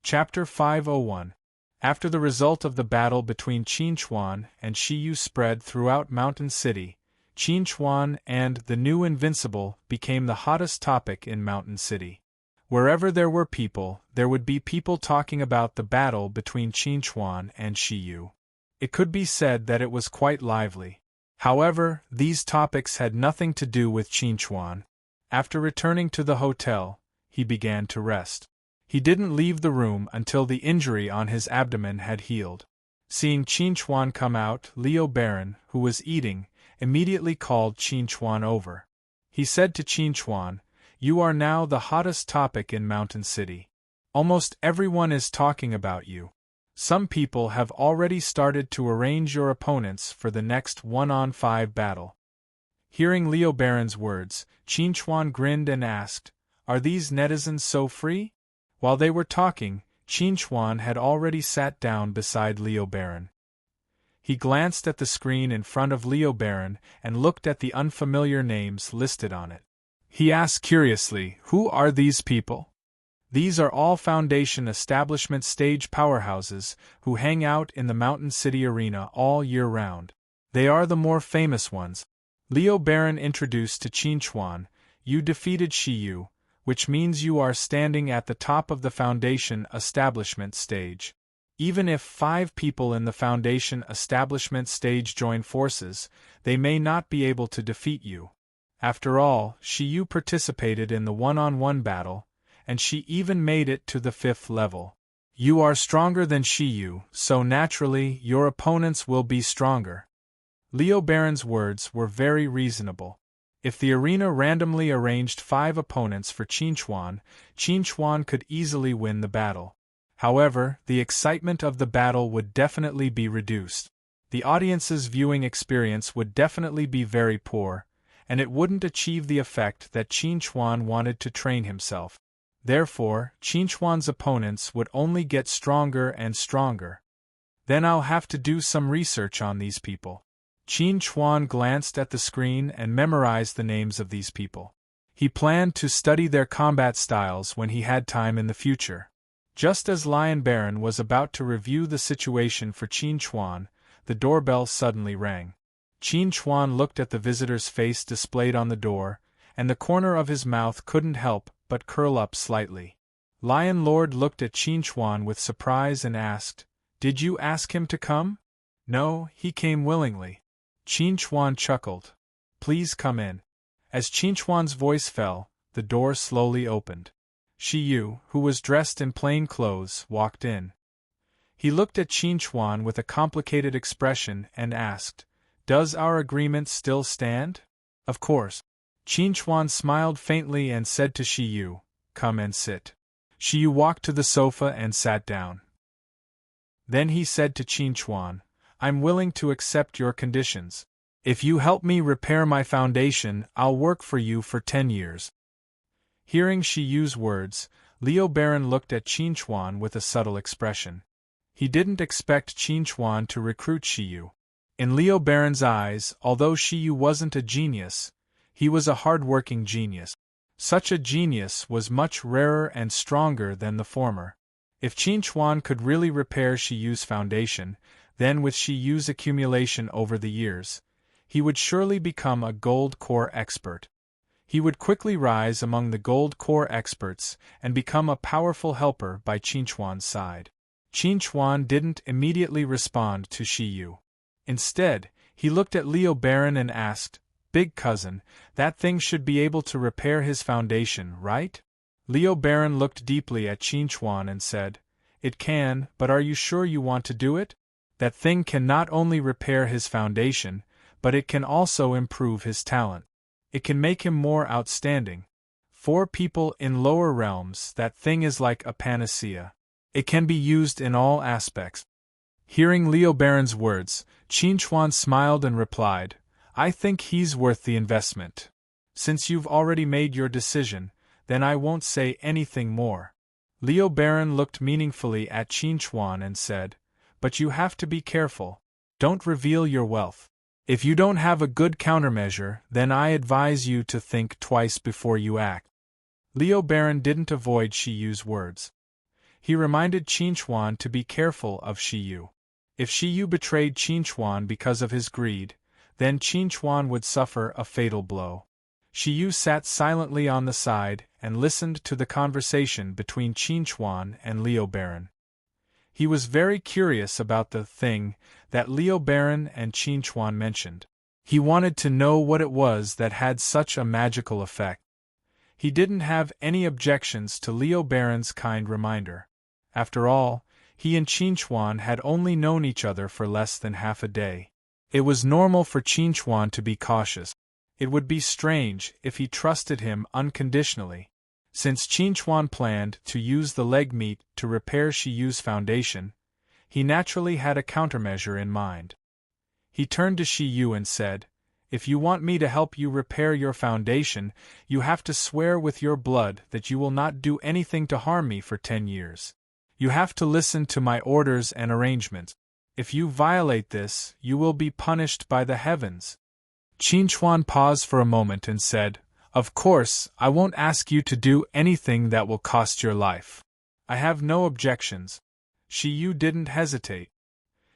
Chapter 501. After the result of the battle between Qin Chuan and Shi Yu spread throughout Mountain City, Qin Chuan and the new Invincible became the hottest topic in Mountain City. Wherever there were people, there would be people talking about the battle between Qin Chuan and Shi Yu. It could be said that it was quite lively. However, these topics had nothing to do with Qin Chuan. After returning to the hotel, he began to rest. He didn't leave the room until the injury on his abdomen had healed. Seeing Qin Chuan come out, Liu Baron, who was eating, immediately called Qin Chuan over. He said to Qin Chuan, "You are now the hottest topic in Mountain City. Almost everyone is talking about you. Some people have already started to arrange your opponents for the next 1-on-5 battle." Hearing Liu Baron's words, Qin Chuan grinned and asked, "Are these netizens so free?" While they were talking, Qin Chuan had already sat down beside Liu Baron. He glanced at the screen in front of Liu Baron and looked at the unfamiliar names listed on it. He asked curiously, "Who are these people?" "These are all Foundation Establishment stage powerhouses who hang out in the Mountain City arena all year round. They are the more famous ones." Liu Baron introduced to Qin Chuan, "You defeated Shi Yu, which means you are standing at the top of the Foundation Establishment stage. Even if 5 people in the Foundation Establishment stage join forces, they may not be able to defeat you. After all, Shi Yu participated in the 1-on-1 battle, and she even made it to the 5th level. You are stronger than Shi Yu, so naturally your opponents will be stronger." Liu Baron's words were very reasonable. If the arena randomly arranged 5 opponents for Qin Chuan could easily win the battle. However, the excitement of the battle would definitely be reduced. The audience's viewing experience would definitely be very poor, and it wouldn't achieve the effect that Qin Chuan wanted to train himself. Therefore, Qin Chuan's opponents would only get stronger and stronger. Then I'll have to do some research on these people. Qin Chuan glanced at the screen and memorized the names of these people. He planned to study their combat styles when he had time in the future. Just as Lion Baron was about to review the situation for Qin Chuan, the doorbell suddenly rang. Qin Chuan looked at the visitor's face displayed on the door, and the corner of his mouth couldn't help but curl up slightly. Lion Lord looked at Qin Chuan with surprise and asked, "Did you ask him to come?" "No, he came willingly." Qin Chuan chuckled. "Please come in." As Qin Chuan's voice fell, the door slowly opened. Shi Yu, who was dressed in plain clothes, walked in. He looked at Qin Chuan with a complicated expression and asked, "Does our agreement still stand?" "Of course." Qin Chuan smiled faintly and said to Shi Yu, "Come and sit." Shi Yu walked to the sofa and sat down. Then he said to Qin Chuan, "I'm willing to accept your conditions. If you help me repair my foundation, I'll work for you for 10 years. Hearing Shi Yu's words, Liu Baron looked at Qin Chuan with a subtle expression. He didn't expect Qin Chuan to recruit Shi Yu. In Liu Baron's eyes, although Shi Yu wasn't a genius, he was a hard-working genius. Such a genius was much rarer and stronger than the former. If Qin Chuan could really repair Shi Yu's foundation, then with Shi Yu's accumulation over the years, he would surely become a gold core expert. He would quickly rise among the gold core experts and become a powerful helper by Qin Chuan's side. Qin Chuan didn't immediately respond to Shi Yu. Instead, he looked at Liu Baron and asked, "Big cousin, that thing should be able to repair his foundation, right?" Liu Baron looked deeply at Qin Chuan and said, "It can, but are you sure you want to do it? That thing can not only repair his foundation, but it can also improve his talent. It can make him more outstanding. For people in lower realms, that thing is like a panacea. It can be used in all aspects." Hearing Liu Baron's words, Qin Chuan smiled and replied, "I think he's worth the investment. Since you've already made your decision, then I won't say anything more." Liu Baron looked meaningfully at Qin Chuan and said, "But you have to be careful. Don't reveal your wealth. If you don't have a good countermeasure, then I advise you to think twice before you act." Liu Baron didn't avoid Shi Yu's words. He reminded Qinchuan to be careful of Shiyu. If Shiyu betrayed Qinchuan because of his greed, then Qinchuan would suffer a fatal blow. Shiyu sat silently on the side and listened to the conversation between Qinchuan and Liu Baron. He was very curious about the thing that Liu Baron and Qinchuan mentioned. He wanted to know what it was that had such a magical effect. He didn't have any objections to Liu Baron's kind reminder. After all, he and Qinchuan had only known each other for less than half a day. It was normal for Qinchuan to be cautious. It would be strange if he trusted him unconditionally. Since Qinchuan planned to use the leg meat to repair Shiyu's foundation, he naturally had a countermeasure in mind. He turned to Shiyu and said, "If you want me to help you repair your foundation, you have to swear with your blood that you will not do anything to harm me for 10 years. You have to listen to my orders and arrangements. If you violate this, you will be punished by the heavens." Qinchuan paused for a moment and said, "Of course, I won't ask you to do anything that will cost your life. I have no objections." Shiyu didn't hesitate.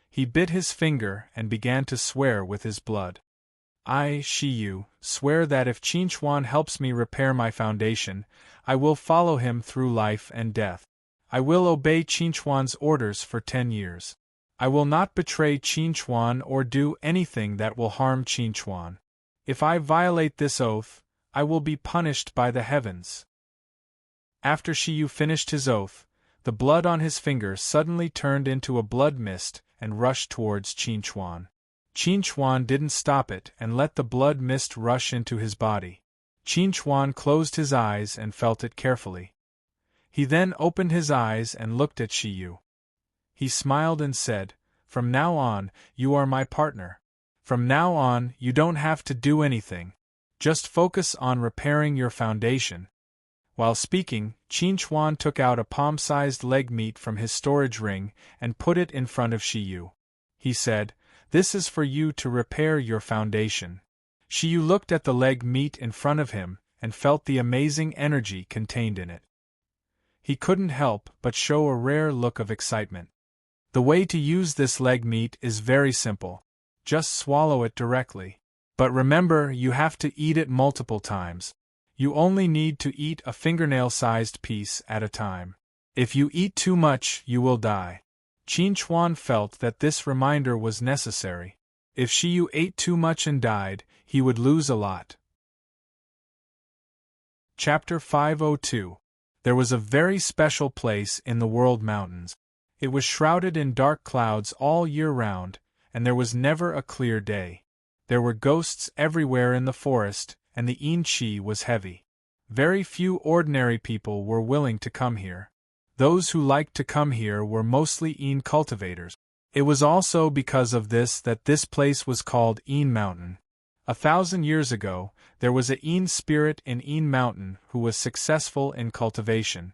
He bit his finger and began to swear with his blood. "I, Shiyu, swear that if Qinchuan helps me repair my foundation, I will follow him through life and death. I will obey Qinchuan's orders for 10 years. I will not betray Qinchuan or do anything that will harm Qinchuan. If I violate this oath, I will be punished by the heavens." After Shiyu finished his oath, the blood on his finger suddenly turned into a blood mist and rushed towards Qinchuan. Qinchuan didn't stop it and let the blood mist rush into his body. Qinchuan closed his eyes and felt it carefully. He then opened his eyes and looked at Shiyu. He smiled and said, "From now on, you are my partner. From now on, you don't have to do anything. Just focus on repairing your foundation." While speaking, Qinchuan took out a palm-sized leg meat from his storage ring and put it in front of Shiyu. He said, "This is for you to repair your foundation." Shiyu looked at the leg meat in front of him and felt the amazing energy contained in it. He couldn't help but show a rare look of excitement. The way to use this leg meat is very simple. Just swallow it directly. But remember, you have to eat it multiple times. You only need to eat a fingernail-sized piece at a time. If you eat too much, you will die. Qinchuan felt that this reminder was necessary. If Shiyu ate too much and died, he would lose a lot. Chapter 502. There was a very special place in the World Mountains. It was shrouded in dark clouds all year round, and there was never a clear day. There were ghosts everywhere in the forest, and the yin-qi was heavy. Very few ordinary people were willing to come here. Those who liked to come here were mostly yin cultivators. It was also because of this that this place was called Yin Mountain. 1,000 years ago, there was a yin spirit in Yin Mountain who was successful in cultivation.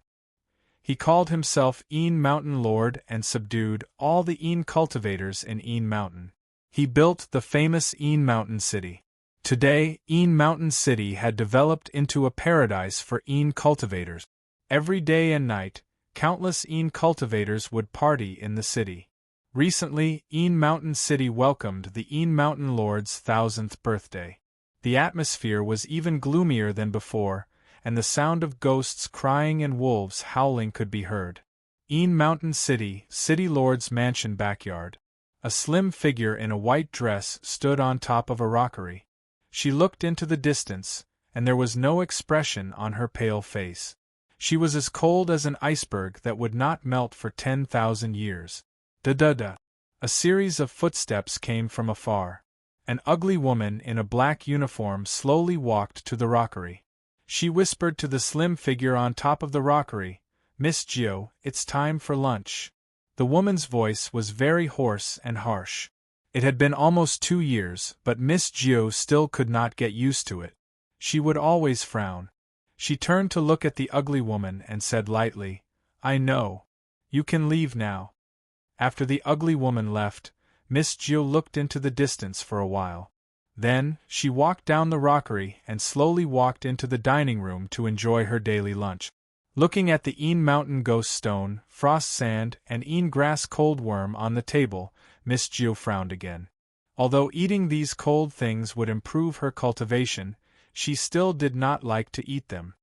He called himself Yin Mountain Lord and subdued all the Yin cultivators in Yin Mountain. He built the famous Yin Mountain City. Today, Yin Mountain City had developed into a paradise for Yin cultivators. Every day and night, countless Yin cultivators would party in the city. Recently, Yin Mountain City welcomed the Yin Mountain Lord's 1,000th birthday. The atmosphere was even gloomier than before, and the sound of ghosts crying and wolves howling could be heard. Yin Mountain City, City Lord's mansion backyard. A slim figure in a white dress stood on top of a rockery. She looked into the distance, and there was no expression on her pale face. She was as cold as an iceberg that would not melt for 10,000 years. Da-da-da. A series of footsteps came from afar. An ugly woman in a black uniform slowly walked to the rockery. She whispered to the slim figure on top of the rockery, "Miss Gio, it's time for lunch." The woman's voice was very hoarse and harsh. It had been almost 2 years, but Miss Gio still could not get used to it. She would always frown. She turned to look at the ugly woman and said lightly, "I know. You can leave now." After the ugly woman left, Miss Gio looked into the distance for a while. Then, she walked down the rockery and slowly walked into the dining room to enjoy her daily lunch. Looking at the Een Mountain Ghost Stone, Frost Sand, and Een Grass Cold Worm on the table, Miss Geo frowned again. Although eating these cold things would improve her cultivation, she still did not like to eat them.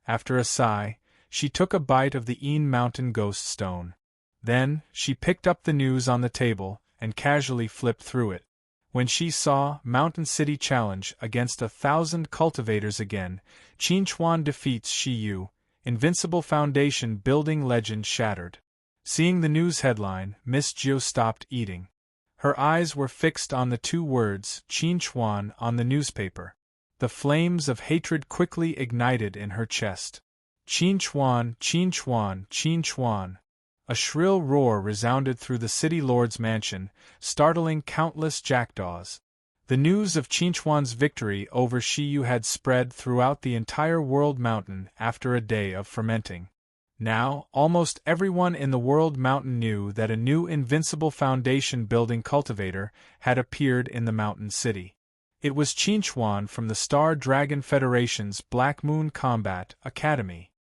After a sigh, she took a bite of the Een Mountain Ghost Stone. Then, she picked up the news on the table, and casually flipped through it. When she saw Mountain City Challenge against 1,000 cultivators again, Qinchuan defeats Shiyu, Invincible Foundation building legend shattered. Seeing the news headline, Miss Geo stopped eating. Her eyes were fixed on the two words, Qinchuan, on the newspaper. The flames of hatred quickly ignited in her chest. Qinchuan, Qinchuan, Qinchuan. A shrill roar resounded through the city lord's mansion, startling countless jackdaws. The news of Qinchuan's victory over Shiyu had spread throughout the entire world mountain after a day of fermenting. Now, almost everyone in the world mountain knew that a new Invincible Foundation building cultivator had appeared in the mountain city. It was Qinchuan from the Star Dragon Federation's Black Moon Combat Academy.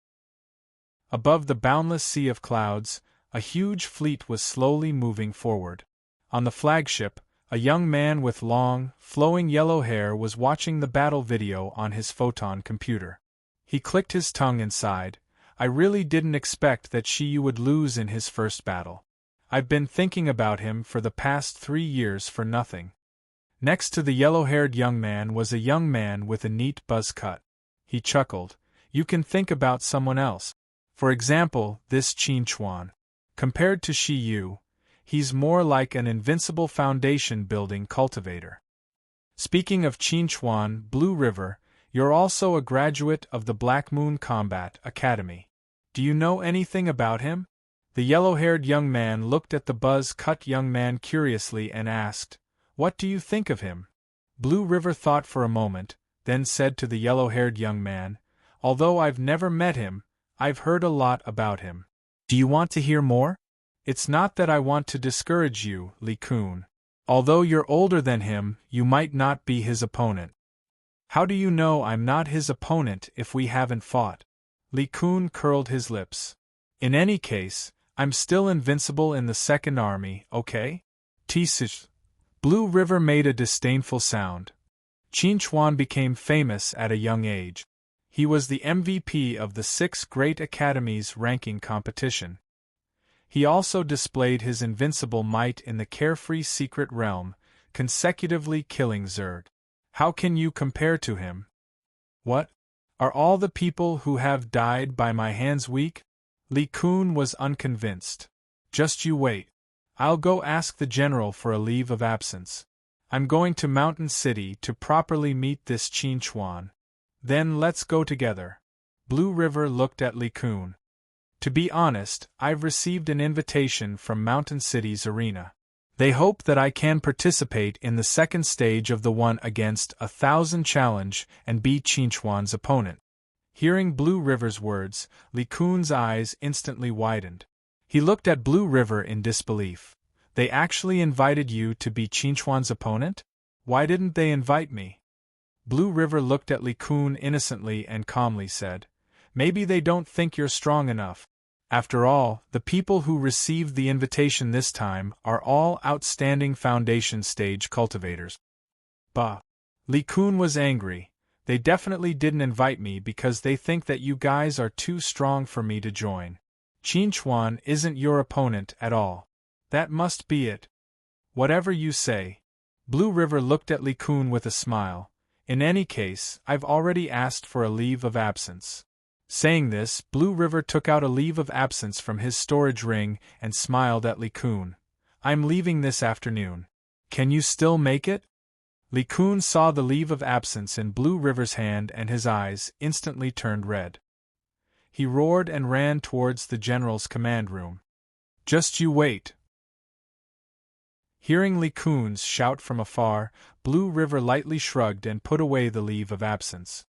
Above the boundless sea of clouds, a huge fleet was slowly moving forward. On the flagship, a young man with long, flowing yellow hair was watching the battle video on his photon computer. He clicked his tongue inside. I really didn't expect that Shiyu would lose in his first battle. I've been thinking about him for the past 3 years for nothing. Next to the yellow-haired young man was a young man with a neat buzz cut. He chuckled. You can think about someone else. For example, this Qinchuan. Compared to Shiyu, he's more like an Invincible Foundation building cultivator. Speaking of Qinchuan, Blue River, you're also a graduate of the Black Moon Combat Academy. Do you know anything about him? The yellow-haired young man looked at the buzz-cut young man curiously and asked, What do you think of him? Blue River thought for a moment, then said to the yellow-haired young man, Although I've never met him, I've heard a lot about him. Do you want to hear more? It's not that I want to discourage you, Li Kun. Although you're older than him, you might not be his opponent. How do you know I'm not his opponent if we haven't fought? Li Kun curled his lips. In any case, I'm still invincible in the Second Army, okay? Tisish. Blue River made a disdainful sound. Qinchuan became famous at a young age. He was the MVP of the 6 Great Academies ranking competition. He also displayed his invincible might in the carefree secret realm, consecutively killing Zerg. How can you compare to him? What? Are all the people who have died by my hands weak? Li Kun was unconvinced. Just you wait. I'll go ask the general for a leave of absence. I'm going to Mountain City to properly meet this Qinchuan. Then let's go together. Blue River looked at Li Kun. To be honest, I've received an invitation from Mountain City's arena. They hope that I can participate in the second stage of the 1 against 1,000 challenge and beat Qinchuan's opponent. Hearing Blue River's words, Li Kun's eyes instantly widened. He looked at Blue River in disbelief. They actually invited you to be Qinchuan's opponent? Why didn't they invite me? Blue River looked at Li Kun innocently and calmly said, Maybe they don't think you're strong enough. After all, the people who received the invitation this time are all outstanding Foundation stage cultivators. Bah! Li Kun was angry. They definitely didn't invite me because they think that you guys are too strong for me to join. Qinchuan isn't your opponent at all. That must be it. Whatever you say. Blue River looked at Li Kun with a smile. In any case, I've already asked for a leave of absence. Saying this, Blue River took out a leave of absence from his storage ring and smiled at Li Kun. I'm leaving this afternoon. Can you still make it? Li Kun saw the leave of absence in Blue River's hand and his eyes instantly turned red. He roared and ran towards the general's command room. Just you wait. Hearing Li Kun's shout from afar, Blue River lightly shrugged and put away the leave of absence.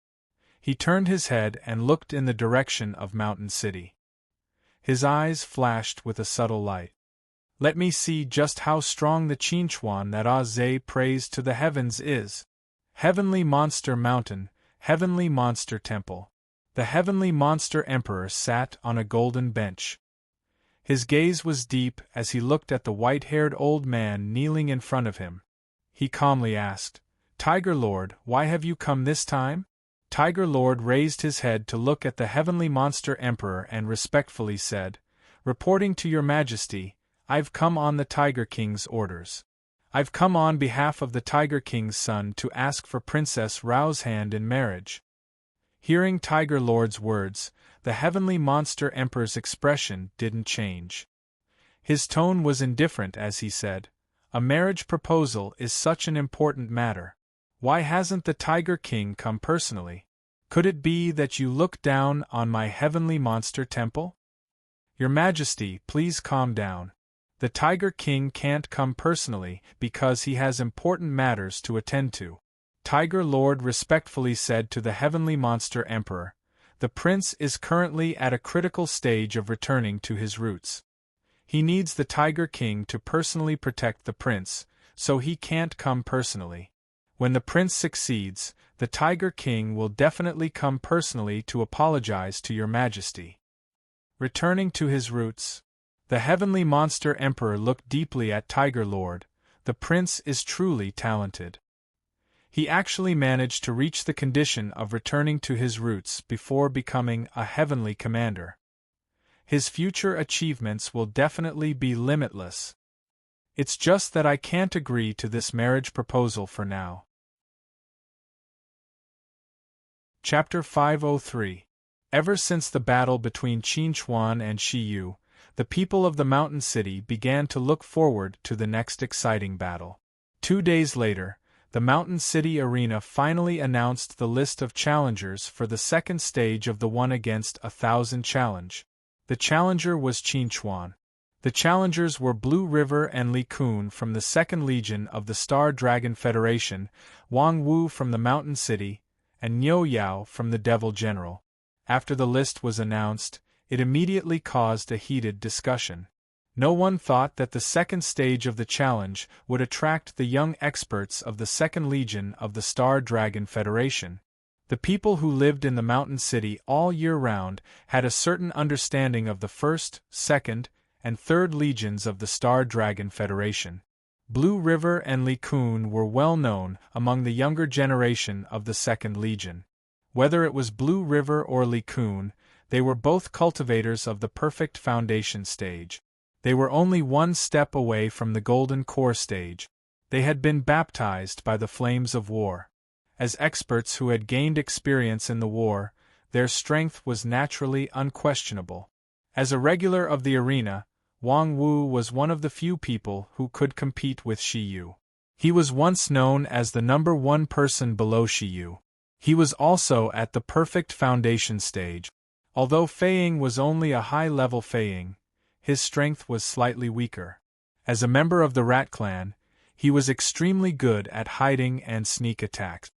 He turned his head and looked in the direction of Mountain City. His eyes flashed with a subtle light. Let me see just how strong the Qinchuan that Zhe praised to the heavens is. Heavenly Monster Mountain, Heavenly Monster Temple. The heavenly monster emperor sat on a golden bench. His gaze was deep as he looked at the white-haired old man kneeling in front of him. He calmly asked, "Tiger Lord, why have you come this time?" Tiger Lord raised his head to look at the heavenly monster emperor and respectfully said, "Reporting to your majesty, I've come on the Tiger King's orders. I've come on behalf of the Tiger King's son to ask for Princess Rao's hand in marriage." Hearing Tiger Lord's words, the heavenly monster emperor's expression didn't change. His tone was indifferent as he said, "A marriage proposal is such an important matter. Why hasn't the Tiger King come personally? Could it be that you look down on my heavenly monster temple?" "Your Majesty, please calm down. The Tiger King can't come personally because he has important matters to attend to." Tiger Lord respectfully said to the heavenly monster emperor, "The prince is currently at a critical stage of returning to his roots. He needs the Tiger King to personally protect the prince, so he can't come personally. When the prince succeeds, the Tiger King will definitely come personally to apologize to your majesty." Returning to his roots. The heavenly monster emperor looked deeply at Tiger Lord. The prince is truly talented. He actually managed to reach the condition of returning to his roots before becoming a heavenly commander. His future achievements will definitely be limitless. It's just that I can't agree to this marriage proposal for now. Chapter 503. Ever since the battle between Qin Chuan and Shi Yu, the people of the mountain city began to look forward to the next exciting battle. 2 days later, the mountain city arena finally announced the list of challengers for the second stage of the 1 against 1,000 challenge. The challenger was Qin Chuan. The challengers were Blue River and Li Kun from the 2nd Legion of the Star Dragon Federation, Wang Wu from the Mountain City, and Niu Yao from the Devil General. After the list was announced, it immediately caused a heated discussion. No one thought that the second stage of the challenge would attract the young experts of the 2nd Legion of the Star Dragon Federation. The people who lived in the mountain city all year round had a certain understanding of the 1st, 2nd, and 3rd Legions of the Star Dragon Federation. Blue River and Li Kun were well known among the younger generation of the 2nd Legion. Whether it was Blue River or Li Kun, they were both cultivators of the perfect foundation stage. They were only one step away from the golden core stage. They had been baptized by the flames of war. As experts who had gained experience in the war, their strength was naturally unquestionable. As a regular of the arena, Wang Wu was one of the few people who could compete with Shi Yu. He was once known as the number 1 person below Shi Yu. He was also at the perfect foundation stage. Although Feiying was only a high-level Feiying, his strength was slightly weaker. As a member of the Rat Clan, he was extremely good at hiding and sneak attacks.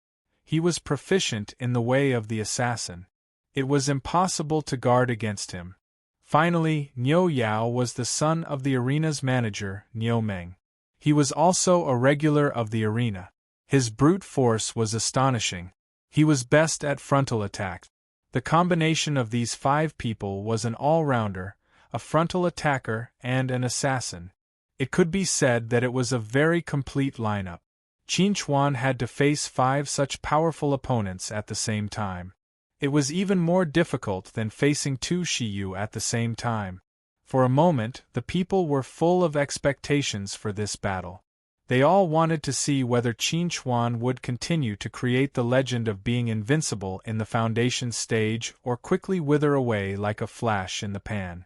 He was proficient in the way of the assassin. It was impossible to guard against him. Finally, Niu Yao was the son of the arena's manager, Niu Meng. He was also a regular of the arena. His brute force was astonishing. He was best at frontal attacks. The combination of these 5 people was an all-rounder, a frontal attacker, and an assassin. It could be said that it was a very complete lineup. Qin Chuan had to face 5 such powerful opponents at the same time. It was even more difficult than facing 2 Shi Yu at the same time. For a moment, the people were full of expectations for this battle. They all wanted to see whether Qin Chuan would continue to create the legend of being invincible in the foundation stage or quickly wither away like a flash in the pan.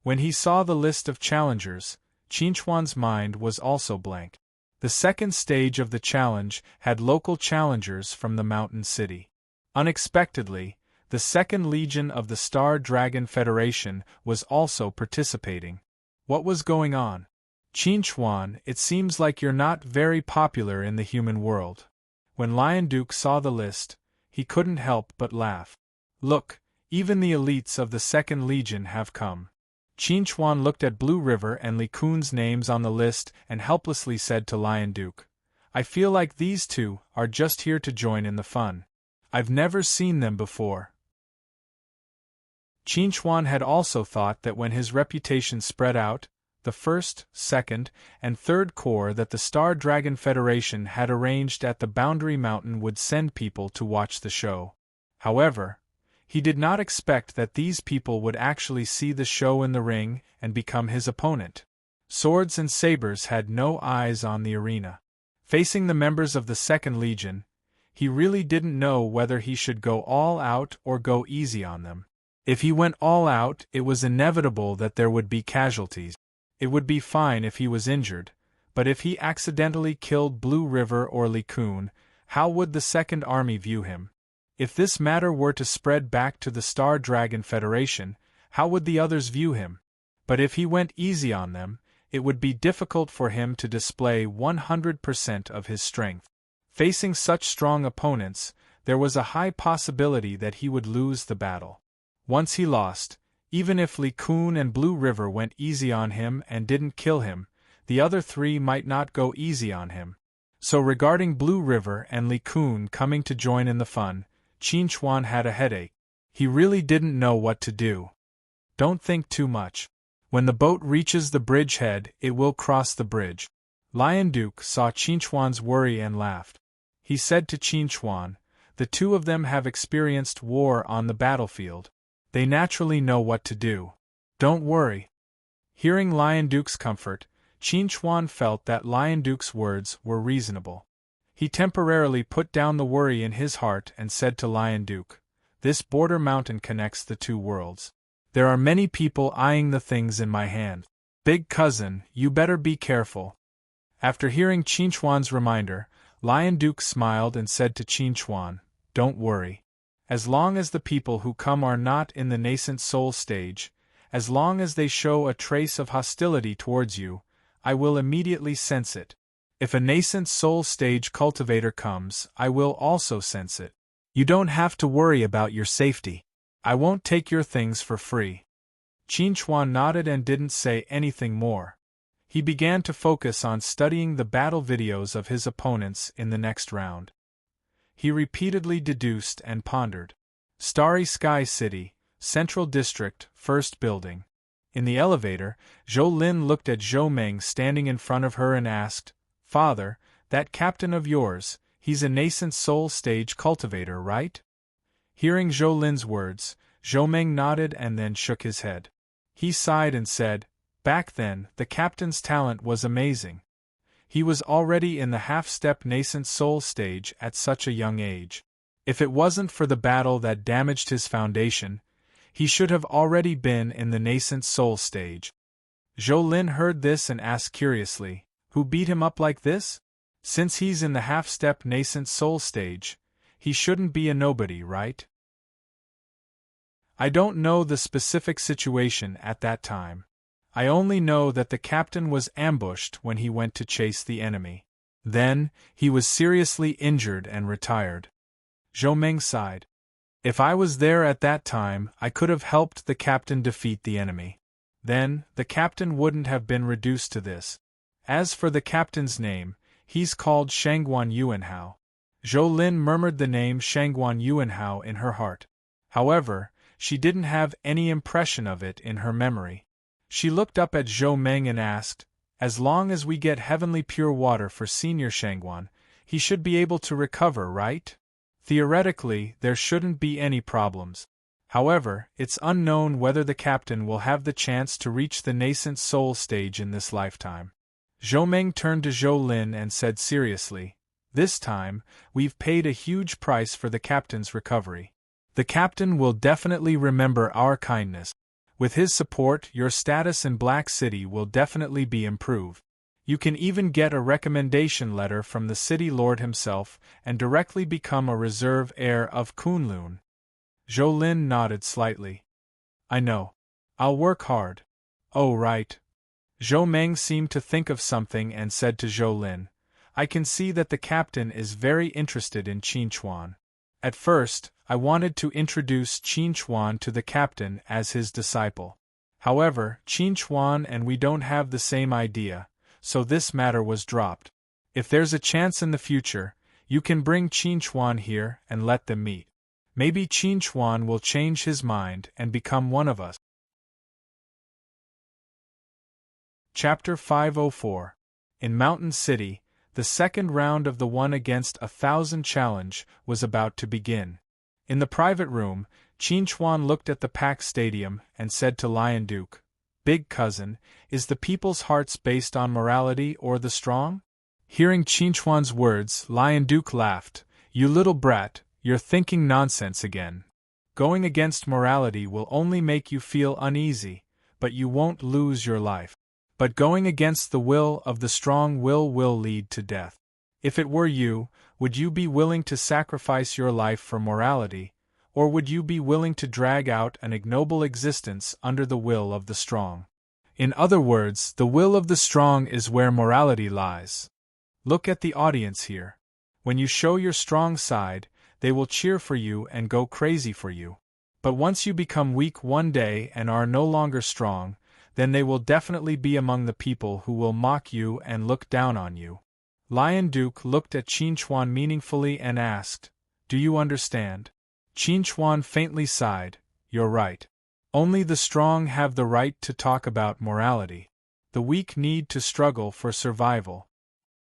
When he saw the list of challengers, Qin Chuan's mind was also blank. The second stage of the challenge had local challengers from the mountain city. Unexpectedly, the 2nd Legion of the Star Dragon Federation was also participating. What was going on? Qin Chuan, it seems like you're not very popular in the human world. When Lion Duke saw the list, he couldn't help but laugh. Look, even the elites of the 2nd Legion have come. Qin Chuan looked at Blue River and Li Kun's names on the list and helplessly said to Lion Duke, "I feel like these 2 are just here to join in the fun. I've never seen them before." Qin Chuan had also thought that when his reputation spread out, the first, second, and third corps that the Star Dragon Federation had arranged at the Boundary Mountain would send people to watch the show. However, he did not expect that these people would actually see the show in the ring and become his opponent. Swords and sabers had no eyes on the arena. Facing the members of the Second Legion, he really didn't know whether he should go all out or go easy on them. If he went all out, it was inevitable that there would be casualties. It would be fine if he was injured, but if he accidentally killed Blue River or Li Kun, how would the Second Army view him? If this matter were to spread back to the Star Dragon Federation, how would the others view him? But if he went easy on them, it would be difficult for him to display 100% of his strength. Facing such strong opponents, there was a high possibility that he would lose the battle. Once he lost, even if Li Kun and Blue River went easy on him and didn't kill him, the other three might not go easy on him. So regarding Blue River and Li Kun coming to join in the fun, Qin Chuan had a headache. He really didn't know what to do. Don't think too much. When the boat reaches the bridgehead, it will cross the bridge. Lion Duke saw Qin Chuan's worry and laughed. He said to Qin Chuan, "The two of them have experienced war on the battlefield. They naturally know what to do. Don't worry." Hearing Lion Duke's comfort, Qin Chuan felt that Lion Duke's words were reasonable. He temporarily put down the worry in his heart and said to Lion Duke, "This border mountain connects the two worlds. There are many people eyeing the things in my hand. Big cousin, you better be careful." After hearing Qin Chuan's reminder, Lion Duke smiled and said to Qin Chuan, "Don't worry. As long as the people who come are not in the nascent soul stage, as long as they show a trace of hostility towards you, I will immediately sense it. If a nascent soul stage cultivator comes, I will also sense it. You don't have to worry about your safety. I won't take your things for free." Qin Chuan nodded and didn't say anything more. He began to focus on studying the battle videos of his opponents in the next round. He repeatedly deduced and pondered. Starry Sky City, Central District, First Building. In the elevator, Zhou Lin looked at Zhou Meng standing in front of her and asked, "Father, that captain of yours, he's a nascent soul stage cultivator, right?" Hearing Zhou Lin's words, Zhou Meng nodded and then shook his head. He sighed and said, "Back then, the captain's talent was amazing. He was already in the half-step nascent soul stage at such a young age. If it wasn't for the battle that damaged his foundation, he should have already been in the nascent soul stage." Zhou Lin heard this and asked curiously, "Who beat him up like this? Since he's in the half-step nascent soul stage, he shouldn't be a nobody, right?" "I don't know the specific situation at that time. I only know that the captain was ambushed when he went to chase the enemy. Then, he was seriously injured and retired." Zhou Meng sighed. "If I was there at that time, I could have helped the captain defeat the enemy. Then, the captain wouldn't have been reduced to this. As for the captain's name, he's called Shangguan Yuanhao." Zhou Lin murmured the name Shangguan Yuanhao in her heart. However, she didn't have any impression of it in her memory. She looked up at Zhou Meng and asked, "As long as we get heavenly pure water for Senior Shangguan, he should be able to recover, right? Theoretically, there shouldn't be any problems. However, it's unknown whether the captain will have the chance to reach the nascent soul stage in this lifetime." Zhou Meng turned to Zhou Lin and said seriously, "This time, we've paid a huge price for the captain's recovery. The captain will definitely remember our kindness. With his support, your status in Black City will definitely be improved. You can even get a recommendation letter from the city lord himself and directly become a reserve heir of Kunlun." Zhou Lin nodded slightly. "I know. I'll work hard." "Oh right." Zhou Meng seemed to think of something and said to Zhou Lin, "I can see that the captain is very interested in Qin Chuan. At first, I wanted to introduce Qin Chuan to the captain as his disciple. However, Qin Chuan and we don't have the same idea, so this matter was dropped. If there's a chance in the future, you can bring Qin Chuan here and let them meet. Maybe Qin Chuan will change his mind and become one of us. Chapter 504. In Mountain City, the second round of the 1 against 1,000 challenge was about to begin. In the private room, Qin Chuan looked at the packed stadium and said to Lion Duke, "Big cousin, is the people's hearts based on morality or the strong?" Hearing Qin Chuan's words, Lion Duke laughed. "You little brat, you're thinking nonsense again. Going against morality will only make you feel uneasy, but you won't lose your life. But going against the will of the strong will lead to death. If it were you, would you be willing to sacrifice your life for morality, or would you be willing to drag out an ignoble existence under the will of the strong? In other words, the will of the strong is where morality lies. Look at the audience here. When you show your strong side, they will cheer for you and go crazy for you. But once you become weak one day and are no longer strong, then they will definitely be among the people who will mock you and look down on you." Lion Duke looked at Qin Chuan meaningfully and asked, "Do you understand?" Qin Chuan faintly sighed. "You're right. Only the strong have the right to talk about morality. The weak need to struggle for survival.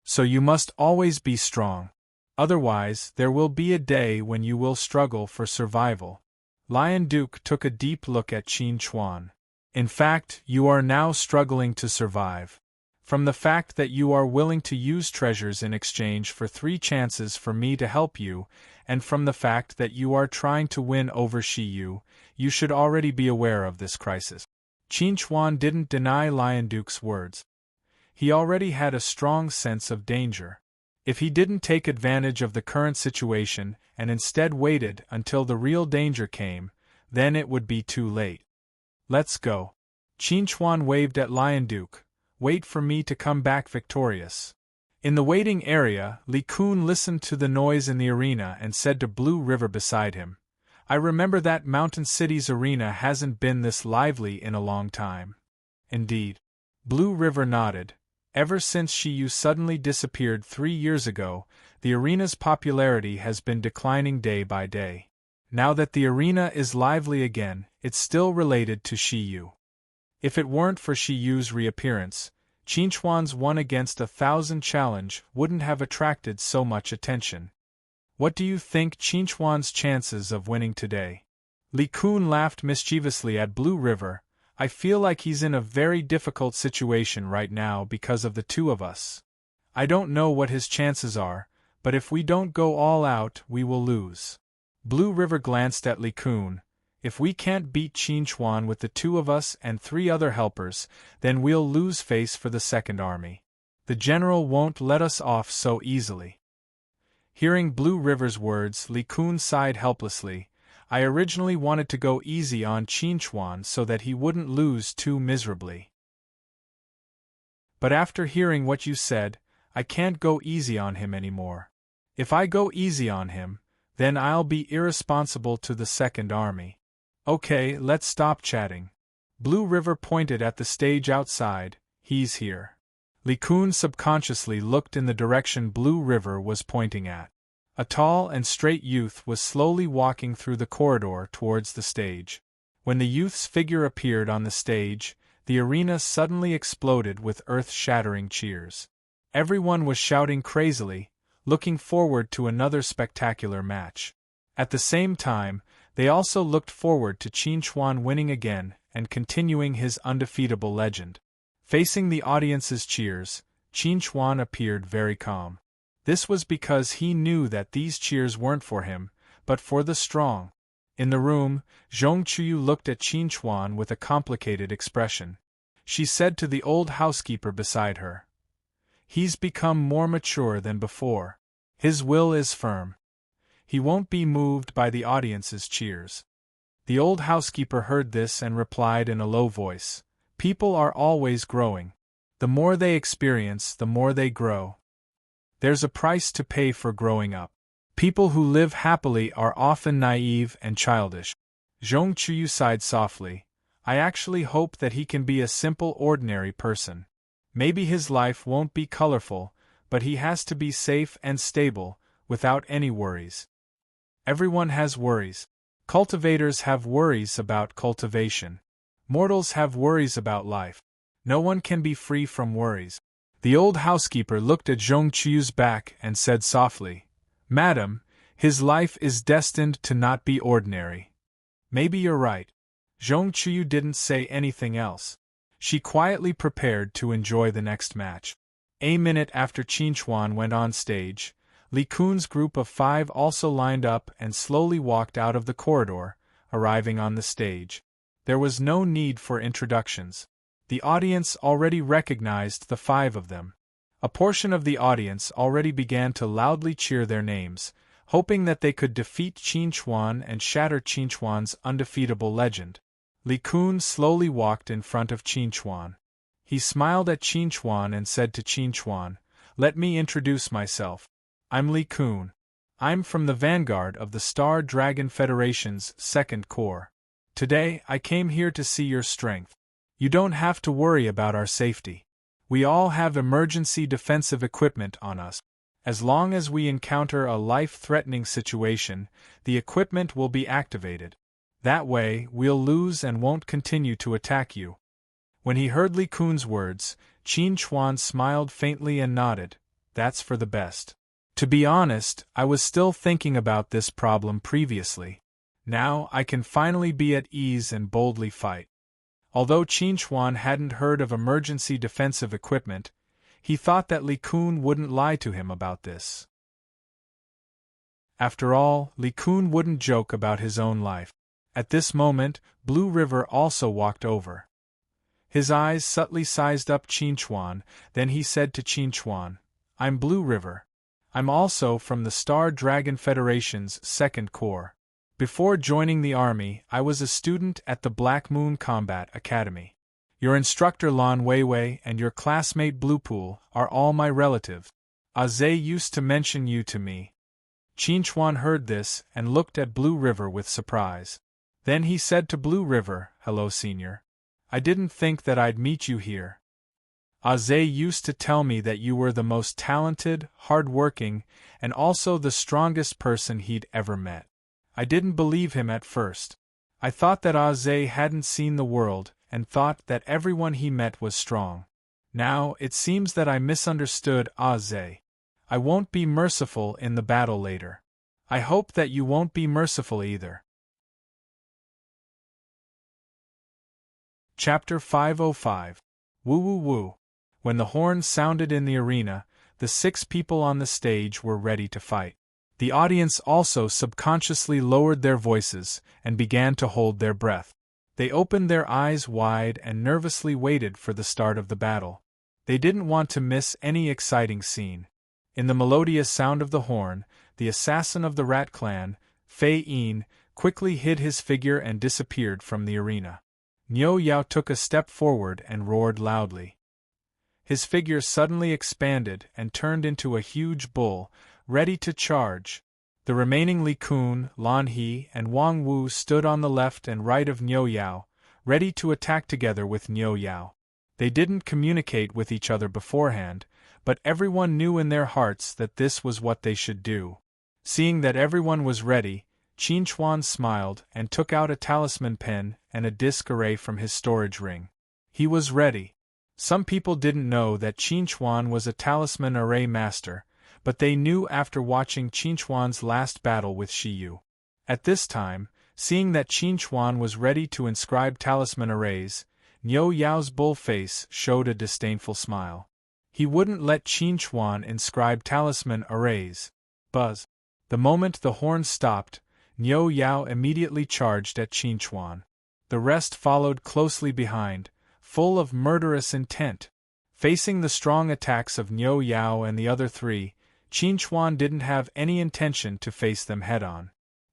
So you must always be strong. Otherwise, there will be a day when you will struggle for survival." Lion Duke took a deep look at Qin Chuan. "In fact, you are now struggling to survive. From the fact that you are willing to use treasures in exchange for 3 chances for me to help you, and from the fact that you are trying to win over Shiyu, you should already be aware of this crisis." Qin Chuan didn't deny Lion Duke's words. He already had a strong sense of danger. If he didn't take advantage of the current situation and instead waited until the real danger came, then it would be too late. "Let's go." Qin Chuan waved at Lion Duke. "Wait for me to come back victorious." In the waiting area, Li Kun listened to the noise in the arena and said to Blue River beside him, "I remember that Mountain City's arena hasn't been this lively in a long time." "Indeed." Blue River nodded. "Ever since Shiyu suddenly disappeared 3 years ago, the arena's popularity has been declining day by day. Now that the arena is lively again, it's still related to Shiyu. If it weren't for Shiyu's reappearance, Qin Chuan's 1 against 1,000 challenge wouldn't have attracted so much attention. What do you think Qin Chuan's chances of winning today?" Li Kun laughed mischievously at Blue River. "I feel like he's in a very difficult situation right now because of the 2 of us. I don't know what his chances are, but if we don't go all out, we will lose." Blue River glanced at Li Kun. "If we can't beat Qin Chuan with the 2 of us and 3 other helpers, then we'll lose face for the second army. The general won't let us off so easily." Hearing Blue River's words, Li Kun sighed helplessly. "I originally wanted to go easy on Qin Chuan so that he wouldn't lose too miserably. But after hearing what you said, I can't go easy on him anymore. If I go easy on him, then I'll be irresponsible to the second army. Okay, let's stop chatting." Blue River pointed at the stage outside. "He's here." Li Kun subconsciously looked in the direction Blue River was pointing at. A tall and straight youth was slowly walking through the corridor towards the stage. When the youth's figure appeared on the stage, the arena suddenly exploded with earth-shattering cheers. Everyone was shouting crazily, looking forward to another spectacular match. At the same time, they also looked forward to Qin Chuan winning again and continuing his undefeatable legend. Facing the audience's cheers, Qin Chuan appeared very calm. This was because he knew that these cheers weren't for him, but for the strong. In the room, Zhong Chuyu looked at Qin Chuan with a complicated expression. She said to the old housekeeper beside her, "He's become more mature than before. His will is firm. He won't be moved by the audience's cheers." The old housekeeper heard this and replied in a low voice, "People are always growing. The more they experience, the more they grow. There's a price to pay for growing up. People who live happily are often naive and childish." Zhong Chuyu sighed softly. "I actually hope that he can be a simple, ordinary person. Maybe his life won't be colorful, but he has to be safe and stable, without any worries." Everyone has worries. Cultivators have worries about cultivation. Mortals have worries about life. No one can be free from worries. The old housekeeper looked at Zhong Qiu's back and said softly, "Madam, his life is destined to not be ordinary." "Maybe you're right." Zhong Qiu didn't say anything else. She quietly prepared to enjoy the next match. A minute after Qin Chuan went on stage, Li Kun's group of 5 also lined up and slowly walked out of the corridor, arriving on the stage. There was no need for introductions. The audience already recognized the 5 of them. A portion of the audience already began to loudly cheer their names, hoping that they could defeat Qin Chuan and shatter Qin Chuan's undefeatable legend. Li Kun slowly walked in front of Qin Chuan. He smiled at Qin Chuan and said to Qin Chuan, "Let me introduce myself. I'm Li Kun. I'm from the vanguard of the Star Dragon Federation's 2nd Corps. Today, I came here to see your strength. You don't have to worry about our safety. We all have emergency defensive equipment on us. As long as we encounter a life-threatening situation, the equipment will be activated. That way, we'll lose and won't continue to attack you." When he heard Li Kun's words, Qin Chuan smiled faintly and nodded. "That's for the best. To be honest, I was still thinking about this problem previously. Now I can finally be at ease and boldly fight." Although Qin Chuan hadn't heard of emergency defensive equipment, he thought that Li Kun wouldn't lie to him about this. After all, Li Kun wouldn't joke about his own life. At this moment, Blue River also walked over. His eyes subtly sized up Qin Chuan, then he said to Qin Chuan, "I'm Blue River. I'm also from the Star Dragon Federation's 2nd Corps. Before joining the army, I was a student at the Black Moon Combat Academy. Your instructor Lan Weiwei and your classmate Bluepool are all my relatives. Aze used to mention you to me." Qin Chuan heard this and looked at Blue River with surprise. Then he said to Blue River, "Hello, senior. I didn't think that I'd meet you here. Aze used to tell me that you were the most talented, hard-working, and also the strongest person he'd ever met. I didn't believe him at first. I thought that Aze hadn't seen the world and thought that everyone he met was strong. Now, it seems that I misunderstood Aze. I won't be merciful in the battle later. I hope that you won't be merciful either." Chapter 505. Woo Woo Woo. When the horn sounded in the arena, the 6 people on the stage were ready to fight. The audience also subconsciously lowered their voices and began to hold their breath. They opened their eyes wide and nervously waited for the start of the battle. They didn't want to miss any exciting scene. In the melodious sound of the horn, the assassin of the Rat Clan, Fei Yin, quickly hid his figure and disappeared from the arena. Niu Yao took a step forward and roared loudly. His figure suddenly expanded and turned into a huge bull, ready to charge. The remaining Li Kun, Lan He, and Wang Wu stood on the left and right of Niu Yao, ready to attack together with Niu Yao. They didn't communicate with each other beforehand, but everyone knew in their hearts that this was what they should do. Seeing that everyone was ready, Qin Chuan smiled and took out a talisman pen and a disc array from his storage ring. He was ready. Some people didn't know that Qin Chuan was a talisman array master, but they knew after watching Qin Chuan's last battle with Shi Yu. At this time, seeing that Qin Chuan was ready to inscribe talisman arrays, Niu Yao's bull face showed a disdainful smile. He wouldn't let Qin Chuan inscribe talisman arrays. Buzz. The moment the horn stopped, Niu Yao immediately charged at Qin Chuan. The rest followed closely behind, full of murderous intent. Facing the strong attacks of Niu Yao and the other 3, Qin Chuan didn't have any intention to face them head-on.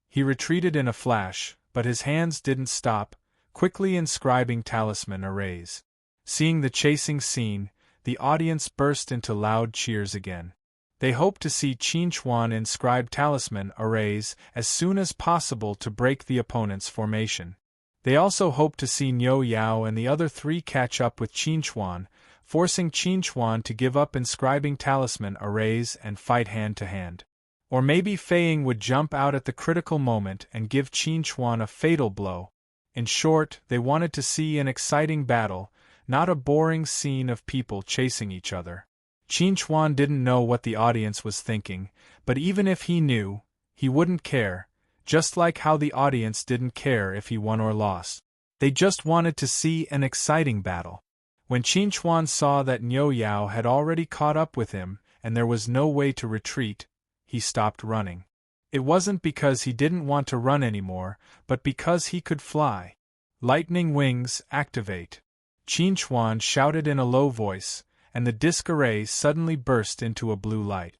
He retreated in a flash, but his hands didn't stop, quickly inscribing talisman arrays. Seeing the chasing scene, the audience burst into loud cheers again. They hoped to see Qin Chuan inscribe talisman arrays as soon as possible to break the opponent's formation. They also hoped to see Niu Yao and the other 3 catch up with Qin Chuan, forcing Qin Chuan to give up inscribing talisman arrays and fight hand-to-hand. Or maybe Fei Ying would jump out at the critical moment and give Qin Chuan a fatal blow. In short, they wanted to see an exciting battle, not a boring scene of people chasing each other. Qin Chuan didn't know what the audience was thinking, but even if he knew, he wouldn't care, just like how the audience didn't care if he won or lost. They just wanted to see an exciting battle. When Qin Chuan saw that Niu Yao had already caught up with him and there was no way to retreat, he stopped running. It wasn't because he didn't want to run anymore, but because he could fly. Lightning wings, activate. Qin Chuan shouted in a low voice, and the disc array suddenly burst into a blue light.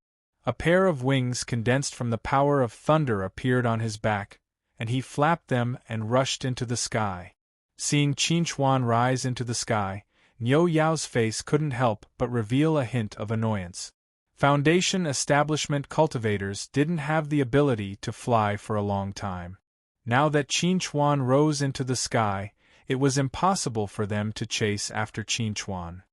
A pair of wings condensed from the power of thunder appeared on his back, and he flapped them and rushed into the sky. Seeing Qin Chuan rise into the sky, Niu Yao's face couldn't help but reveal a hint of annoyance. Foundation establishment cultivators didn't have the ability to fly for a long time. Now that Qin Chuan rose into the sky, it was impossible for them to chase after Qin Chuan.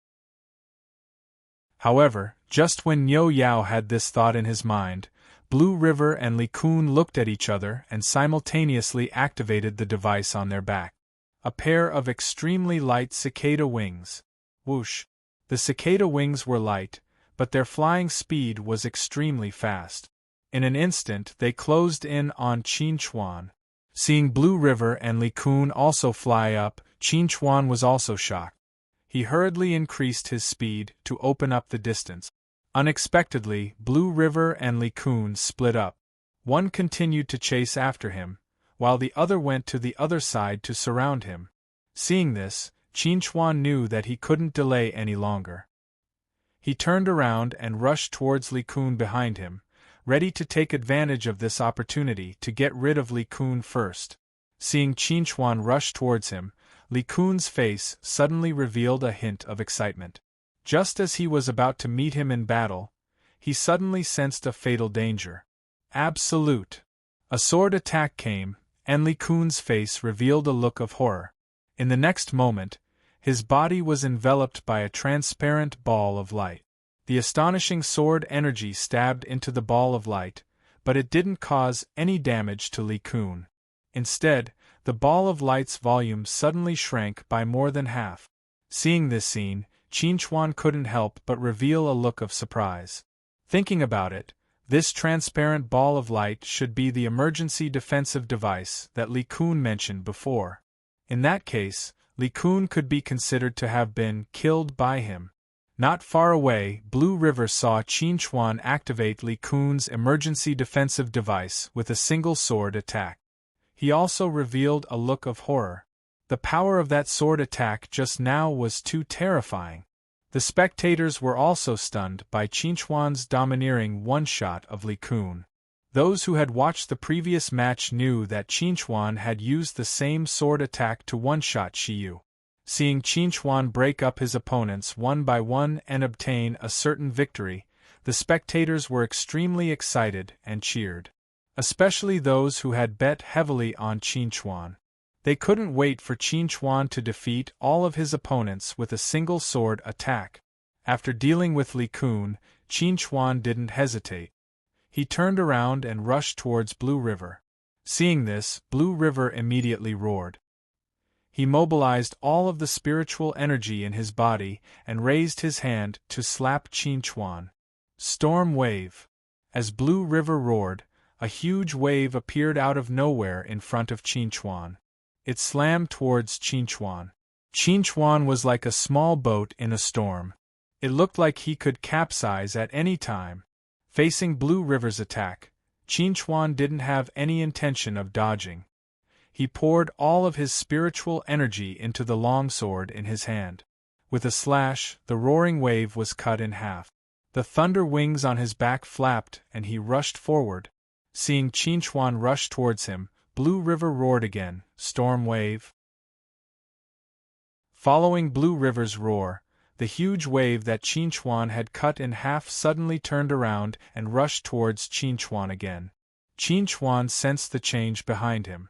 However, just when Niu Yao had this thought in his mind, Blue River and Li Kun looked at each other and simultaneously activated the device on their back. A pair of extremely light cicada wings. Whoosh! The cicada wings were light, but their flying speed was extremely fast. In an instant they closed in on Qin Chuan. Seeing Blue River and Li Kun also fly up, Qin Chuan was also shocked. He hurriedly increased his speed to open up the distance. Unexpectedly, Blue River and Li Kun split up. One continued to chase after him, while the other went to the other side to surround him. Seeing this, Qin Chuan knew that he couldn't delay any longer. He turned around and rushed towards Li Kun behind him, ready to take advantage of this opportunity to get rid of Li Kun first. Seeing Qin Chuan rush towards him, Li Kun's face suddenly revealed a hint of excitement. Just as he was about to meet him in battle, he suddenly sensed a fatal danger. Absolute! A sword attack came, and Li Kun's face revealed a look of horror. In the next moment, his body was enveloped by a transparent ball of light. The astonishing sword energy stabbed into the ball of light, but it didn't cause any damage to Li Kun. Instead, the ball of light's volume suddenly shrank by more than half. Seeing this scene, Qin Chuan couldn't help but reveal a look of surprise. Thinking about it, this transparent ball of light should be the emergency defensive device that Li Kun mentioned before. In that case, Li Kun could be considered to have been killed by him. Not far away, Blue River saw Qin Chuan activate Li Kun's emergency defensive device with a single sword attack. He also revealed a look of horror. The power of that sword attack just now was too terrifying. The spectators were also stunned by Qin Chuan's domineering one-shot of Li Kun. Those who had watched the previous match knew that Qin Chuan had used the same sword attack to one-shot Shiyu. Seeing Qin Chuan break up his opponents one by one and obtain a certain victory, the spectators were extremely excited and cheered. Especially those who had bet heavily on Qin Chuan. They couldn't wait for Qin Chuan to defeat all of his opponents with a single sword attack. After dealing with Li Kun, Qin Chuan didn't hesitate. He turned around and rushed towards Blue River. Seeing this, Blue River immediately roared. He mobilized all of the spiritual energy in his body and raised his hand to slap Qin Chuan. Storm wave. As Blue River roared, a huge wave appeared out of nowhere in front of Qin Chuan. It slammed towards Qin Chuan. Qin Chuan was like a small boat in a storm. It looked like he could capsize at any time. Facing Blue River's attack, Qin Chuan didn't have any intention of dodging. He poured all of his spiritual energy into the longsword in his hand. With a slash, the roaring wave was cut in half. The thunder wings on his back flapped and he rushed forward. Seeing Qin Chuan rush towards him, Blue River roared again, storm wave. Following Blue River's roar, the huge wave that Qin Chuan had cut in half suddenly turned around and rushed towards Qin Chuan again. Qin Chuan sensed the change behind him.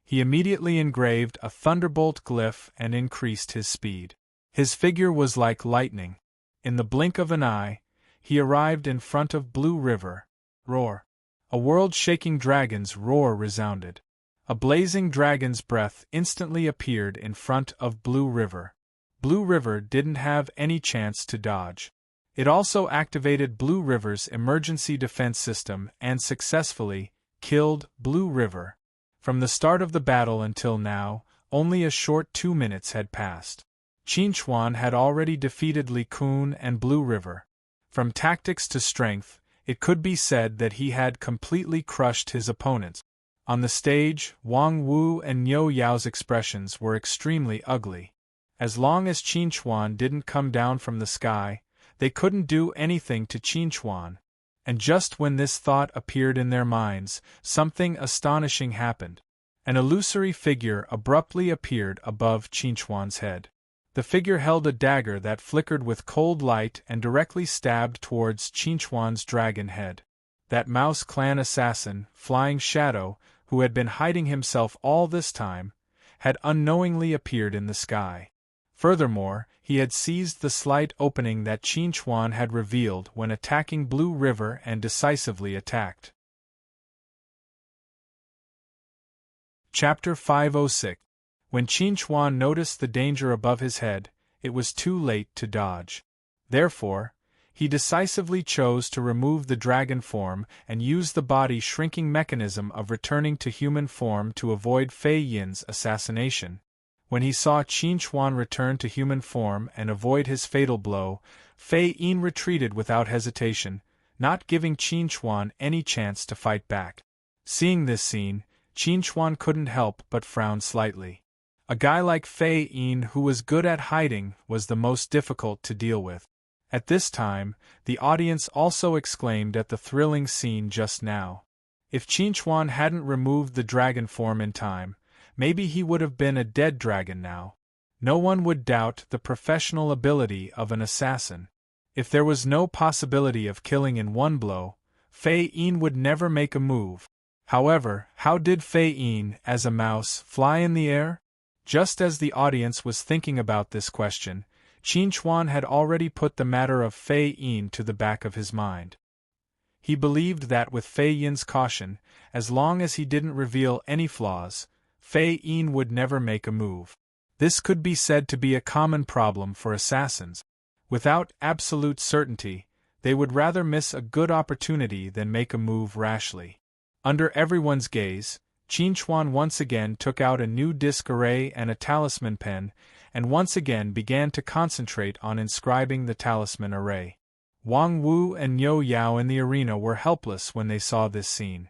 He immediately engraved a thunderbolt glyph and increased his speed. His figure was like lightning. In the blink of an eye, he arrived in front of Blue River. Roar. A world-shaking dragon's roar resounded. A blazing dragon's breath instantly appeared in front of Blue River. Blue River didn't have any chance to dodge. It also activated Blue River's emergency defense system and successfully killed Blue River. From the start of the battle until now, only a short 2 minutes had passed. Qinchuan had already defeated Li Kun and Blue River. From tactics to strength, it could be said that he had completely crushed his opponents. On the stage, Wang Wu and Niu Yao's expressions were extremely ugly. As long as Qinchuan didn't come down from the sky, they couldn't do anything to Qinchuan. And just when this thought appeared in their minds, something astonishing happened. An illusory figure abruptly appeared above Qinchuan's head. The figure held a dagger that flickered with cold light and directly stabbed towards Qinchuan's dragon head. That Mouse Clan assassin, Flying Shadow, who had been hiding himself all this time, had unknowingly appeared in the sky. Furthermore, he had seized the slight opening that Qinchuan had revealed when attacking Blue River and decisively attacked. Chapter 506. When Qinchuan noticed the danger above his head, it was too late to dodge. Therefore, he decisively chose to remove the dragon form and use the body-shrinking mechanism of returning to human form to avoid Fei Yin's assassination. When he saw Qinchuan return to human form and avoid his fatal blow, Fei Yin retreated without hesitation, not giving Qinchuan any chance to fight back. Seeing this scene, Qinchuan couldn't help but frown slightly. A guy like Fei Yin who was good at hiding was the most difficult to deal with. At this time, the audience also exclaimed at the thrilling scene just now. If Qinchuan hadn't removed the dragon form in time, maybe he would have been a dead dragon now. No one would doubt the professional ability of an assassin. If there was no possibility of killing in one blow, Fei Yin would never make a move. However, how did Fei Yin, as a mouse, fly in the air? Just as the audience was thinking about this question, Qinchuan had already put the matter of Fei Yin to the back of his mind. He believed that with Fei Yin's caution, as long as he didn't reveal any flaws, Fei Yin would never make a move. This could be said to be a common problem for assassins. Without absolute certainty, they would rather miss a good opportunity than make a move rashly. Under everyone's gaze, Qinchuan once again took out a new disc array and a talisman pen, and once again began to concentrate on inscribing the talisman array. Wang Wu and Niu Yao in the arena were helpless when they saw this scene.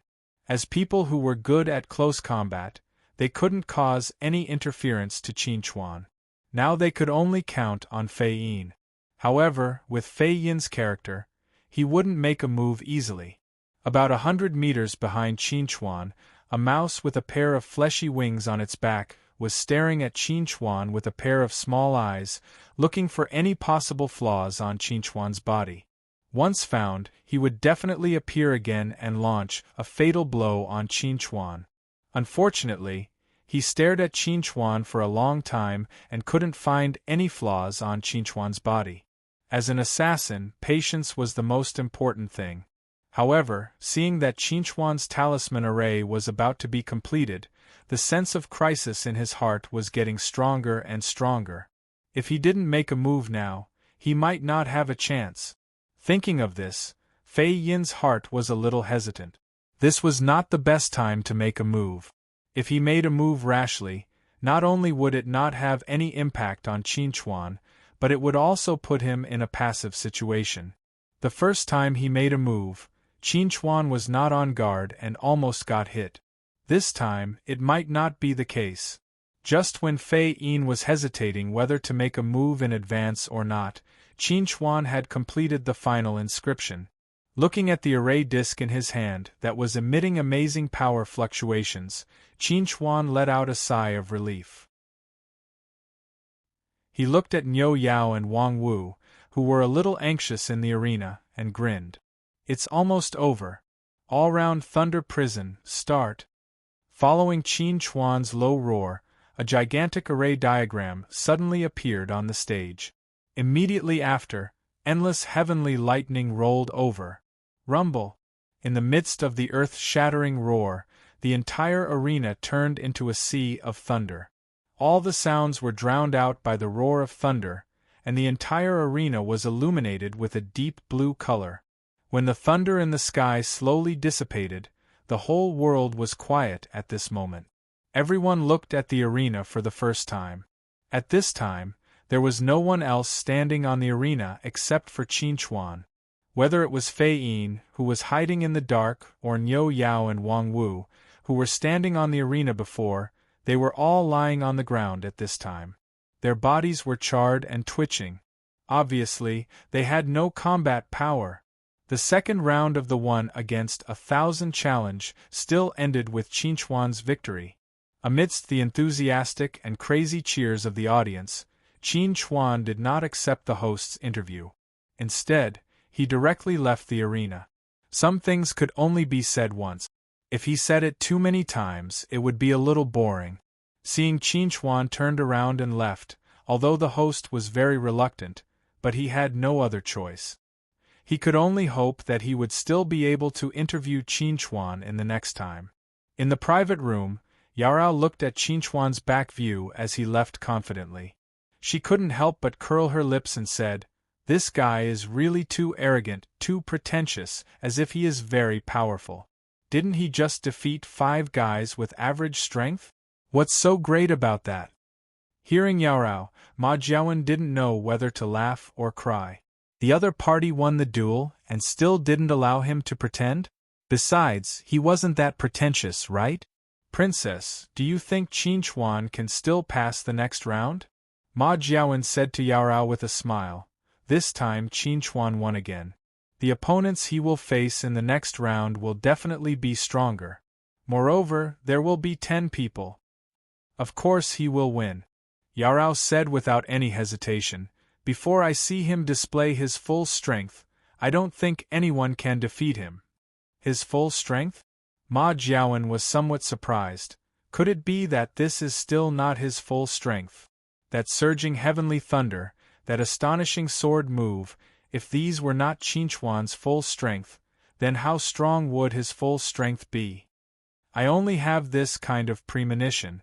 As people who were good at close combat, they couldn't cause any interference to Qinchuan. Now they could only count on Fei Yin. However, with Fei Yin's character, he wouldn't make a move easily. About 100 meters behind Qinchuan, a mouse with a pair of fleshy wings on its back was staring at Qinchuan with a pair of small eyes, looking for any possible flaws on Qinchuan's body. Once found, he would definitely appear again and launch a fatal blow on Qinchuan. Unfortunately, he stared at Qinchuan for a long time and couldn't find any flaws on Qinchuan's body. As an assassin, patience was the most important thing. However, seeing that Qinchuan's talisman array was about to be completed, the sense of crisis in his heart was getting stronger and stronger. If he didn't make a move now, he might not have a chance. Thinking of this, Fei Yin's heart was a little hesitant. This was not the best time to make a move. If he made a move rashly, not only would it not have any impact on Qinchuan, but it would also put him in a passive situation. The first time he made a move, Qinchuan was not on guard and almost got hit. This time, it might not be the case. Just when Fei Yin was hesitating whether to make a move in advance or not, Qinchuan had completed the final inscription. Looking at the array disc in his hand that was emitting amazing power fluctuations, Qinchuan let out a sigh of relief. He looked at Niu Yao and Wang Wu, who were a little anxious in the arena, and grinned. It's almost over. All-round Thunder Prison, start. Following Qinchuan's low roar, a gigantic array diagram suddenly appeared on the stage. Immediately after, endless heavenly lightning rolled over. Rumble. In the midst of the earth-shattering roar, the entire arena turned into a sea of thunder. All the sounds were drowned out by the roar of thunder, and the entire arena was illuminated with a deep blue color. When the thunder in the sky slowly dissipated, the whole world was quiet at this moment. Everyone looked at the arena for the first time. At this time, there was no one else standing on the arena except for Qin. Whether it was Fei Yin, who was hiding in the dark, or Niu Yao and Wang Wu, who were standing on the arena before, they were all lying on the ground at this time. Their bodies were charred and twitching. Obviously, they had no combat power. The second round of the 1 against 1,000 challenge still ended with Qinchuan's victory. Amidst the enthusiastic and crazy cheers of the audience, Qinchuan did not accept the host's interview. Instead, he directly left the arena. Some things could only be said once. If he said it too many times, it would be a little boring. Seeing Qinchuan turned around and left, although the host was very reluctant, but he had no other choice. He could only hope that he would still be able to interview Qinchuan in the next time. In the private room, Yarao looked at Qinchuan's back view as he left confidently. She couldn't help but curl her lips and said, "This guy is really too arrogant, too pretentious, as if he is very powerful. Didn't he just defeat 5 guys with average strength? What's so great about that?" Hearing Yarao, Ma Jiawen didn't know whether to laugh or cry. The other party won the duel and still didn't allow him to pretend? Besides, he wasn't that pretentious, right? "Princess, do you think Qinchuan can still pass the next round?" Ma Jiawen said to Yarao with a smile. This time Qinchuan won again. The opponents he will face in the next round will definitely be stronger. Moreover, there will be 10 people. Of course he will win. Yarao said without any hesitation. Before I see him display his full strength, I don't think anyone can defeat him. His full strength? Ma Jiawen was somewhat surprised. Could it be that this is still not his full strength? That surging heavenly thunder, that astonishing sword move, if these were not Qinchuan's full strength, then how strong would his full strength be? I only have this kind of premonition.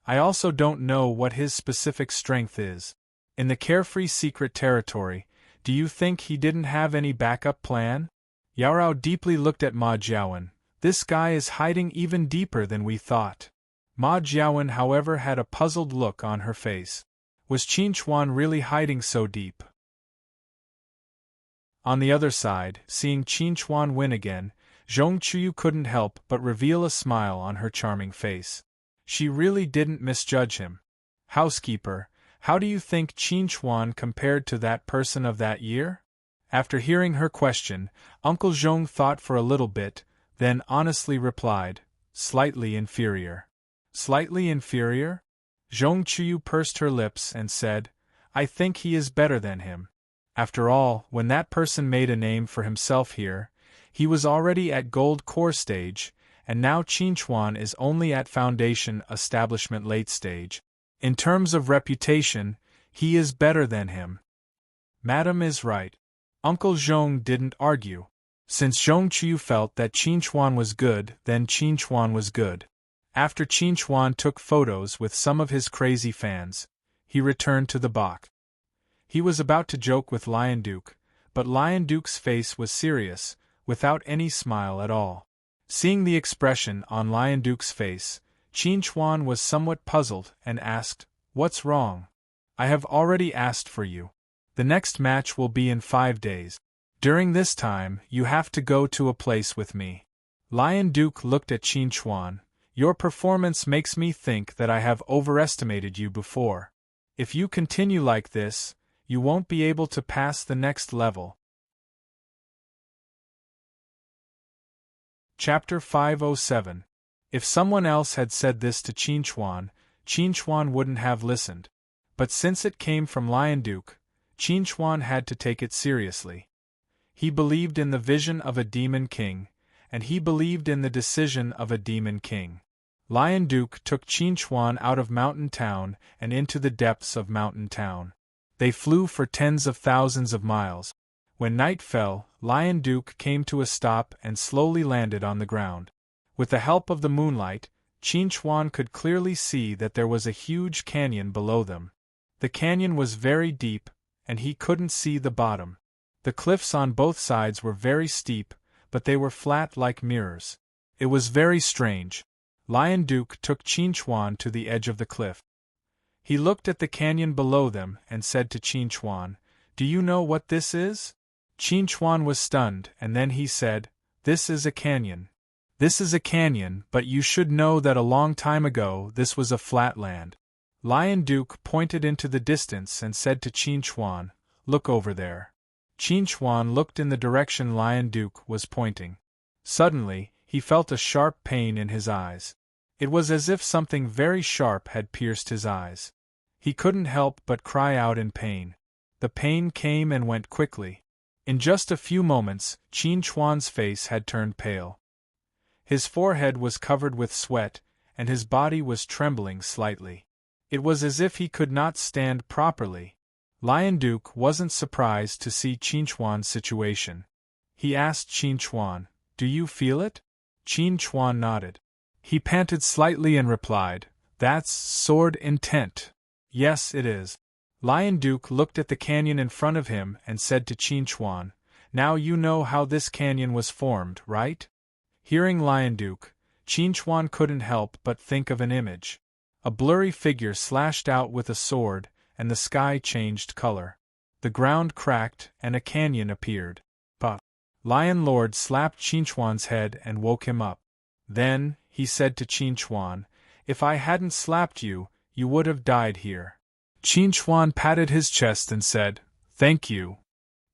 I also don't know what his specific strength is. In the carefree secret territory, do you think he didn't have any backup plan? Yarao deeply looked at Ma Jiawen. This guy is hiding even deeper than we thought. Ma Jiawen, however, had a puzzled look on her face. Was Qinchuan really hiding so deep? On the other side, seeing Qinchuan win again, Zhong Chuyu couldn't help but reveal a smile on her charming face. She really didn't misjudge him. "Housekeeper, how do you think Qinchuan compared to that person of that year?" After hearing her question, Uncle Zhong thought for a little bit, then honestly replied, "Slightly inferior." "Slightly inferior?" Zhong Chuyu pursed her lips and said, "I think he is better than him. After all, when that person made a name for himself here, he was already at gold core stage, and now Qinchuan is only at foundation establishment late stage. In terms of reputation, he is better than him." "Madam is right." Uncle Zhong didn't argue. Since Zhong Chuyu felt that Qinchuan was good, then Qinchuan was good. After Qinchuan took photos with some of his crazy fans, he returned to the box. He was about to joke with Lion Duke, but Lion Duke's face was serious, without any smile at all. Seeing the expression on Lion Duke's face, Qinchuan was somewhat puzzled and asked, "What's wrong?" "I have already asked for you. The next match will be in 5 days. During this time, you have to go to a place with me." Lion Duke looked at Qinchuan. "Your performance makes me think that I have overestimated you before. If you continue like this, you won't be able to pass the next level." Chapter 507. If someone else had said this to Qinchuan, Qinchuan wouldn't have listened. But since it came from Lion Duke, Qinchuan had to take it seriously. He believed in the vision of a demon king, and he believed in the decision of a demon king. Lion Duke took Qinchuan out of Mountain Town and into the depths of Mountain Town. They flew for tens of thousands of miles. When night fell, Lion Duke came to a stop and slowly landed on the ground. With the help of the moonlight, Qin Chuan could clearly see that there was a huge canyon below them. The canyon was very deep, and he couldn't see the bottom. The cliffs on both sides were very steep, but they were flat like mirrors. It was very strange. Lion Duke took Qin Chuan to the edge of the cliff. He looked at the canyon below them and said to Qin Chuan, "Do you know what this is?" Qin Chuan was stunned, and then he said, "This is a canyon. This is a canyon, but you should know that a long time ago this was a flat land." Lion Duke pointed into the distance and said to Qin Chuan, "Look over there." Qin Chuan looked in the direction Lion Duke was pointing. Suddenly, he felt a sharp pain in his eyes. It was as if something very sharp had pierced his eyes. He couldn't help but cry out in pain. The pain came and went quickly. In just a few moments, Qin Chuan's face had turned pale. His forehead was covered with sweat, and his body was trembling slightly. It was as if he could not stand properly. Lion Duke wasn't surprised to see Qin Chuan's situation. He asked Qin Chuan, "Do you feel it?" Qin Chuan nodded. He panted slightly and replied, "That's sword intent." "Yes, it is." Lion Duke looked at the canyon in front of him and said to Qin Chuan, "Now you know how this canyon was formed, right?" Hearing Lion Duke, Qin Chuan couldn't help but think of an image. A blurry figure slashed out with a sword, and the sky changed color. The ground cracked, and a canyon appeared. But Lion Lord slapped Qin Chuan's head and woke him up. Then, he said to Qin Chuan, "If I hadn't slapped you, you would have died here." Qin Chuan patted his chest and said, "Thank you.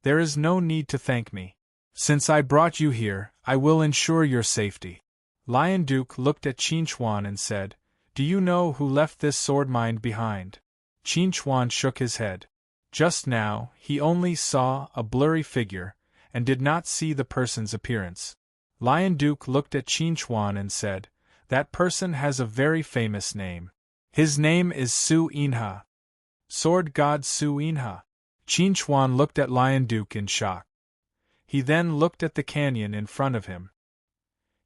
There is no need to thank me. Since I brought you here, I will ensure your safety." Lion Duke looked at Qin Chuan and said, "Do you know who left this sword mine behind?" Qin Chuan shook his head. Just now, he only saw a blurry figure, and did not see the person's appearance. Lion Duke looked at Qin Chuan and said, "That person has a very famous name. His name is Su Inha. Sword God Su Inha." Qin Chuan looked at Lion Duke in shock. He then looked at the canyon in front of him.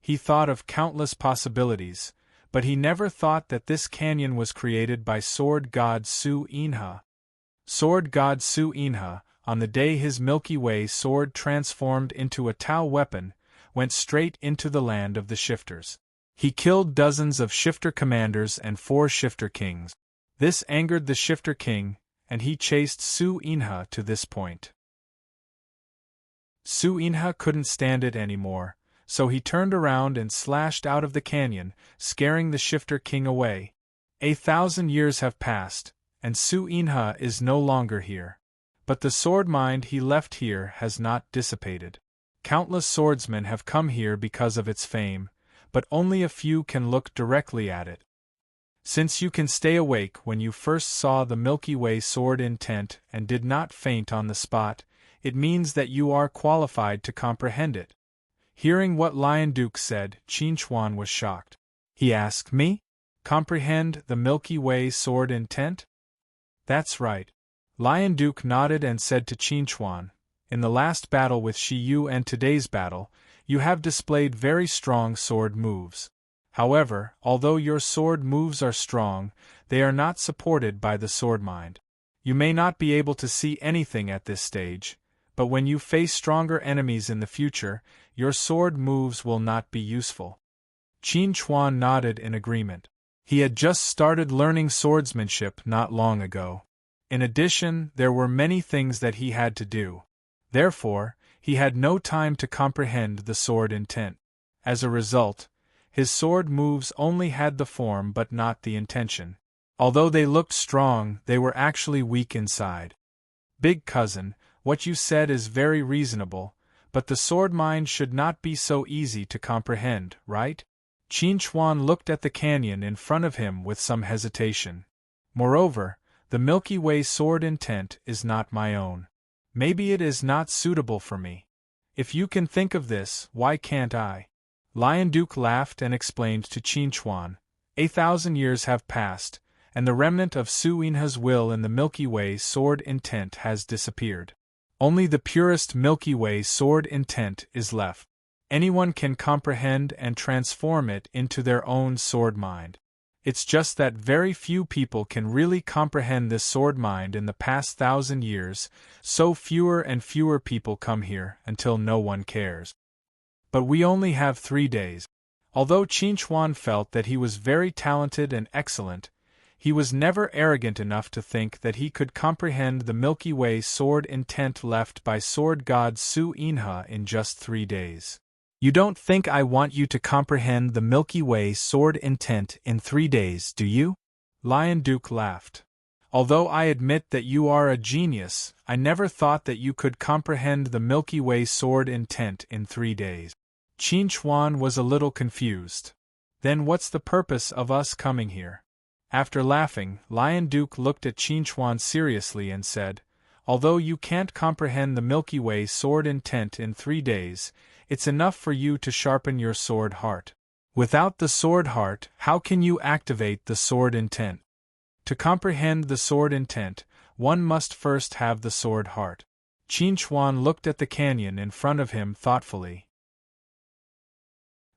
He thought of countless possibilities, but he never thought that this canyon was created by Sword God Su Inha. Sword God Su Inha, on the day his Milky Way sword transformed into a Tao weapon, went straight into the land of the shifters. He killed dozens of shifter commanders and 4 shifter kings. This angered the shifter king, and he chased Su Inha to this point. Su Inha couldn't stand it anymore, so he turned around and slashed out of the canyon, scaring the shifter king away. 1,000 years have passed, and Su Inha is no longer here. But the sword mind he left here has not dissipated. Countless swordsmen have come here because of its fame, but only a few can look directly at it. Since you can stay awake when you first saw the Milky Way sword intent and did not faint on the spot, it means that you are qualified to comprehend it. Hearing what Lion Duke said, Qin Chuan was shocked. He asked, "Me? Comprehend the Milky Way sword intent?" "That's right." Lion Duke nodded and said to Qin Chuan, "In the last battle with Shi Yu and today's battle, you have displayed very strong sword moves. However, although your sword moves are strong, they are not supported by the sword mind. You may not be able to see anything at this stage, but when you face stronger enemies in the future, your sword moves will not be useful." Qin Chuan nodded in agreement. He had just started learning swordsmanship not long ago. In addition, there were many things that he had to do. Therefore, he had no time to comprehend the sword intent. As a result, his sword moves only had the form but not the intention. Although they looked strong, they were actually weak inside. "Big cousin, what you said is very reasonable, but the sword mind should not be so easy to comprehend, right?" Qin Chuan looked at the canyon in front of him with some hesitation. "Moreover, the Milky Way sword intent is not my own. Maybe it is not suitable for me. If you can think of this, why can't I?" Lion Duke laughed and explained to Qin Chuan, 1,000 years have passed, and the remnant of Su Inha's will in the Milky Way sword intent has disappeared. Only the purest Milky Way sword intent is left. Anyone can comprehend and transform it into their own sword mind. It's just that very few people can really comprehend this sword mind in the past 1,000 years, so fewer and fewer people come here until no one cares. But we only have 3 days. Although Qin Chuan felt that he was very talented and excellent, he was never arrogant enough to think that he could comprehend the Milky Way sword intent left by sword god Su Inha in just 3 days. You don't think I want you to comprehend the Milky Way sword intent in 3 days, do you? Lion Duke laughed. Although I admit that you are a genius, I never thought that you could comprehend the Milky Way sword intent in 3 days. Qin Chuan was a little confused. Then what's the purpose of us coming here? After laughing, Lion Duke looked at Qin Chuan seriously and said, although you can't comprehend the Milky Way sword intent in 3 days, it's enough for you to sharpen your sword heart. Without the sword heart, how can you activate the sword intent? To comprehend the sword intent, one must first have the sword heart. Qin Chuan looked at the canyon in front of him thoughtfully.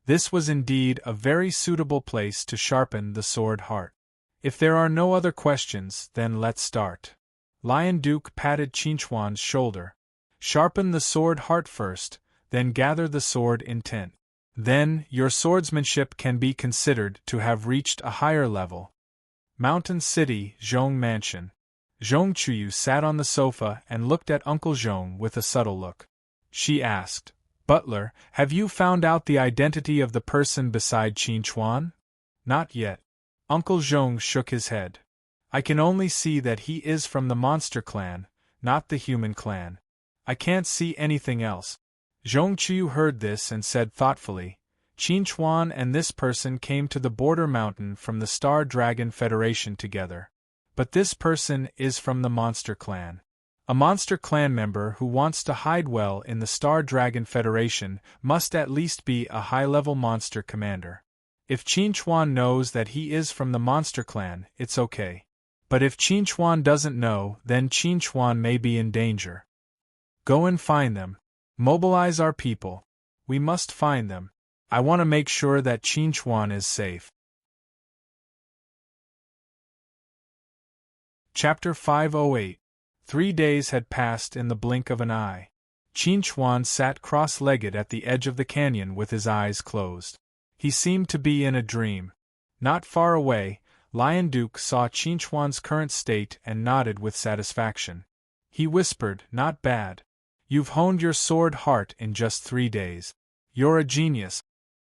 This was indeed a very suitable place to sharpen the sword heart. If there are no other questions, then let's start. Lion Duke patted Qin Chuan's shoulder. Sharpen the sword heart first, then gather the sword intent. Then, your swordsmanship can be considered to have reached a higher level. Mountain City, Zhong Mansion. Zhong Chuyu sat on the sofa and looked at Uncle Zhong with a subtle look. She asked, Butler, have you found out the identity of the person beside Qin Chuan? Not yet. Uncle Zhong shook his head. I can only see that he is from the monster clan, not the human clan. I can't see anything else. Zhong Chuyu heard this and said thoughtfully, Qin Chuan and this person came to the border mountain from the Star Dragon Federation together. But this person is from the monster clan. A monster clan member who wants to hide well in the Star Dragon Federation must at least be a high-level monster commander. If Qin Chuan knows that he is from the monster clan, it's okay. But if Qin Chuan doesn't know, then Qin Chuan may be in danger. Go and find them. Mobilize our people. We must find them. I want to make sure that Qin Chuan is safe. Chapter 508. 3 days had passed in the blink of an eye. Qin Chuan sat cross-legged at the edge of the canyon with his eyes closed. He seemed to be in a dream. Not far away, Lion Duke saw Qin Chuan's current state and nodded with satisfaction. He whispered, Not bad. You've honed your sword heart in just 3 days. You're a genius.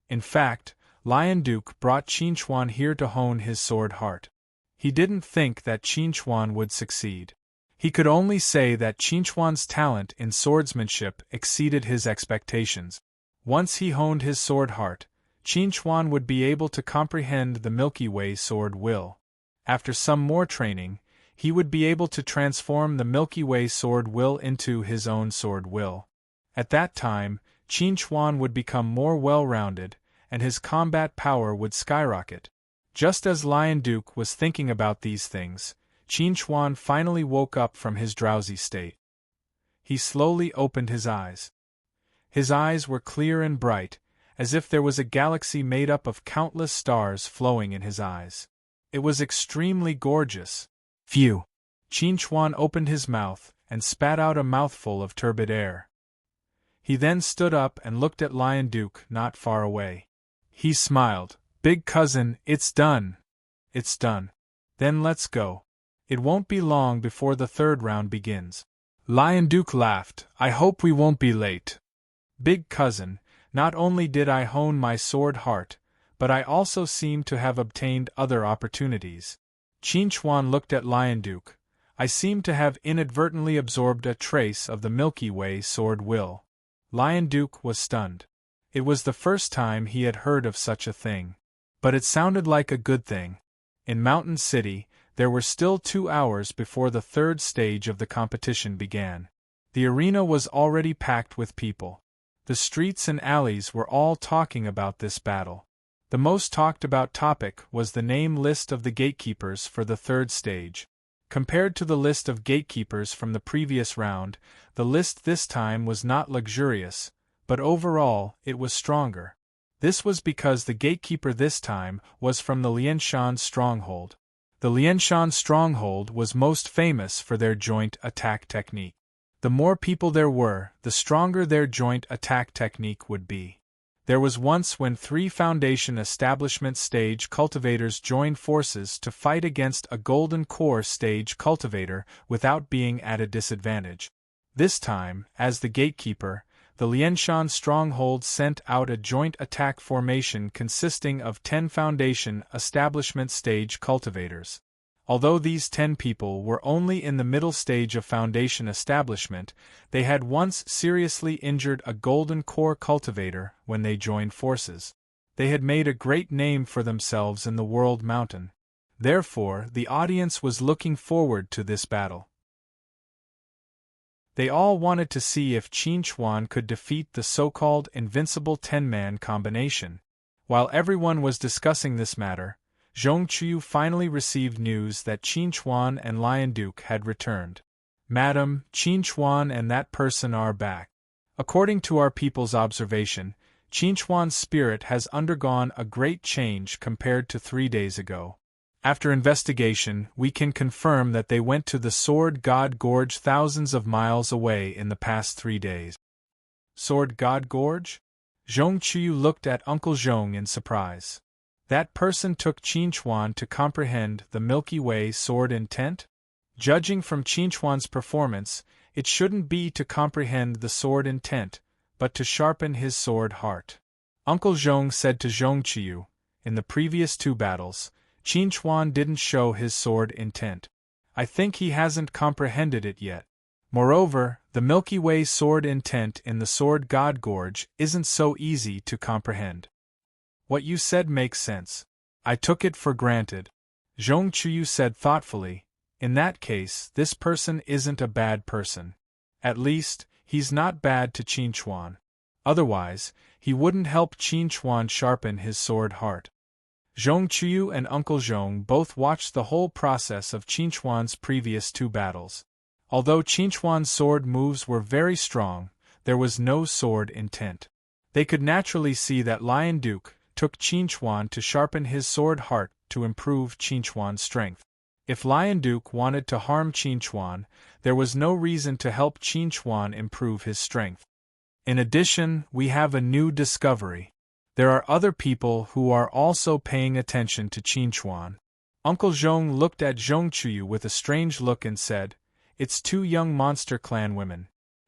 In fact, Lion Duke brought Qin Chuan here to hone his sword heart. He didn't think that Qin Chuan would succeed. He could only say that Qin Chuan's talent in swordsmanship exceeded his expectations. Once he honed his sword heart, Qin Chuan would be able to comprehend the Milky Way sword will. After some more training, he would be able to transform the Milky Way sword will into his own sword will. At that time, Qin Chuan would become more well-rounded, and his combat power would skyrocket. Just as Lion Duke was thinking about these things, Qin Chuan finally woke up from his drowsy state. He slowly opened his eyes. His eyes were clear and bright, as if there was a galaxy made up of countless stars flowing in his eyes. It was extremely gorgeous. Phew! Qin Chuan opened his mouth and spat out a mouthful of turbid air. He then stood up and looked at Lion Duke not far away. He smiled. Big cousin, it's done. It's done. Then let's go. It won't be long before the 3rd round begins. Lion Duke laughed. I hope we won't be late. Big cousin, not only did I hone my sword heart, but I also seem to have obtained other opportunities. Qin Chuan looked at Lion Duke. I seem to have inadvertently absorbed a trace of the Milky Way sword will. Lion Duke was stunned. It was the first time he had heard of such a thing. But it sounded like a good thing. In Mountain City, there were still 2 hours before the 3rd stage of the competition began. The arena was already packed with people. The streets and alleys were all talking about this battle. The most talked about topic was the name list of the gatekeepers for the 3rd stage. Compared to the list of gatekeepers from the previous round, the list this time was not luxurious, but overall, it was stronger. This was because the gatekeeper this time was from the Lianshan stronghold. The Lianshan stronghold was most famous for their joint attack technique. The more people there were, the stronger their joint attack technique would be. There was once when 3 Foundation Establishment stage cultivators joined forces to fight against a Golden Core stage cultivator without being at a disadvantage. This time, as the gatekeeper, the Lianshan stronghold sent out a joint attack formation consisting of 10 Foundation Establishment stage cultivators. Although these 10 people were only in the middle stage of Foundation establishment, they had once seriously injured a Golden Core cultivator when they joined forces. They had made a great name for themselves in the World Mountain. Therefore, the audience was looking forward to this battle. They all wanted to see if Qin Chuan could defeat the so-called invincible 10-man combination. While everyone was discussing this matter, Zhong Qiu finally received news that Qin Chuan and Lion Duke had returned. "Madam, Qin Chuan and that person are back. According to our people's observation, Qin Chuan's spirit has undergone a great change compared to 3 days ago. After investigation, we can confirm that they went to the Sword God Gorge thousands of miles away in the past 3 days." Sword God Gorge? Zhong Qiu looked at Uncle Zhong in surprise. That person took Qin Chuan to comprehend the Milky Way sword intent? Judging from Qin Chuan's performance, it shouldn't be to comprehend the sword intent, but to sharpen his sword heart. Uncle Zhong said to Zhong Qiu, in the previous 2 battles, Qin Chuan didn't show his sword intent. I think he hasn't comprehended it yet. Moreover, the Milky Way sword intent in the Sword God Gorge isn't so easy to comprehend. What you said makes sense. I took it for granted. Zhong Qiu said thoughtfully, in that case, this person isn't a bad person. At least, he's not bad to Qin Chuan. Otherwise, he wouldn't help Qin Chuan sharpen his sword heart. Zhong Qiu and Uncle Zhong both watched the whole process of Qin Chuan's previous 2 battles. Although Qin Chuan's sword moves were very strong, there was no sword intent. They could naturally see that Lion Duke took Qin Chuan to sharpen his sword heart to improve Qin Chuan's strength. If Lion Duke wanted to harm Qin Chuan, there was no reason to help Qin Chuan improve his strength. In addition, we have a new discovery. There are other people who are also paying attention to Qin Chuan. Uncle Zhong looked at Zhong Qiu with a strange look and said, "It's 2 young Monster Clan women."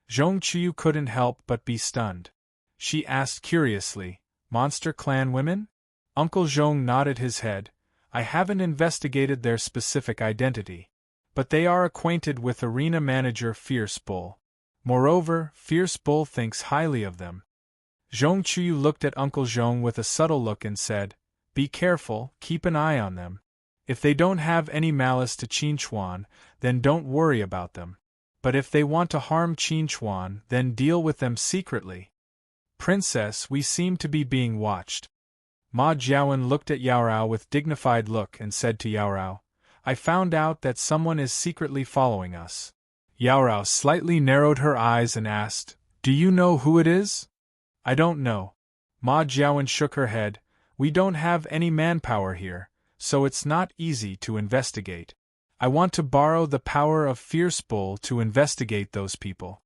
Zhong Qiu couldn't help but be stunned. She asked curiously, "Monster Clan women?" Uncle Zhong nodded his head. "I haven't investigated their specific identity. But they are acquainted with arena manager Fierce Bull. Moreover, Fierce Bull thinks highly of them." Zhong Qiu looked at Uncle Zhong with a subtle look and said, "Be careful, keep an eye on them. If they don't have any malice to Qin Chuan, then don't worry about them. But if they want to harm Qin Chuan, then deal with them secretly." "Princess, we seem to be being watched." Ma Jiawen looked at Yaorao with dignified look and said to Yaorao, "I found out that someone is secretly following us." Yaorao slightly narrowed her eyes and asked, "Do you know who it is?" "I don't know." Ma Jiawen shook her head. "We don't have any manpower here, so it's not easy to investigate. I want to borrow the power of Fierce Bull to investigate those people."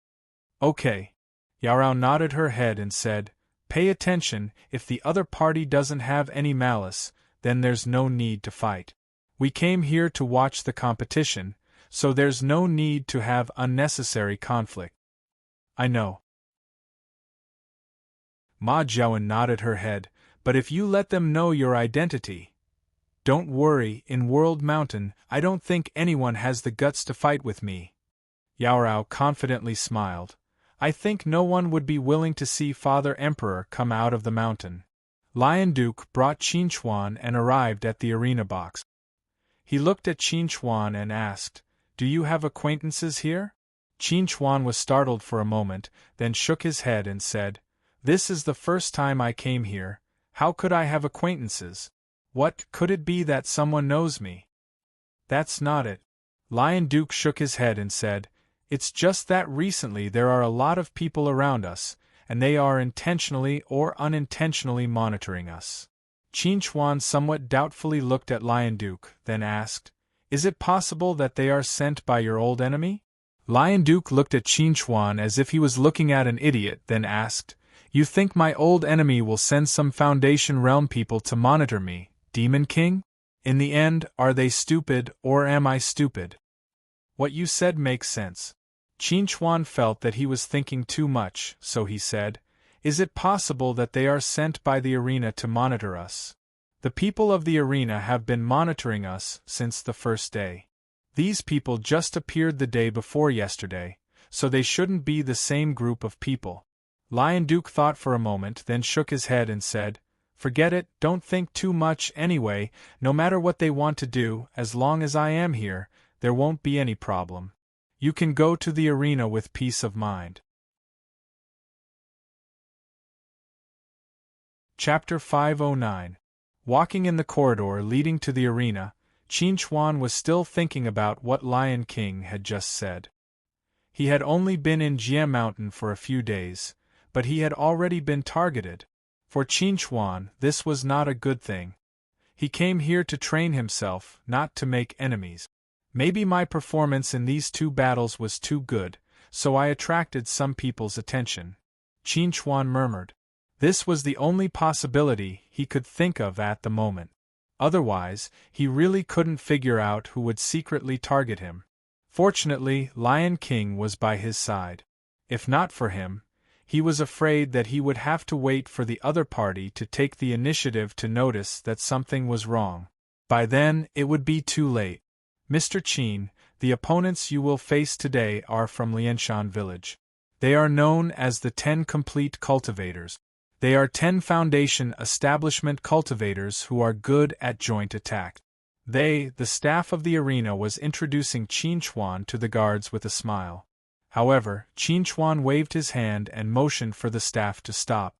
"Okay." Yaorao nodded her head and said, "Pay attention, if the other party doesn't have any malice, then there's no need to fight. We came here to watch the competition, so there's no need to have unnecessary conflict." "I know." Ma Jiawen nodded her head, "But if you let them know your identity—" "Don't worry, in World Mountain, I don't think anyone has the guts to fight with me." Yaorao confidently smiled. "I think no one would be willing to see Father Emperor come out of the mountain." Lion Duke brought Qin Chuan and arrived at the arena box. He looked at Qin Chuan and asked, "Do you have acquaintances here?" Qin Chuan was startled for a moment, then shook his head and said, "This is the first time I came here. How could I have acquaintances? What, could it be that someone knows me?" "That's not it." Lion Duke shook his head and said, "It's just that recently there are a lot of people around us, and they are intentionally or unintentionally monitoring us." Qin Chuan somewhat doubtfully looked at Lion Duke, then asked, "Is it possible that they are sent by your old enemy?" Lion Duke looked at Qin Chuan as if he was looking at an idiot, then asked, "You think my old enemy will send some Foundation Realm people to monitor me, Demon King? In the end, are they stupid, or am I stupid?" "What you said makes sense." Qin Chuan felt that he was thinking too much, so he said, "Is it possible that they are sent by the arena to monitor us? The people of the arena have been monitoring us since the first day. These people just appeared the day before yesterday, so they shouldn't be the same group of people." Lion Duke thought for a moment, then shook his head and said, "Forget it, don't think too much anyway, no matter what they want to do, as long as I am here, there won't be any problem. You can go to the arena with peace of mind." Chapter 509. Walking in the corridor leading to the arena, Qin Chuan was still thinking about what Lion King had just said. He had only been in Jie Mountain for a few days, but he had already been targeted. For Qin Chuan, this was not a good thing. He came here to train himself, not to make enemies. Maybe my performance in these 2 battles was too good, so I attracted some people's attention. Qin Chuan murmured. This was the only possibility he could think of at the moment. Otherwise, he really couldn't figure out who would secretly target him. Fortunately, Lion King was by his side. If not for him, he was afraid that he would have to wait for the other party to take the initiative to notice that something was wrong. By then, it would be too late. "Mr. Qin, the opponents you will face today are from Lianshan village. They are known as the 10 Complete Cultivators. They are 10 Foundation Establishment cultivators who are good at joint attack." They, the staff of the arena, was introducing Qin Chuan to the guards with a smile. However, Qin Chuan waved his hand and motioned for the staff to stop.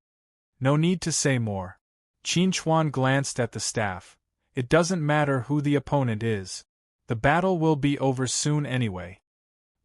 No need to say more. Qin Chuan glanced at the staff. It doesn't matter who the opponent is. The battle will be over soon anyway.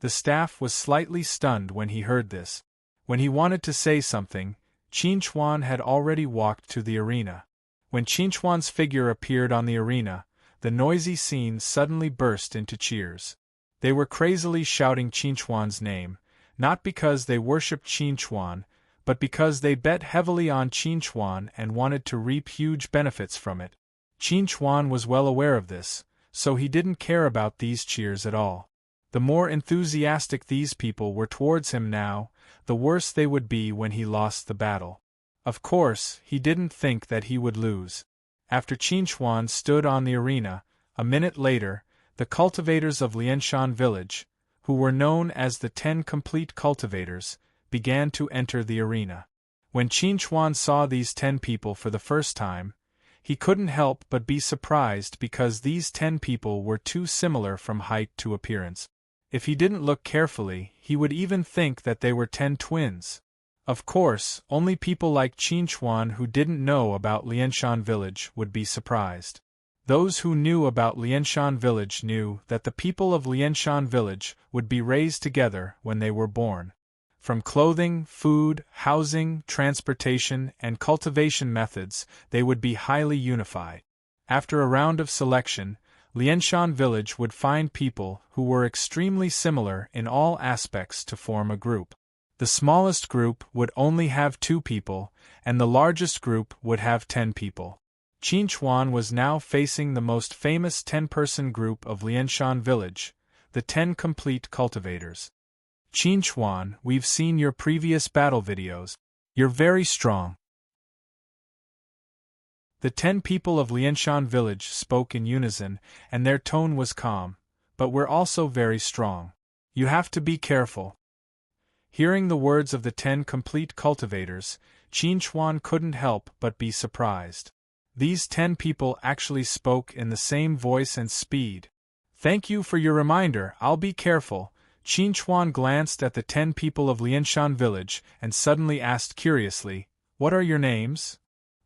The staff was slightly stunned when he heard this. When he wanted to say something, Qin Chuan had already walked to the arena. When Qin Chuan's figure appeared on the arena, the noisy scene suddenly burst into cheers. They were crazily shouting Qin Chuan's name, not because they worshipped Qin Chuan, but because they bet heavily on Qin Chuan and wanted to reap huge benefits from it. Qin Chuan was well aware of this, so he didn't care about these cheers at all. The more enthusiastic these people were towards him now, the worse they would be when he lost the battle. Of course, he didn't think that he would lose. After Qin Chuan stood on the arena, a minute later, the cultivators of Lianshan village, who were known as the 10 Complete Cultivators, began to enter the arena. When Qin Chuan saw these 10 people for the first time, he couldn't help but be surprised because these 10 people were too similar from height to appearance. If he didn't look carefully, he would even think that they were 10 twins. Of course, only people like Qin Chuan who didn't know about Lianshan village would be surprised. Those who knew about Lianshan village knew that the people of Lianshan village would be raised together when they were born. From clothing, food, housing, transportation, and cultivation methods, they would be highly unified. After a round of selection, Lianshan village would find people who were extremely similar in all aspects to form a group. The smallest group would only have 2 people, and the largest group would have 10 people. Qin Chuan was now facing the most famous 10-person group of Lianshan village, the 10 Complete Cultivators. "Qin Chuan, we've seen your previous battle videos. You're very strong." The 10 people of Lianshan village spoke in unison, and their tone was calm, "But we're also very strong. You have to be careful." Hearing the words of the 10 Complete Cultivators, Qin Chuan couldn't help but be surprised. These 10 people actually spoke in the same voice and speed. "Thank you for your reminder, I'll be careful." Qin Chuan glanced at the 10 people of Lianshan village and suddenly asked curiously, "What are your names?"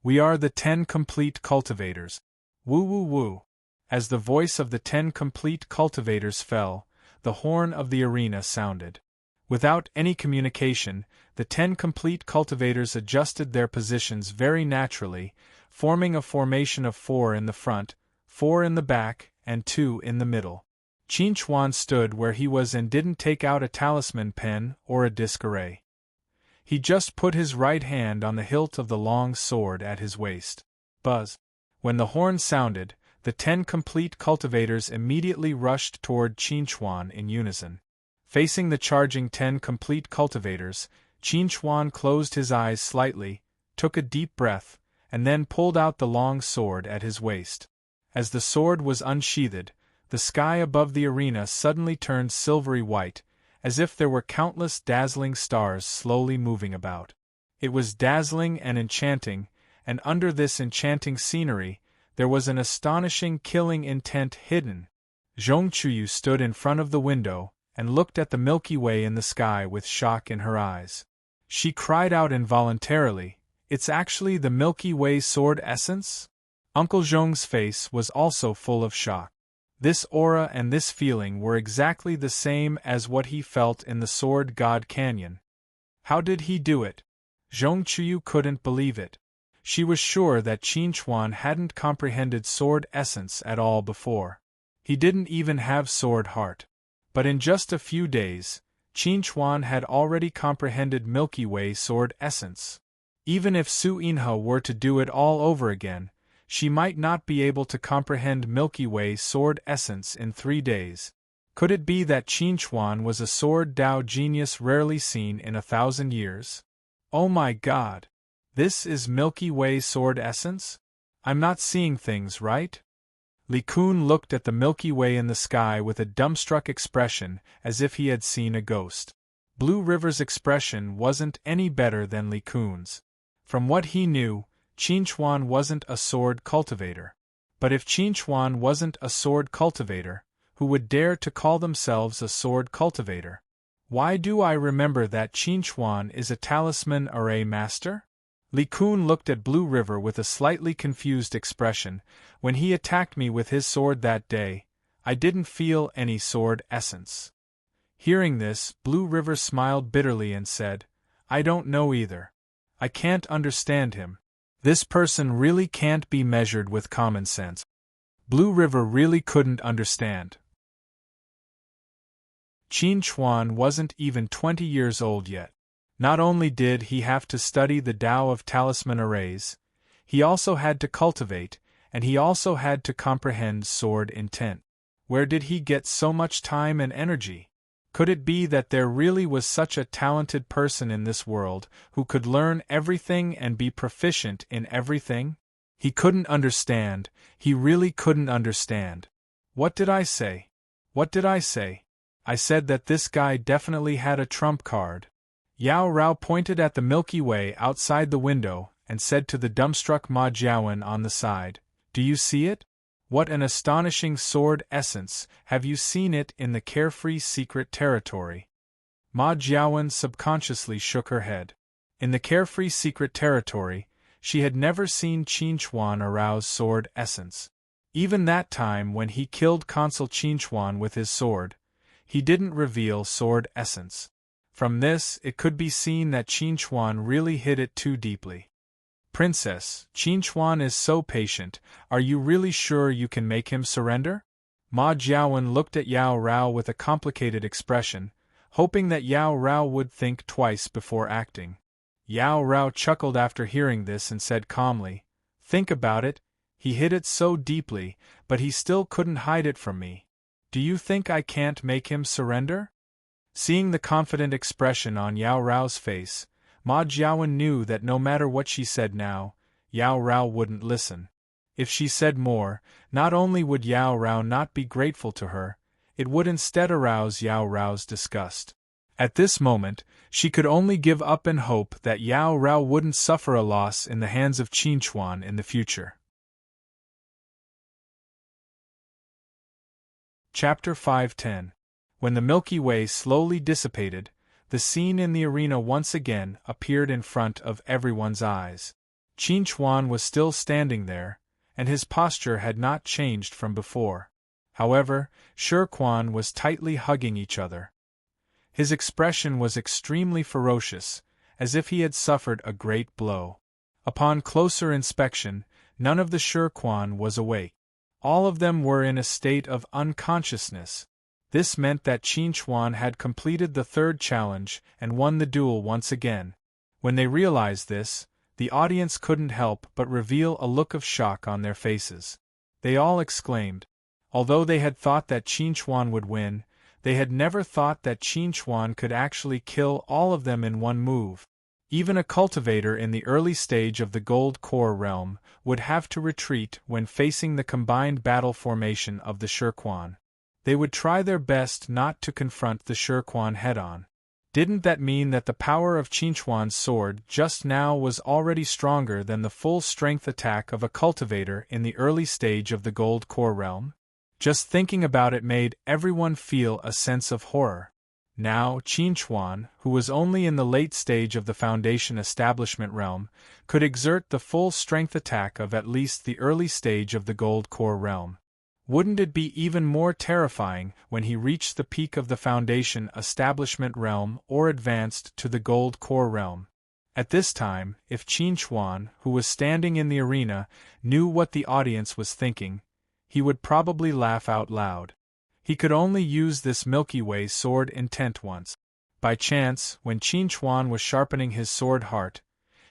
"We are the 10 Complete Cultivators." "Woo woo woo." As the voice of the 10 complete cultivators fell, the horn of the arena sounded. Without any communication, the 10 complete cultivators adjusted their positions very naturally, forming a formation of 4 in the front, 4 in the back, and 2 in the middle. Qin Chuan stood where he was and didn't take out a talisman pen or a disc array. He just put his right hand on the hilt of the long sword at his waist. Buzz! When the horn sounded, the 10 complete cultivators immediately rushed toward Qin Chuan in unison. Facing the charging 10 complete cultivators, Qin Chuan closed his eyes slightly, took a deep breath, and then pulled out the long sword at his waist. As the sword was unsheathed, the sky above the arena suddenly turned silvery white, as if there were countless dazzling stars slowly moving about. It was dazzling and enchanting, and under this enchanting scenery, there was an astonishing killing intent hidden. Zhong Chuyu stood in front of the window and looked at the Milky Way in the sky with shock in her eyes. She cried out involuntarily, "It's actually the Milky Way sword essence?" Uncle Zhong's face was also full of shock. This aura and this feeling were exactly the same as what he felt in the Sword God Canyon. How did he do it? Zhong Chuyu couldn't believe it. She was sure that Qin Chuan hadn't comprehended sword essence at all before. He didn't even have sword heart. But in just a few days, Qin Chuan had already comprehended Milky Way sword essence. Even if Su Inha were to do it all over again, she might not be able to comprehend Milky Way sword essence in 3 days. Could it be that Qin Chuan was a sword Dao genius rarely seen in 1,000 years? Oh my God! This is Milky Way sword essence? I'm not seeing things right? Li Kun looked at the Milky Way in the sky with a dumbstruck expression, as if he had seen a ghost. Blue River's expression wasn't any better than Li Kun's. From what he knew, Qin Chuan wasn't a sword cultivator. But if Qin Chuan wasn't a sword cultivator, who would dare to call themselves a sword cultivator? Why do I remember that Qin Chuan is a talisman array master? Li Kun looked at Blue River with a slightly confused expression. When he attacked me with his sword that day, I didn't feel any sword essence. Hearing this, Blue River smiled bitterly and said, "I don't know either. I can't understand him. This person really can't be measured with common sense." Blue River really couldn't understand. Qin Chuan wasn't even 20 years old yet. Not only did he have to study the Tao of talisman arrays, he also had to cultivate, and he also had to comprehend sword intent. Where did he get so much time and energy? Could it be that there really was such a talented person in this world who could learn everything and be proficient in everything? He couldn't understand, he really couldn't understand. What did I say? What did I say? I said that this guy definitely had a trump card. Yao Rao pointed at the Milky Way outside the window and said to the dumbstruck Ma Jiawen on the side, "Do you see it? What an astonishing sword essence! Have you seen it in the carefree secret territory?" Ma Jiawen subconsciously shook her head. In the carefree secret territory, she had never seen Qin Chuan arouse sword essence. Even that time when he killed Consul Qin Chuan with his sword, he didn't reveal sword essence. From this, it could be seen that Qin Chuan really hid it too deeply. "Princess, Qin Chuan is so patient, are you really sure you can make him surrender?" Ma Jiawen looked at Yao Rao with a complicated expression, hoping that Yao Rao would think twice before acting. Yao Rao chuckled after hearing this and said calmly, "Think about it, he hid it so deeply, but he still couldn't hide it from me. Do you think I can't make him surrender?" Seeing the confident expression on Yao Rao's face, Ma Jiawen knew that no matter what she said now, Yao Rao wouldn't listen. If she said more, not only would Yao Rao not be grateful to her, it would instead arouse Yao Rao's disgust. At this moment, she could only give up and hope that Yao Rao wouldn't suffer a loss in the hands of Qin Chuan in the future. Chapter 510. When the Milky Way slowly dissipated, the scene in the arena once again appeared in front of everyone's eyes. Qin Chuan was still standing there, and his posture had not changed from before. However, Shere Khan was tightly hugging each other. His expression was extremely ferocious, as if he had suffered a great blow. Upon closer inspection, none of the Shere Khan was awake. All of them were in a state of unconsciousness. This meant that Qin Chuan had completed the third challenge and won the duel once again. When they realized this, the audience couldn't help but reveal a look of shock on their faces. They all exclaimed. Although they had thought that Qin Chuan would win, they had never thought that Qin Chuan could actually kill all of them in one move. Even a cultivator in the early stage of the Gold Core realm would have to retreat when facing the combined battle formation of the Shere Khan. They would try their best not to confront the Shere Khan head-on. Didn't that mean that the power of Qin Chuan's sword just now was already stronger than the full-strength attack of a cultivator in the early stage of the Gold Core realm? Just thinking about it made everyone feel a sense of horror. Now, Qin Chuan, who was only in the late stage of the Foundation Establishment realm, could exert the full-strength attack of at least the early stage of the Gold Core realm. Wouldn't it be even more terrifying when he reached the peak of the Foundation Establishment realm or advanced to the Gold Core realm? At this time, if Qin Chuan, who was standing in the arena, knew what the audience was thinking, he would probably laugh out loud. He could only use this Milky Way sword intent once. By chance, when Qin Chuan was sharpening his sword heart,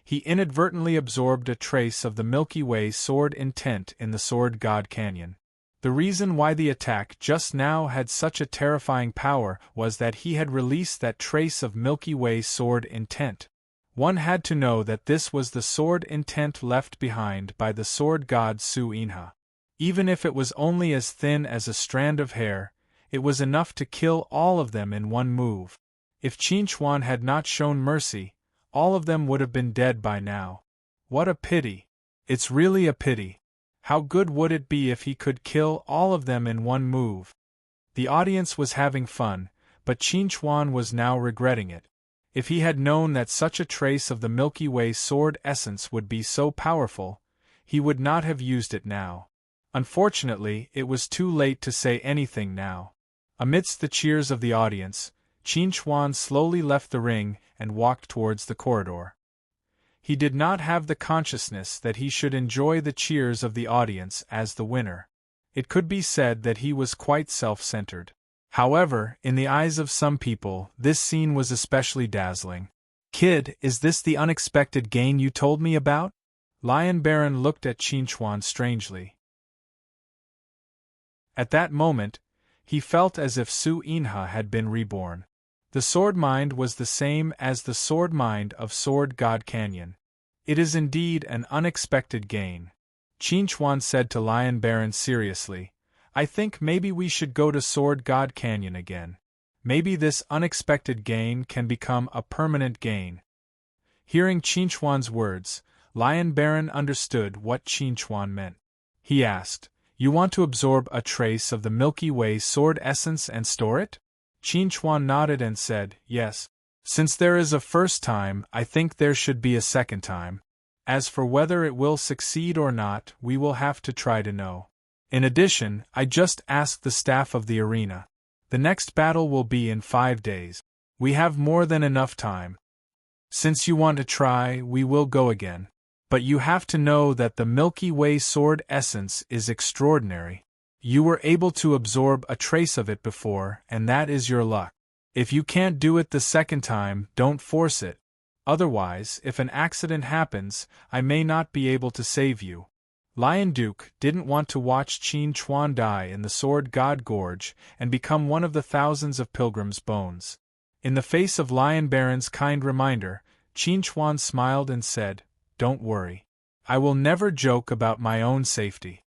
he inadvertently absorbed a trace of the Milky Way sword intent in the Sword God Canyon. The reason why the attack just now had such a terrifying power was that he had released that trace of Milky Way sword intent. One had to know that this was the sword intent left behind by the sword god Su Inha. Even if it was only as thin as a strand of hair, it was enough to kill all of them in one move. If Qin Chuan had not shown mercy, all of them would have been dead by now. What a pity! It's really a pity. How good would it be if he could kill all of them in one move? The audience was having fun, but Qin Chuan was now regretting it. If he had known that such a trace of the Milky Way sword essence would be so powerful, he would not have used it now. Unfortunately, it was too late to say anything now. Amidst the cheers of the audience, Qin Chuan slowly left the ring and walked towards the corridor. He did not have the consciousness that he should enjoy the cheers of the audience as the winner. It could be said that he was quite self-centered. However, in the eyes of some people, this scene was especially dazzling. "Kid, is this the unexpected gain you told me about?" Lion Baron looked at Qin Chuan strangely. At that moment, he felt as if Su Inha had been reborn. The sword mind was the same as the sword mind of Sword God Canyon. It is indeed an unexpected gain. Qin Chuan said to Lion Baron seriously, "I think maybe we should go to Sword God Canyon again. Maybe this unexpected gain can become a permanent gain." Hearing Qin Chuan's words, Lion Baron understood what Qin Chuan meant. He asked, "You want to absorb a trace of the Milky Way sword essence and store it?" Qin Chuan nodded and said, "Yes. Since there is a first time, I think there should be a second time. As for whether it will succeed or not, we will have to try to know. In addition, I just asked the staff of the arena. The next battle will be in 5 days. We have more than enough time. Since you want to try, we will go again. But you have to know that the Milky Way sword essence is extraordinary. You were able to absorb a trace of it before, and that is your luck. If you can't do it the second time, don't force it. Otherwise, if an accident happens, I may not be able to save you." Lion Duke didn't want to watch Qin Chuan die in the Sword God Gorge and become one of the thousands of pilgrims' bones. In the face of Lion Baron's kind reminder, Qin Chuan smiled and said, "Don't worry. I will never joke about my own safety."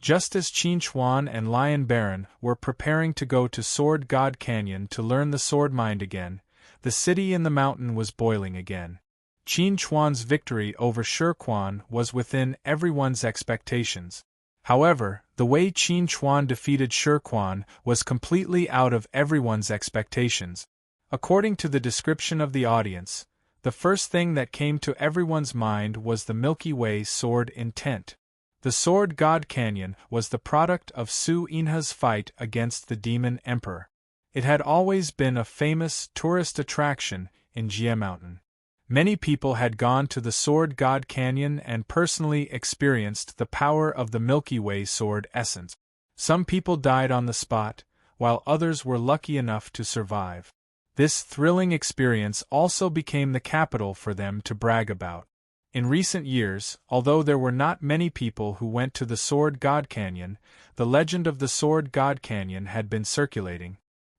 Just as Qin Chuan and Lion Baron were preparing to go to Sword God Canyon to learn the sword mind again, the city in the mountain was boiling again. Qin Chuan's victory over Shere Khan was within everyone's expectations. However, the way Qin Chuan defeated Shere Khan was completely out of everyone's expectations. According to the description of the audience, the first thing that came to everyone's mind was the Milky Way sword intent. The Sword God Canyon was the product of Su Inha's fight against the Demon Emperor. It had always been a famous tourist attraction in Jia Mountain. Many people had gone to the Sword God Canyon and personally experienced the power of the Milky Way sword essence. Some people died on the spot, while others were lucky enough to survive. This thrilling experience also became the capital for them to brag about. In recent years, although there were not many people who went to the Sword God Canyon, the legend of the Sword God Canyon had been circulating.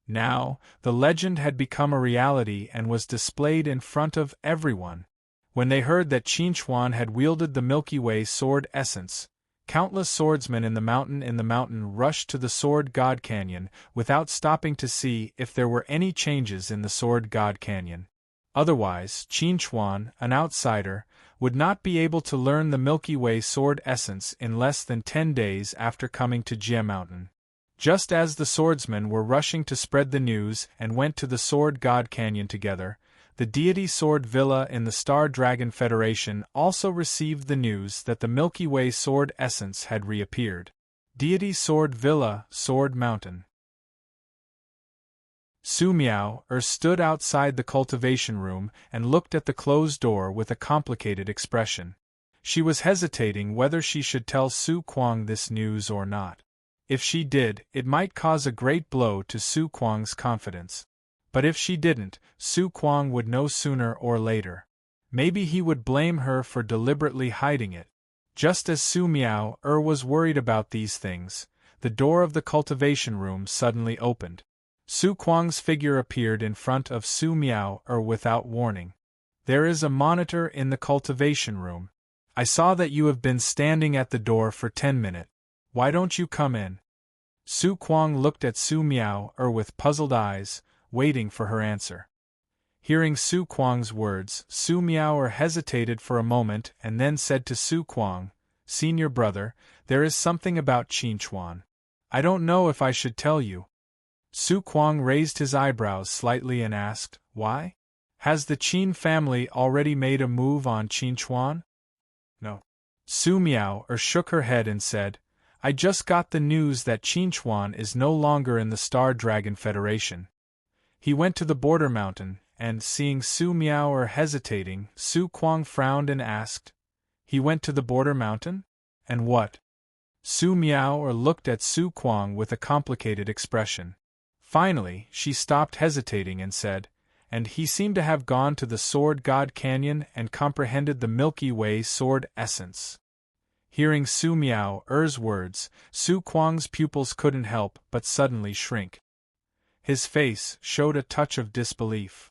Now, the legend had become a reality and was displayed in front of everyone. When they heard that Qin Chuan had wielded the Milky Way sword essence, countless swordsmen in the mountain rushed to the Sword God Canyon without stopping to see if there were any changes in the Sword God Canyon. Otherwise, Qin Chuan, an outsider, would not be able to learn the Milky Way sword essence in less than 10 days after coming to Jia Mountain. Just as the swordsmen were rushing to spread the news and went to the Sword God Canyon together, the deity Sword Villa in the Star Dragon Federation also received the news that the Milky Way sword essence had reappeared. Deity Sword Villa, Sword Mountain. Su Miao stood outside the cultivation room and looked at the closed door with a complicated expression. She was hesitating whether she should tell Su Kuang this news or not. If she did, it might cause a great blow to Su Kuang's confidence. But if she didn't, Su Kuang would know sooner or later. Maybe he would blame her for deliberately hiding it. Just as Su Miao was worried about these things, the door of the cultivation room suddenly opened. Su Kuang's figure appeared in front of Su Miao without warning. "There is a monitor in the cultivation room. I saw that you have been standing at the door for 10 minutes. Why don't you come in?" Su Kuang looked at Su Miao with puzzled eyes, waiting for her answer. Hearing Su Kuang's words, Su Miao hesitated for a moment and then said to Su Kuang, "Senior brother, there is something about Qin Chuan. I don't know if I should tell you." Su Kuang raised his eyebrows slightly and asked, "Why? Has the Qin family already made a move on Qin Chuan?" "No." Su Miao shook her head and said, "I just got the news that Qin Chuan is no longer in the Star Dragon Federation. He went to the border mountain," and seeing Su Miao hesitating, Su Kuang frowned and asked, "He went to the border mountain? And what?" Su Miao looked at Su Kuang with a complicated expression. Finally, she stopped hesitating and said, "And he seemed to have gone to the Sword God Canyon and comprehended the Milky Way sword essence." Hearing Su Miao's words, Su Kuang's pupils couldn't help but suddenly shrink. His face showed a touch of disbelief.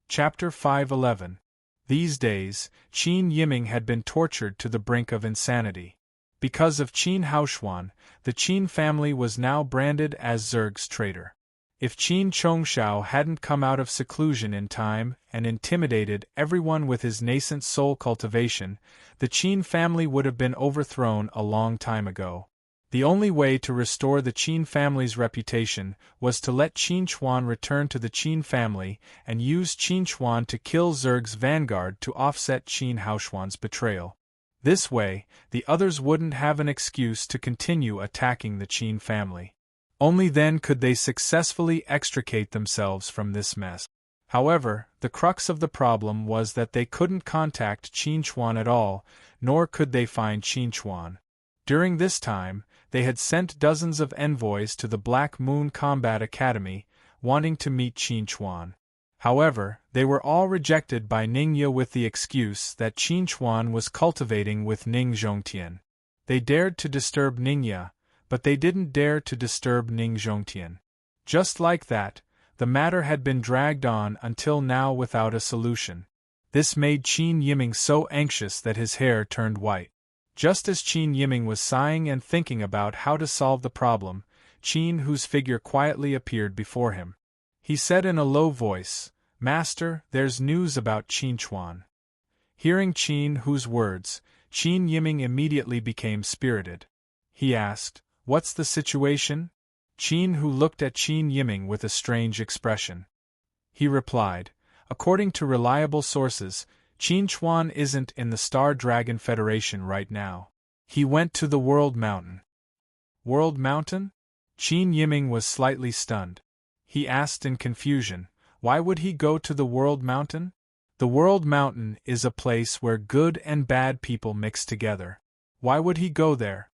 Chapter 511. These days, Qin Yiming had been tortured to the brink of insanity. Because of Qin Haoshuan, the Qin family was now branded as Zerg's traitor. If Qin Chongshao hadn't come out of seclusion in time and intimidated everyone with his nascent soul cultivation, the Qin family would have been overthrown a long time ago. The only way to restore the Qin family's reputation was to let Qin Chuan return to the Qin family and use Qin Chuan to kill Zerg's vanguard to offset Qin Haoshuan's betrayal. This way, the others wouldn't have an excuse to continue attacking the Qin family. Only then could they successfully extricate themselves from this mess. However, the crux of the problem was that they couldn't contact Qin Chuan at all, nor could they find Qin Chuan. During this time, they had sent dozens of envoys to the Black Moon Combat Academy, wanting to meet Qin Chuan. However, they were all rejected by Ningya with the excuse that Qin Chuan was cultivating with Ning Zhongtian. They dared to disturb Ningya, but they didn't dare to disturb Ning Zhongtian. Just like that, the matter had been dragged on until now without a solution. This made Qin Yiming so anxious that his hair turned white. Just as Qin Yiming was sighing and thinking about how to solve the problem, Qin Hu's figure quietly appeared before him. He said in a low voice, "Master, there's news about Qin Chuan." Hearing Qin Hu's words, Qin Yiming immediately became spirited. He asked, "What's the situation?" Qin Hu looked at Qin Yiming with a strange expression. He replied, "According to reliable sources, Qin Chuan isn't in the Star Dragon Federation right now. He went to the World Mountain. World Mountain? Qin Yiming was slightly stunned. He asked in confusion, why would he go to the World Mountain? The World Mountain is a place where good and bad people mix together. Why would he go there?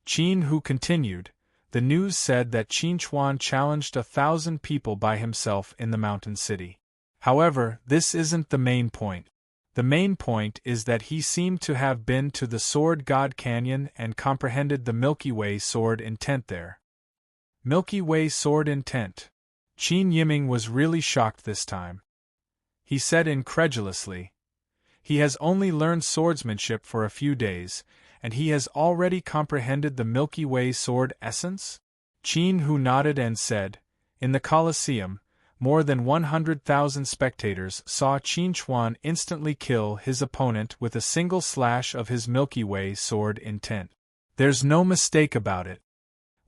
Qin Hu continued, the news said that Qin Chuan challenged 1,000 people by himself in the mountain city. However, this isn't the main point. The main point is that he seemed to have been to the Sword God Canyon and comprehended the Milky Way sword intent there. Milky Way sword intent. Qin Yiming was really shocked this time. He said incredulously, he has only learned swordsmanship for a few days, and he has already comprehended the Milky Way sword essence? Qin Hu nodded and said, in the Colosseum, more than 100,000 spectators saw Qin Chuan instantly kill his opponent with a single slash of his Milky Way sword intent. There's no mistake about it.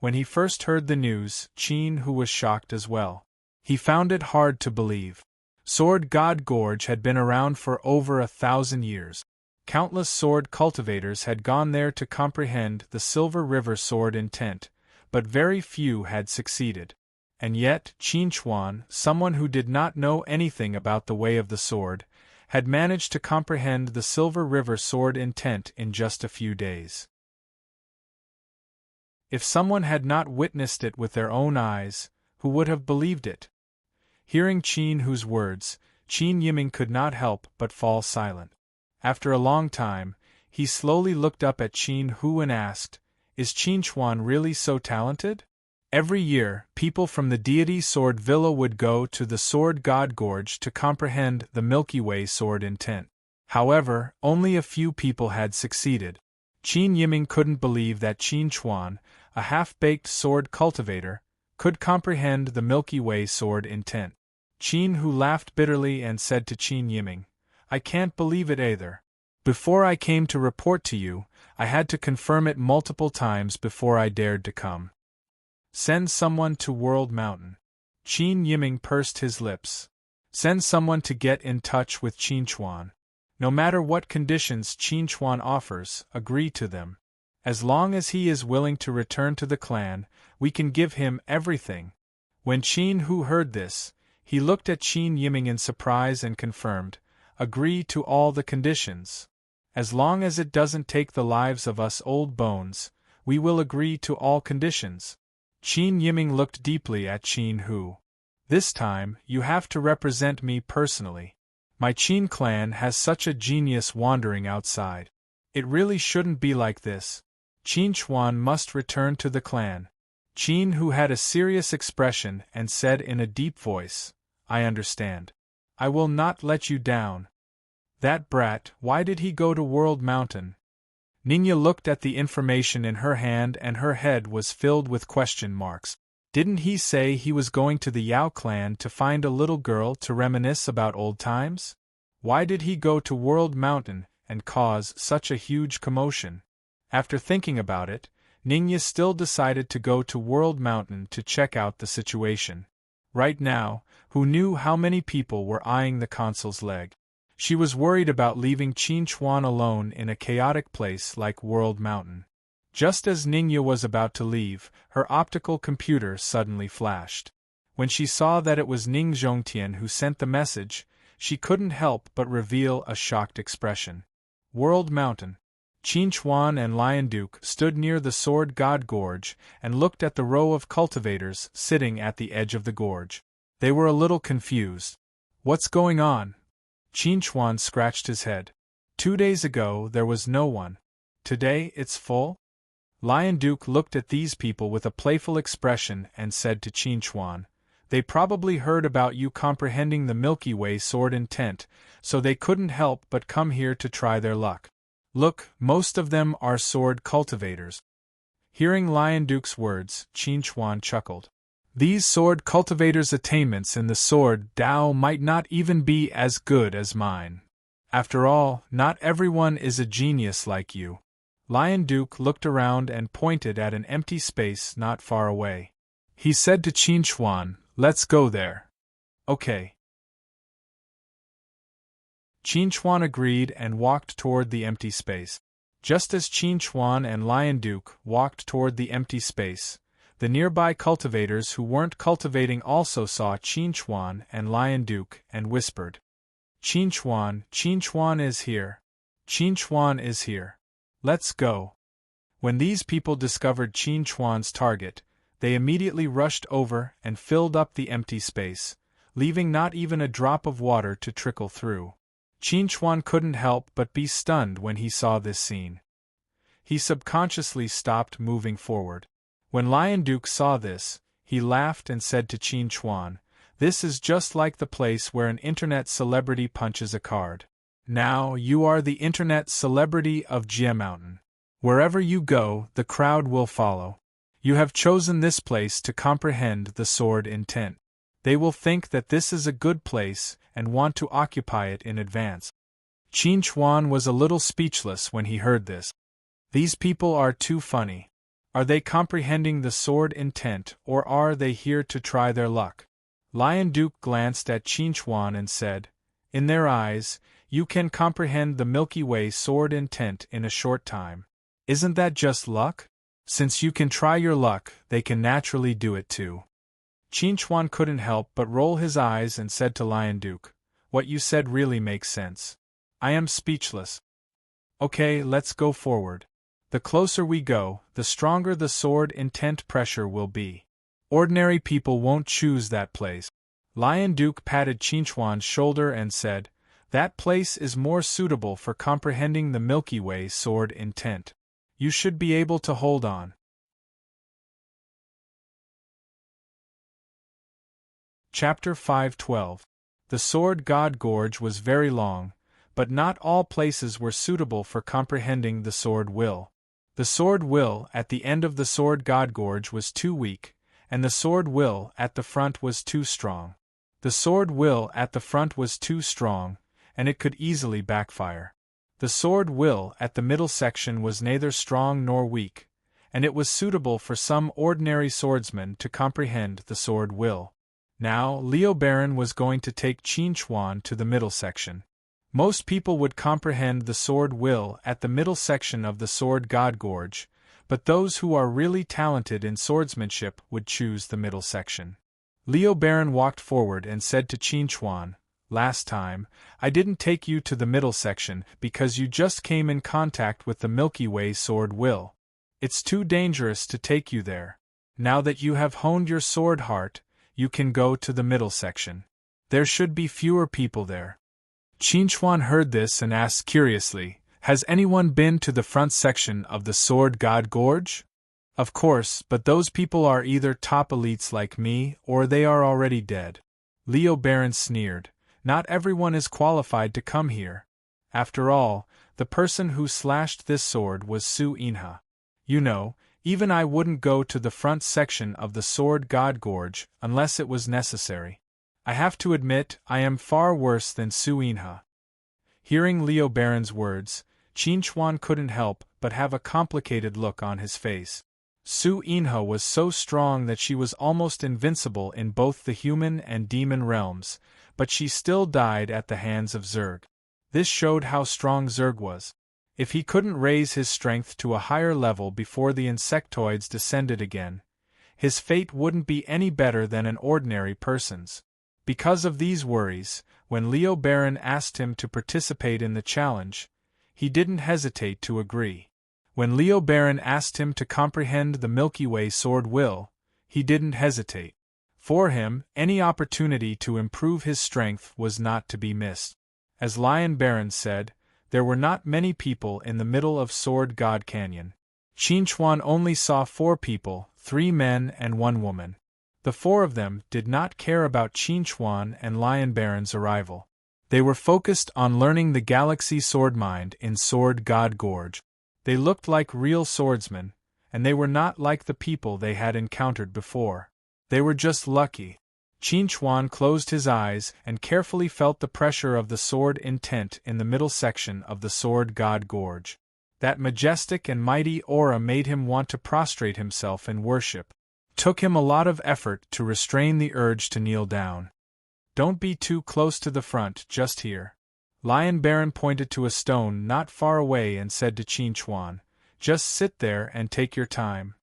When he first heard the news, Qin Hu was shocked as well. He found it hard to believe. Sword God Gorge had been around for over 1,000 years. Countless sword cultivators had gone there to comprehend the Silver River sword intent, but very few had succeeded. And yet, Qin Chuan, someone who did not know anything about the way of the sword, had managed to comprehend the Silver River sword intent in just a few days. If someone had not witnessed it with their own eyes, who would have believed it? Hearing Qin Hu's words, Qin Yiming could not help but fall silent. After a long time, he slowly looked up at Qin Hu and asked, is Qin Chuan really so talented? Every year, people from the deity Sword Villa would go to the Sword God Gorge to comprehend the Milky Way sword intent. However, only a few people had succeeded. Qin Yiming couldn't believe that Qin Chuan, a half-baked sword cultivator, could comprehend the Milky Way sword intent. Qin Hu laughed bitterly and said to Qin Yiming, I can't believe it either. Before I came to report to you, I had to confirm it multiple times before I dared to come. Send someone to World Mountain. Qin Yiming pursed his lips. Send someone to get in touch with Qin Chuan. No matter what conditions Qin Chuan offers, agree to them. As long as he is willing to return to the clan, we can give him everything. When Qin Hu heard this, he looked at Qin Yiming in surprise and confirmed, agree to all the conditions. As long as it doesn't take the lives of us old bones, we will agree to all conditions. Qin Yiming looked deeply at Qin Hu. This time, you have to represent me personally. My Qin clan has such a genius wandering outside. It really shouldn't be like this. Qin Chuan must return to the clan. Qin Hu had a serious expression and said in a deep voice, I understand. I will not let you down. That brat, why did he go to World Mountain? Ningya looked at the information in her hand and her head was filled with question marks. Didn't he say he was going to the Yao clan to find a little girl to reminisce about old times? Why did he go to World Mountain and cause such a huge commotion? After thinking about it, Ningya still decided to go to World Mountain to check out the situation. Right now, who knew how many people were eyeing the consul's leg? She was worried about leaving Qin Chuan alone in a chaotic place like World Mountain. Just as Ningya was about to leave, her optical computer suddenly flashed. When she saw that it was Ning Zhongtian who sent the message, she couldn't help but reveal a shocked expression. World Mountain. Qin Chuan and Lion Duke stood near the Sword God Gorge and looked at the row of cultivators sitting at the edge of the gorge. They were a little confused. What's going on? Qin Chuan scratched his head. 2 days ago there was no one. Today it's full? Lion Duke looked at these people with a playful expression and said to Qin Chuan, they probably heard about you comprehending the Milky Way sword intent, so they couldn't help but come here to try their luck. Look, most of them are sword cultivators. Hearing Lion Duke's words, Qin Chuan chuckled. These sword cultivators' attainments in the sword Dao might not even be as good as mine. After all, not everyone is a genius like you. Lion Duke looked around and pointed at an empty space not far away. He said to Qin Chuan, let's go there. Okay. Qin Chuan agreed and walked toward the empty space. Just as Qin Chuan and Lion Duke walked toward the empty space, the nearby cultivators who weren't cultivating also saw Qin Chuan and Lion Duke and whispered, Qin Chuan is here. Qin Chuan is here. Let's go. When these people discovered Qin Chuan's target, they immediately rushed over and filled up the empty space, leaving not even a drop of water to trickle through. Qin Chuan couldn't help but be stunned when he saw this scene. He subconsciously stopped moving forward. When Lion Duke saw this, he laughed and said to Qin Chuan, "This is just like the place where an internet celebrity punches a card. Now you are the internet celebrity of Jia Mountain. Wherever you go, the crowd will follow. You have chosen this place to comprehend the sword intent. They will think that this is a good place and want to occupy it in advance." Qin Chuan was a little speechless when he heard this. These people are too funny. Are they comprehending the sword intent, or are they here to try their luck? Lion Duke glanced at Qin Chuan and said, "In their eyes, you can comprehend the Milky Way sword intent in a short time. Isn't that just luck? Since you can try your luck, they can naturally do it too." Qin Chuan couldn't help but roll his eyes and said to Lion Duke, "What you said really makes sense. I am speechless. Okay, let's go forward. The closer we go, the stronger the sword intent pressure will be. Ordinary people won't choose that place." Lion Duke patted Qin Chuan's shoulder and said, "That place is more suitable for comprehending the Milky Way sword intent. You should be able to hold on." Chapter 5:12. The Sword God Gorge was very long, but not all places were suitable for comprehending the sword will. The sword will at the end of the Sword God Gorge was too weak, and the sword will at the front was too strong. The sword will at the front was too strong, and it could easily backfire. The sword will at the middle section was neither strong nor weak, and it was suitable for some ordinary swordsman to comprehend the sword will. Now, Liu Baron was going to take Qin Chuan to the middle section. Most people would comprehend the sword will at the middle section of the Sword God Gorge, but those who are really talented in swordsmanship would choose the middle section. Liu Baron walked forward and said to Qin Chuan, "Last time, I didn't take you to the middle section because you just came in contact with the Milky Way sword will. It's too dangerous to take you there. Now that you have honed your sword heart, you can go to the middle section. There should be fewer people there." Qin Chuan heard this and asked curiously, "Has anyone been to the front section of the Sword God Gorge?" "Of course, but those people are either top elites like me or they are already dead." Liu Baron sneered, "Not everyone is qualified to come here. After all, the person who slashed this sword was Su Inha. You know, even I wouldn't go to the front section of the Sword God Gorge unless it was necessary. I have to admit I am far worse than Su Inha." Hearing Liu Baron's words, Qin Chuan couldn't help but have a complicated look on his face. Su Inha was so strong that she was almost invincible in both the human and demon realms, but she still died at the hands of Zerg. This showed how strong Zerg was. If he couldn't raise his strength to a higher level before the insectoids descended again, his fate wouldn't be any better than an ordinary person's. Because of these worries, when Liu Baron asked him to participate in the challenge, he didn't hesitate to agree. When Liu Baron asked him to comprehend the Milky Way sword will, he didn't hesitate. For him, any opportunity to improve his strength was not to be missed. As Lion Baron said, there were not many people in the middle of Sword God Canyon. Qin Chuan only saw 4 people, 3 men and 1 woman. The 4 of them did not care about Qin Chuan and Lion Baron's arrival. They were focused on learning the galaxy sword mind in Sword God Gorge. They looked like real swordsmen, and they were not like the people they had encountered before. They were just lucky. Qin Chuan closed his eyes and carefully felt the pressure of the sword intent in the middle section of the Sword God Gorge. That majestic and mighty aura made him want to prostrate himself in worship. Took him a lot of effort to restrain the urge to kneel down. "Don't be too close to the front, just here." Lion Baron pointed to a stone not far away and said to Qin Chuan, "Just sit there and take your time."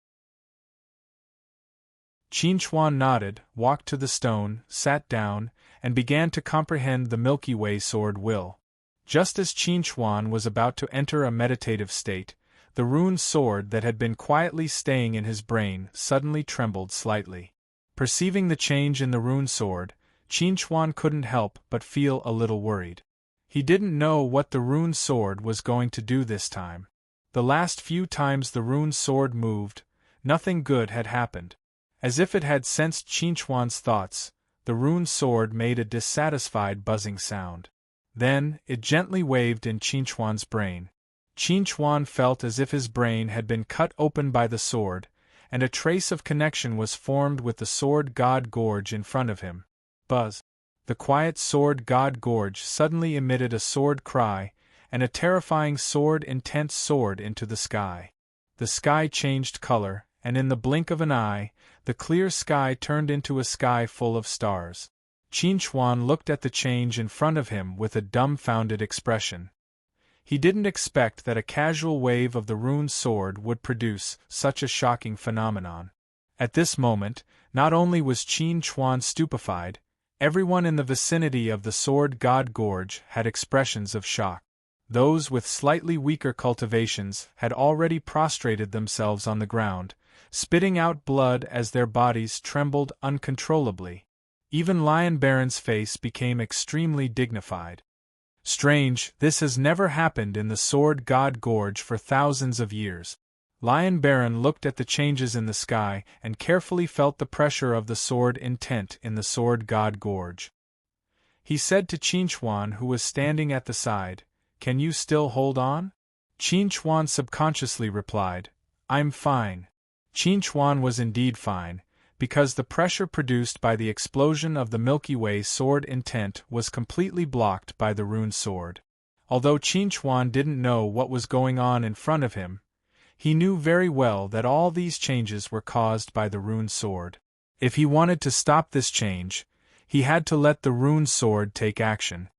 Qin Chuan nodded, walked to the stone, sat down, and began to comprehend the Milky Way sword will. Just as Qin Chuan was about to enter a meditative state, the rune sword that had been quietly staying in his brain suddenly trembled slightly. Perceiving the change in the rune sword, Qin Chuan couldn't help but feel a little worried. He didn't know what the rune sword was going to do this time. The last few times the rune sword moved, nothing good had happened. As if it had sensed Qin Chuan's thoughts, the rune sword made a dissatisfied buzzing sound. Then, it gently waved in Qin Chuan's brain. Qin Chuan felt as if his brain had been cut open by the sword, and a trace of connection was formed with the sword god gorge in front of him. Buzz! The quiet sword god gorge suddenly emitted a sword cry, and a terrifying sword intent soared into the sky. The sky changed color, and in the blink of an eye, the clear sky turned into a sky full of stars. Qin Chuan looked at the change in front of him with a dumbfounded expression. He didn't expect that a casual wave of the rune sword would produce such a shocking phenomenon. At this moment, not only was Qin Chuan stupefied, everyone in the vicinity of the sword god gorge had expressions of shock. Those with slightly weaker cultivations had already prostrated themselves on the ground, spitting out blood as their bodies trembled uncontrollably. Even Lion Baron's face became extremely dignified. Strange, this has never happened in the sword god gorge for thousands of years. Lion Baron looked at the changes in the sky and carefully felt the pressure of the sword intent in the sword god gorge. He said to Qin Chuan, who was standing at the side, "Can you still hold on?" Qin Chuan subconsciously replied, "I'm fine." Qin Chuan was indeed fine, because the pressure produced by the explosion of the Milky Way sword intent was completely blocked by the rune sword. Although Qin Chuan didn't know what was going on in front of him, he knew very well that all these changes were caused by the rune sword. If he wanted to stop this change, he had to let the rune sword take action.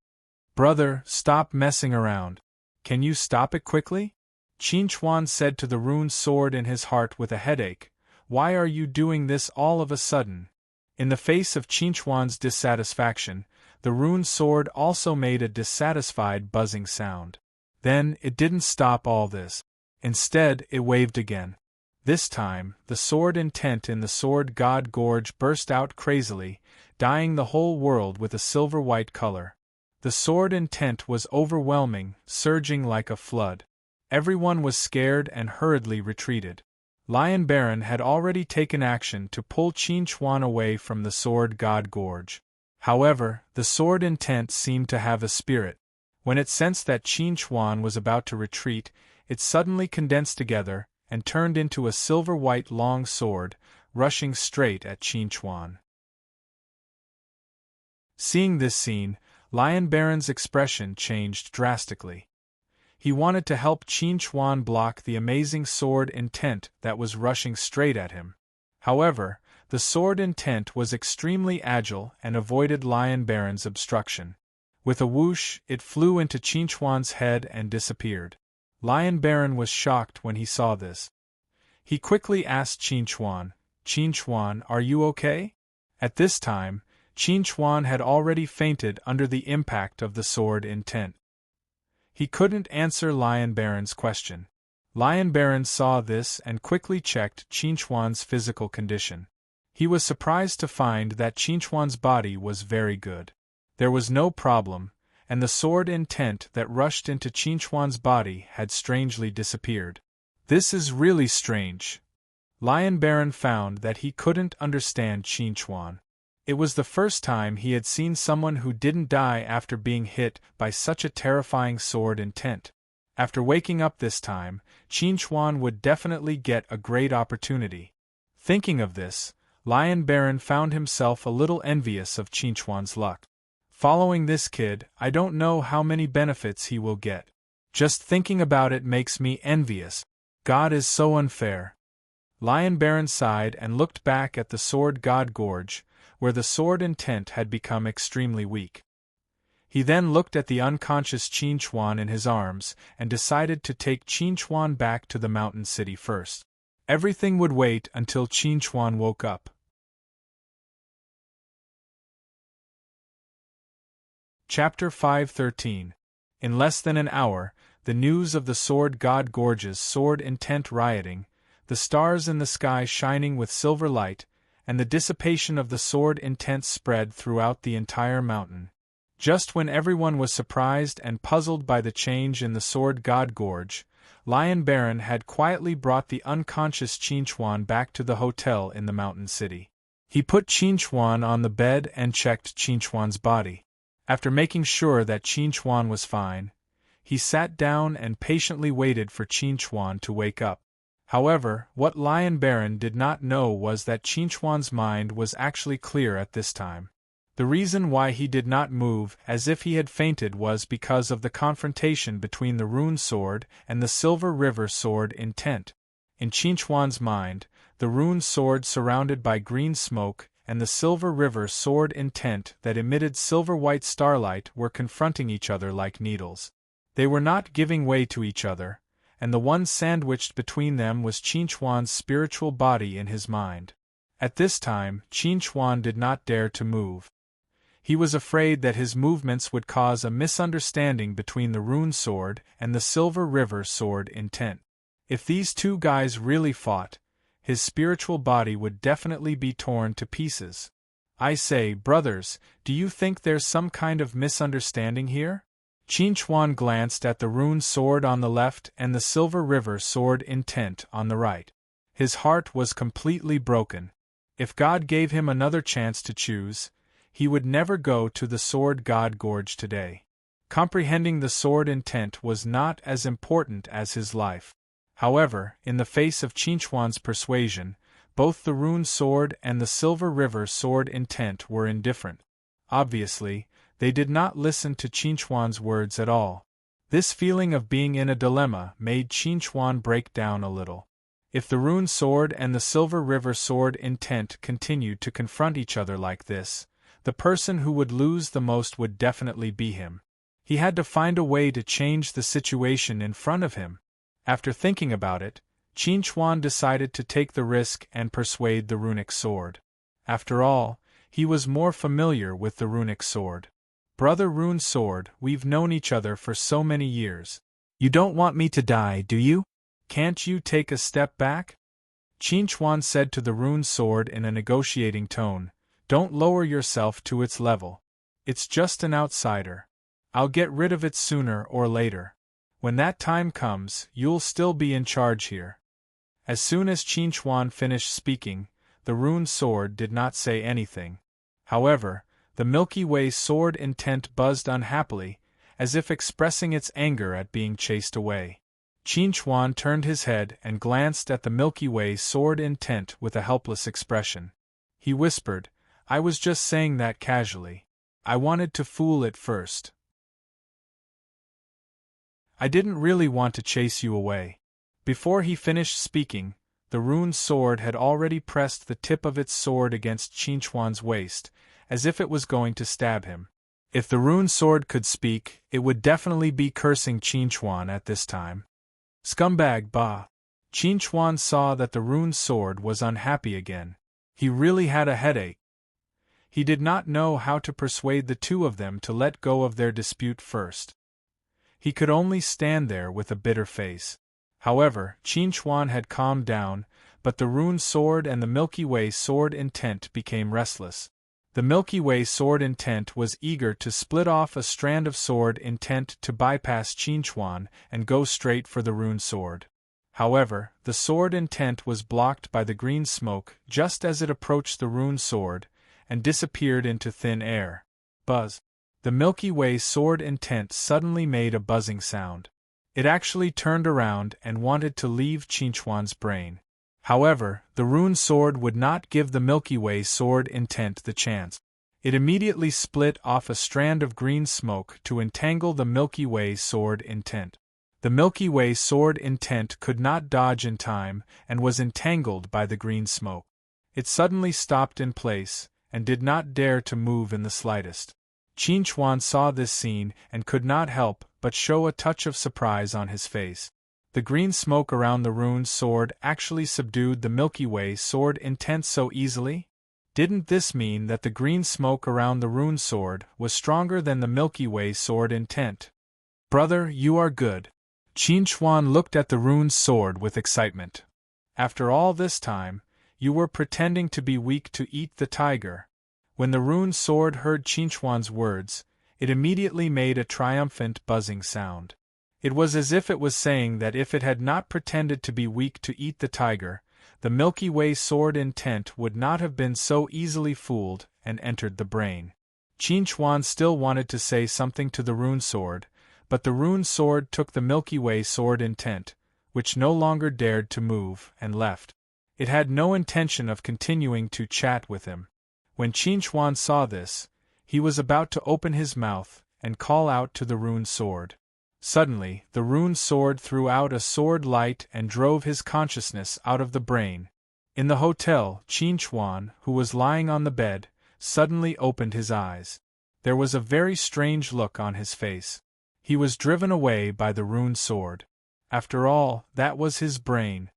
"Brother, stop messing around. Can you stop it quickly?" Qin Chuan said to the rune sword in his heart with a headache, "Why are you doing this all of a sudden?" In the face of Qin Chuan's dissatisfaction, the rune sword also made a dissatisfied buzzing sound. Then, it didn't stop all this. Instead, it waved again. This time, the sword intent in the sword god gorge burst out crazily, dyeing the whole world with a silver-white color. The sword intent was overwhelming, surging like a flood. Everyone was scared and hurriedly retreated. Lion Baron had already taken action to pull Qin Chuan away from the sword god gorge. However, the sword intent seemed to have a spirit. When it sensed that Qin Chuan was about to retreat, it suddenly condensed together and turned into a silver-white long sword, rushing straight at Qin Chuan. Seeing this scene, Lion Baron's expression changed drastically. He wanted to help Qin Chuan block the amazing sword intent that was rushing straight at him. However, the sword intent was extremely agile and avoided Lion Baron's obstruction. With a whoosh, it flew into Qin Chuan's head and disappeared. Lion Baron was shocked when he saw this. He quickly asked Qin Chuan, "Qin Chuan, are you okay?" At this time, Qin Chuan had already fainted under the impact of the sword intent. He couldn't answer Lion Baron's question. Lion Baron saw this and quickly checked Qin Chuan's physical condition. He was surprised to find that Qin Chuan's body was very good. There was no problem, and the sword intent that rushed into Qin Chuan's body had strangely disappeared. This is really strange. Lion Baron found that he couldn't understand Qin Chuan. It was the first time he had seen someone who didn't die after being hit by such a terrifying sword intent. After waking up this time, Qin Chuan would definitely get a great opportunity. Thinking of this, Lion Baron found himself a little envious of Qin Chuan's luck. Following this kid, I don't know how many benefits he will get. Just thinking about it makes me envious. God is so unfair. Lion Baron sighed and looked back at the sword god gorge, where the sword intent had become extremely weak. He then looked at the unconscious Qin Chuan in his arms and decided to take Qin Chuan back to the mountain city first. Everything would wait until Qin Chuan woke up. Chapter 513. In less than an hour, the news of the sword god Gorge's sword intent rioting, the stars in the sky shining with silver light, and the dissipation of the sword intent spread throughout the entire mountain. Just when everyone was surprised and puzzled by the change in the sword god Gorge, Lion Baron had quietly brought the unconscious Qin Chuan back to the hotel in the mountain city. He put Qin Chuan on the bed and checked Qin Chuan's body. After making sure that Qin Chuan was fine, he sat down and patiently waited for Qin Chuan to wake up. However, what Lion Baron did not know was that Qin Chuan's mind was actually clear at this time. The reason why he did not move as if he had fainted was because of the confrontation between the Rune sword and the Silver River sword intent. In Qin Chuan's mind, the Rune sword surrounded by green smoke and the Silver River sword intent that emitted silver-white starlight were confronting each other like needles. They were not giving way to each other, and the one sandwiched between them was Qin Chuan's spiritual body in his mind. At this time, Qin Chuan did not dare to move. He was afraid that his movements would cause a misunderstanding between the Rune sword and the Silver River sword intent. If these two guys really fought, his spiritual body would definitely be torn to pieces. I say, brothers, do you think there's some kind of misunderstanding here? Qin Chuan glanced at the Rune sword on the left and the Silver River sword intent on the right. His heart was completely broken. If God gave him another chance to choose, he would never go to the sword god Gorge today. Comprehending the sword intent was not as important as his life. However, in the face of Qin Chuan's persuasion, both the Rune sword and the Silver River sword intent were indifferent. Obviously, they did not listen to Qin Chuan's words at all. This feeling of being in a dilemma made Qin Chuan break down a little. If the Rune sword and the Silver River sword intent continued to confront each other like this, the person who would lose the most would definitely be him. He had to find a way to change the situation in front of him. After thinking about it, Qin Chuan decided to take the risk and persuade the runic sword. After all, he was more familiar with the runic sword. Brother Rune sword, we've known each other for so many years. You don't want me to die, do you? Can't you take a step back? Qin Chuan said to the Rune sword in a negotiating tone, don't lower yourself to its level. It's just an outsider. I'll get rid of it sooner or later. When that time comes, you'll still be in charge here. As soon as Qin Chuan finished speaking, the Rune sword did not say anything. However, the Milky Way sword intent buzzed unhappily, as if expressing its anger at being chased away. Qin Chuan turned his head and glanced at the Milky Way sword intent with a helpless expression. He whispered, I was just saying that casually. I wanted to fool it first. I didn't really want to chase you away. Before he finished speaking, the Rune sword had already pressed the tip of its sword against Qin Chuan's waist, as if it was going to stab him. If the Rune sword could speak, it would definitely be cursing Qin Chuan at this time. Scumbag, bah! Qin Chuan saw that the Rune sword was unhappy again. He really had a headache. He did not know how to persuade the two of them to let go of their dispute first. He could only stand there with a bitter face. However, Qin Chuan had calmed down, but the Rune sword and the Milky Way sword intent became restless. The Milky Way sword intent was eager to split off a strand of sword intent to bypass Qin Chuan and go straight for the Rune sword. However, the sword intent was blocked by the green smoke just as it approached the Rune sword, and disappeared into thin air. Buzz! The Milky Way sword intent suddenly made a buzzing sound. It actually turned around and wanted to leave Qin Chuan's brain. However, the Rune sword would not give the Milky Way sword intent the chance. It immediately split off a strand of green smoke to entangle the Milky Way sword intent. The Milky Way sword intent could not dodge in time and was entangled by the green smoke. It suddenly stopped in place, and did not dare to move in the slightest. Qin Chuan saw this scene and could not help but show a touch of surprise on his face. The green smoke around the Rune sword actually subdued the Milky Way sword intent so easily? Didn't this mean that the green smoke around the Rune sword was stronger than the Milky Way sword intent? Brother, you are good. Qin Chuan looked at the Rune sword with excitement. After all this time, you were pretending to be weak to eat the tiger. When the Rune sword heard Qin Chuan's words, it immediately made a triumphant buzzing sound. It was as if it was saying that if it had not pretended to be weak to eat the tiger, the Milky Way sword intent would not have been so easily fooled and entered the brain. Qin Chuan still wanted to say something to the Rune sword, but the Rune sword took the Milky Way sword intent, which no longer dared to move, and left. It had no intention of continuing to chat with him. When Qin Chuan saw this, he was about to open his mouth and call out to the Rune sword. Suddenly, the Rune sword threw out a sword light and drove his consciousness out of the brain. In the hotel, Qin Chuan, who was lying on the bed, suddenly opened his eyes. There was a very strange look on his face. He was driven away by the Rune sword. After all, that was his brain.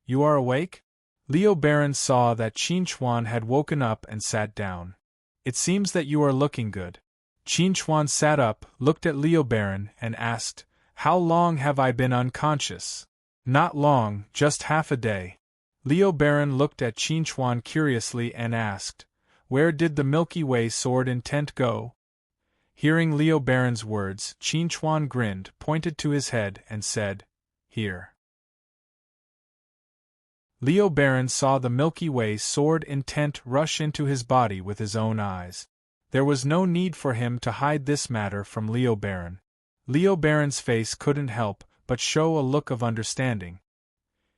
You are awake? Liu Baron saw that Qin Chuan had woken up and sat down. It seems that you are looking good. Qin Chuan sat up, looked at Liu Baron, and asked, How long have I been unconscious? Not long, just half a day. Liu Baron looked at Qin Chuan curiously and asked, Where did the Milky Way sword intent go? Hearing Liu Baron's words, Qin Chuan grinned, pointed to his head, and said, Here. Liu Baron saw the Milky Way sword intent rush into his body with his own eyes. There was no need for him to hide this matter from Liu Baron. Liu Baron's face couldn't help but show a look of understanding.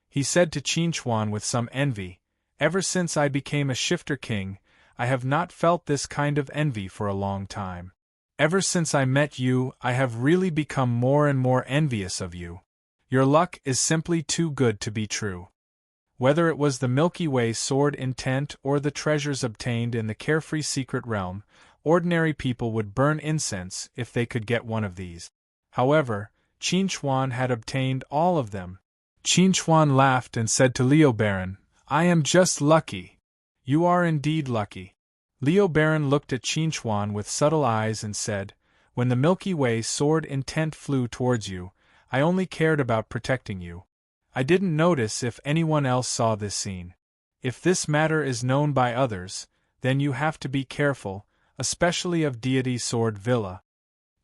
He said to Qin Chuan with some envy, Ever since I became a shifter king, I have not felt this kind of envy for a long time. Ever since I met you, I have really become more and more envious of you. Your luck is simply too good to be true. Whether it was the Milky Way sword intent or the treasures obtained in the carefree secret realm, ordinary people would burn incense if they could get one of these. However, Qin Chuan had obtained all of them. Qin Chuan laughed and said to Liu Baron, I am just lucky. You are indeed lucky. Liu Baron looked at Qin Chuan with subtle eyes and said, When the Milky Way sword intent flew towards you, I only cared about protecting you. I didn't notice if anyone else saw this scene. If this matter is known by others, then you have to be careful, especially of deity sword Villa.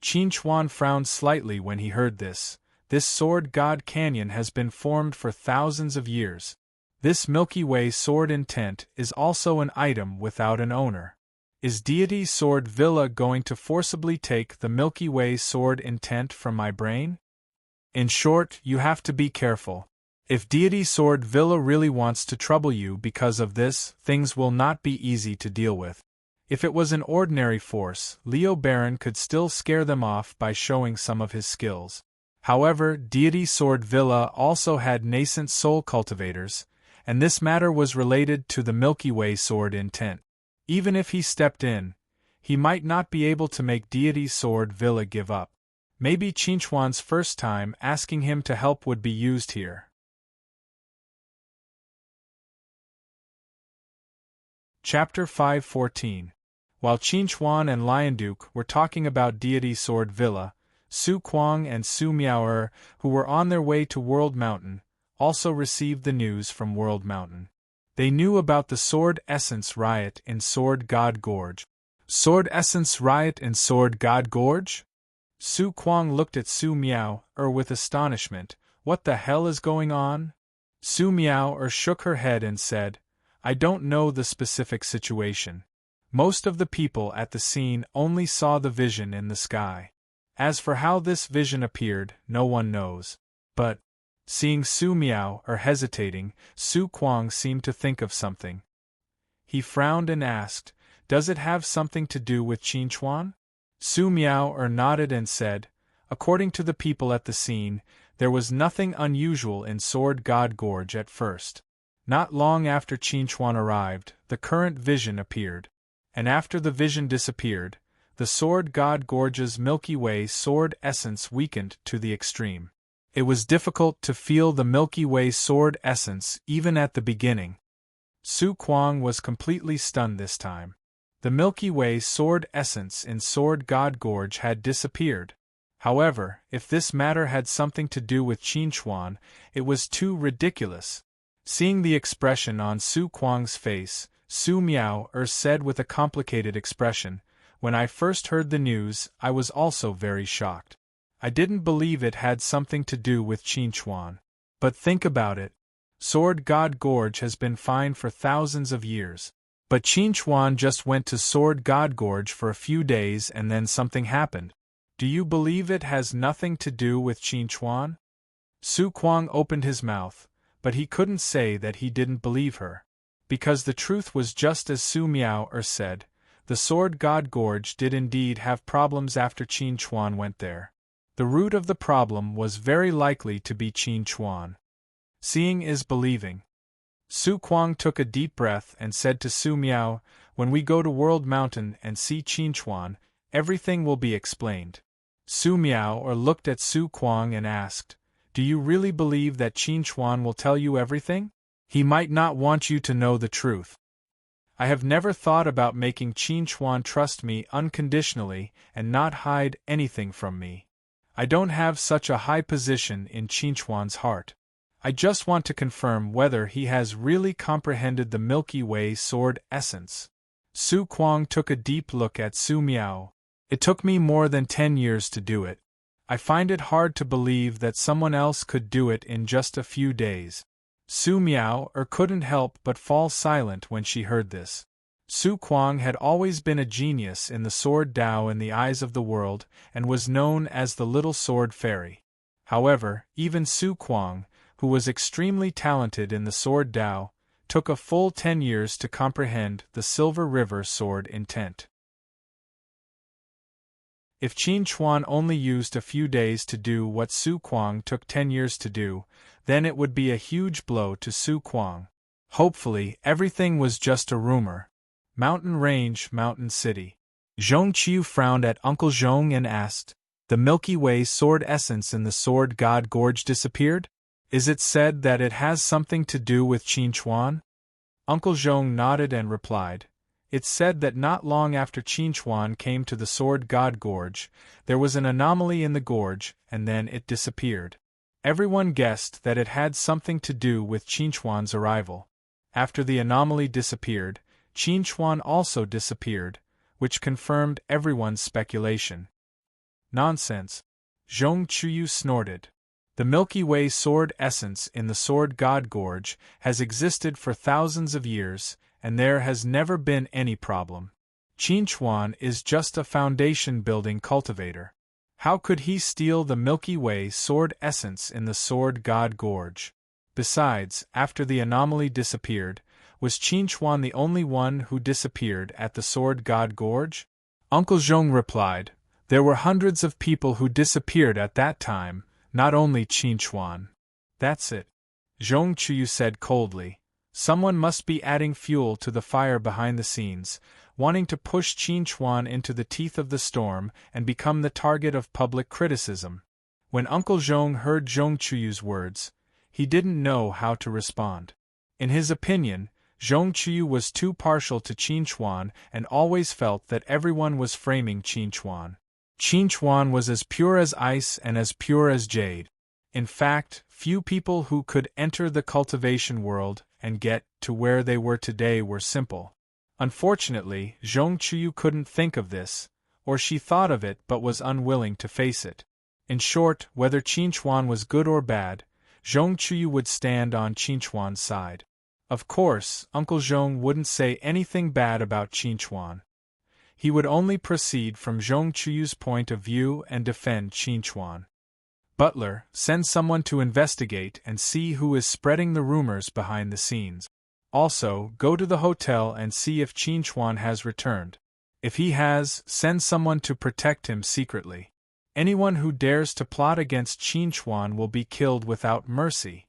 Qin Chuan frowned slightly when he heard this. This sword god canyon has been formed for thousands of years. This Milky Way sword intent is also an item without an owner. Is deity sword Villa going to forcibly take the Milky Way sword intent from my brain? In short, you have to be careful. If deity sword Villa really wants to trouble you because of this, things will not be easy to deal with. If it was an ordinary force, Liu Baron could still scare them off by showing some of his skills. However, deity sword Villa also had nascent soul cultivators, and this matter was related to the Milky Way sword intent. Even if he stepped in, he might not be able to make deity sword Villa give up. Maybe Qin Chuan's first time asking him to help would be used here. Chapter 514. While Qin Chuan and Lion Duke were talking about deity sword Villa, Su Kuang and Su Miao'er, who were on their way to World Mountain, also received the news from World Mountain. They knew about the Sword Essence riot in Sword God Gorge. Sword Essence riot in Sword God Gorge? Su Kuang looked at Su Miao'er with astonishment. What the hell is going on? Su Miao'er shook her head and said, I don't know the specific situation. Most of the people at the scene only saw the vision in the sky. As for how this vision appeared, no one knows. But, seeing Su Miao'er hesitating, Su Kuang seemed to think of something. He frowned and asked, Does it have something to do with Qin Chuan? Su Miao'er nodded and said, According to the people at the scene, there was nothing unusual in Sword God Gorge at first. Not long after Qin Chuan arrived, the current vision appeared. And after the vision disappeared, the sword god Gorge's Milky Way sword essence weakened to the extreme. It was difficult to feel the Milky Way sword essence even at the beginning. Su Kuang was completely stunned this time. The Milky Way sword essence in sword god Gorge had disappeared. However, if this matter had something to do with Qin Chuan, it was too ridiculous. Seeing the expression on Su Kuang's face, Su Miao said with a complicated expression, "When I first heard the news, I was also very shocked. I didn't believe it had something to do with Qin Chuan. But think about it. Sword God Gorge has been fine for thousands of years. But Qin Chuan just went to Sword God Gorge for a few days and then something happened. Do you believe it has nothing to do with Qin Chuan?" Su Kuang opened his mouth, but he couldn't say that he didn't believe her. Because the truth was just as Su Miao said, the Sword God Gorge did indeed have problems after Qin Chuan went there. The root of the problem was very likely to be Qin Chuan. Seeing is believing. Su Kuang took a deep breath and said to Su Miao, "When we go to World Mountain and see Qin Chuan, everything will be explained." Su Miao looked at Su Kuang and asked, "Do you really believe that Qin Chuan will tell you everything? He might not want you to know the truth." "I have never thought about making Qin Chuan trust me unconditionally and not hide anything from me. I don't have such a high position in Qin Chuan's heart. I just want to confirm whether he has really comprehended the Milky Way sword essence." Su Kuang took a deep look at Su Miao. "It took me more than 10 years to do it. I find it hard to believe that someone else could do it in just a few days." Su Miao couldn't help but fall silent when she heard this. Su Kuang had always been a genius in the sword Dao in the eyes of the world, and was known as the Little Sword Fairy. However, even Su Kuang, who was extremely talented in the sword Dao, took a full 10 years to comprehend the Silver River sword intent. If Qin Chuan only used a few days to do what Su Kuang took 10 years to do, then it would be a huge blow to Su Kuang. Hopefully, everything was just a rumor. Mountain Range, Mountain City. Zhong Qiu frowned at Uncle Zhong and asked, "The Milky Way sword essence in the sword god Gorge disappeared? Is it said that it has something to do with Qin Chuan?" Uncle Zhong nodded and replied, "It's said that not long after Qin Chuan came to the sword god Gorge, there was an anomaly in the gorge, and then it disappeared. Everyone guessed that it had something to do with Qin Chuan's arrival. After the anomaly disappeared, Qin Chuan also disappeared, which confirmed everyone's speculation." "Nonsense!" Zhong Qiu snorted. "The Milky Way sword essence in the sword god Gorge has existed for thousands of years, and there has never been any problem. Qin Chuan is just a foundation-building cultivator. How could he steal the Milky Way sword essence in the sword god Gorge? Besides, after the anomaly disappeared, was Qin Chuan the only one who disappeared at the sword god Gorge?" Uncle Zhong replied, "There were hundreds of people who disappeared at that time, not only Qin Chuan." "That's it," Zhong Qiu said coldly. "Someone must be adding fuel to the fire behind the scenes, wanting to push Qin Chuan into the teeth of the storm and become the target of public criticism." When Uncle Zhong heard Zhong Qiu's words, he didn't know how to respond. In his opinion, Zhong Qiu was too partial to Qin Chuan and always felt that everyone was framing Qin Chuan. Qin Chuan was as pure as ice and as pure as jade. In fact, few people who could enter the cultivation world and get to where they were today were simple. Unfortunately, Zhong Qiu couldn't think of this, or she thought of it but was unwilling to face it. In short, whether Qin Chuan was good or bad, Zhong Qiu would stand on Qin Chuan's side. Of course, Uncle Zhong wouldn't say anything bad about Qin Chuan. He would only proceed from Zhong Qiu's point of view and defend Qin Chuan. "Butler, send someone to investigate and see who is spreading the rumors behind the scenes. Also, go to the hotel and see if Qin Chuan has returned. If he has, send someone to protect him secretly. Anyone who dares to plot against Qin Chuan will be killed without mercy."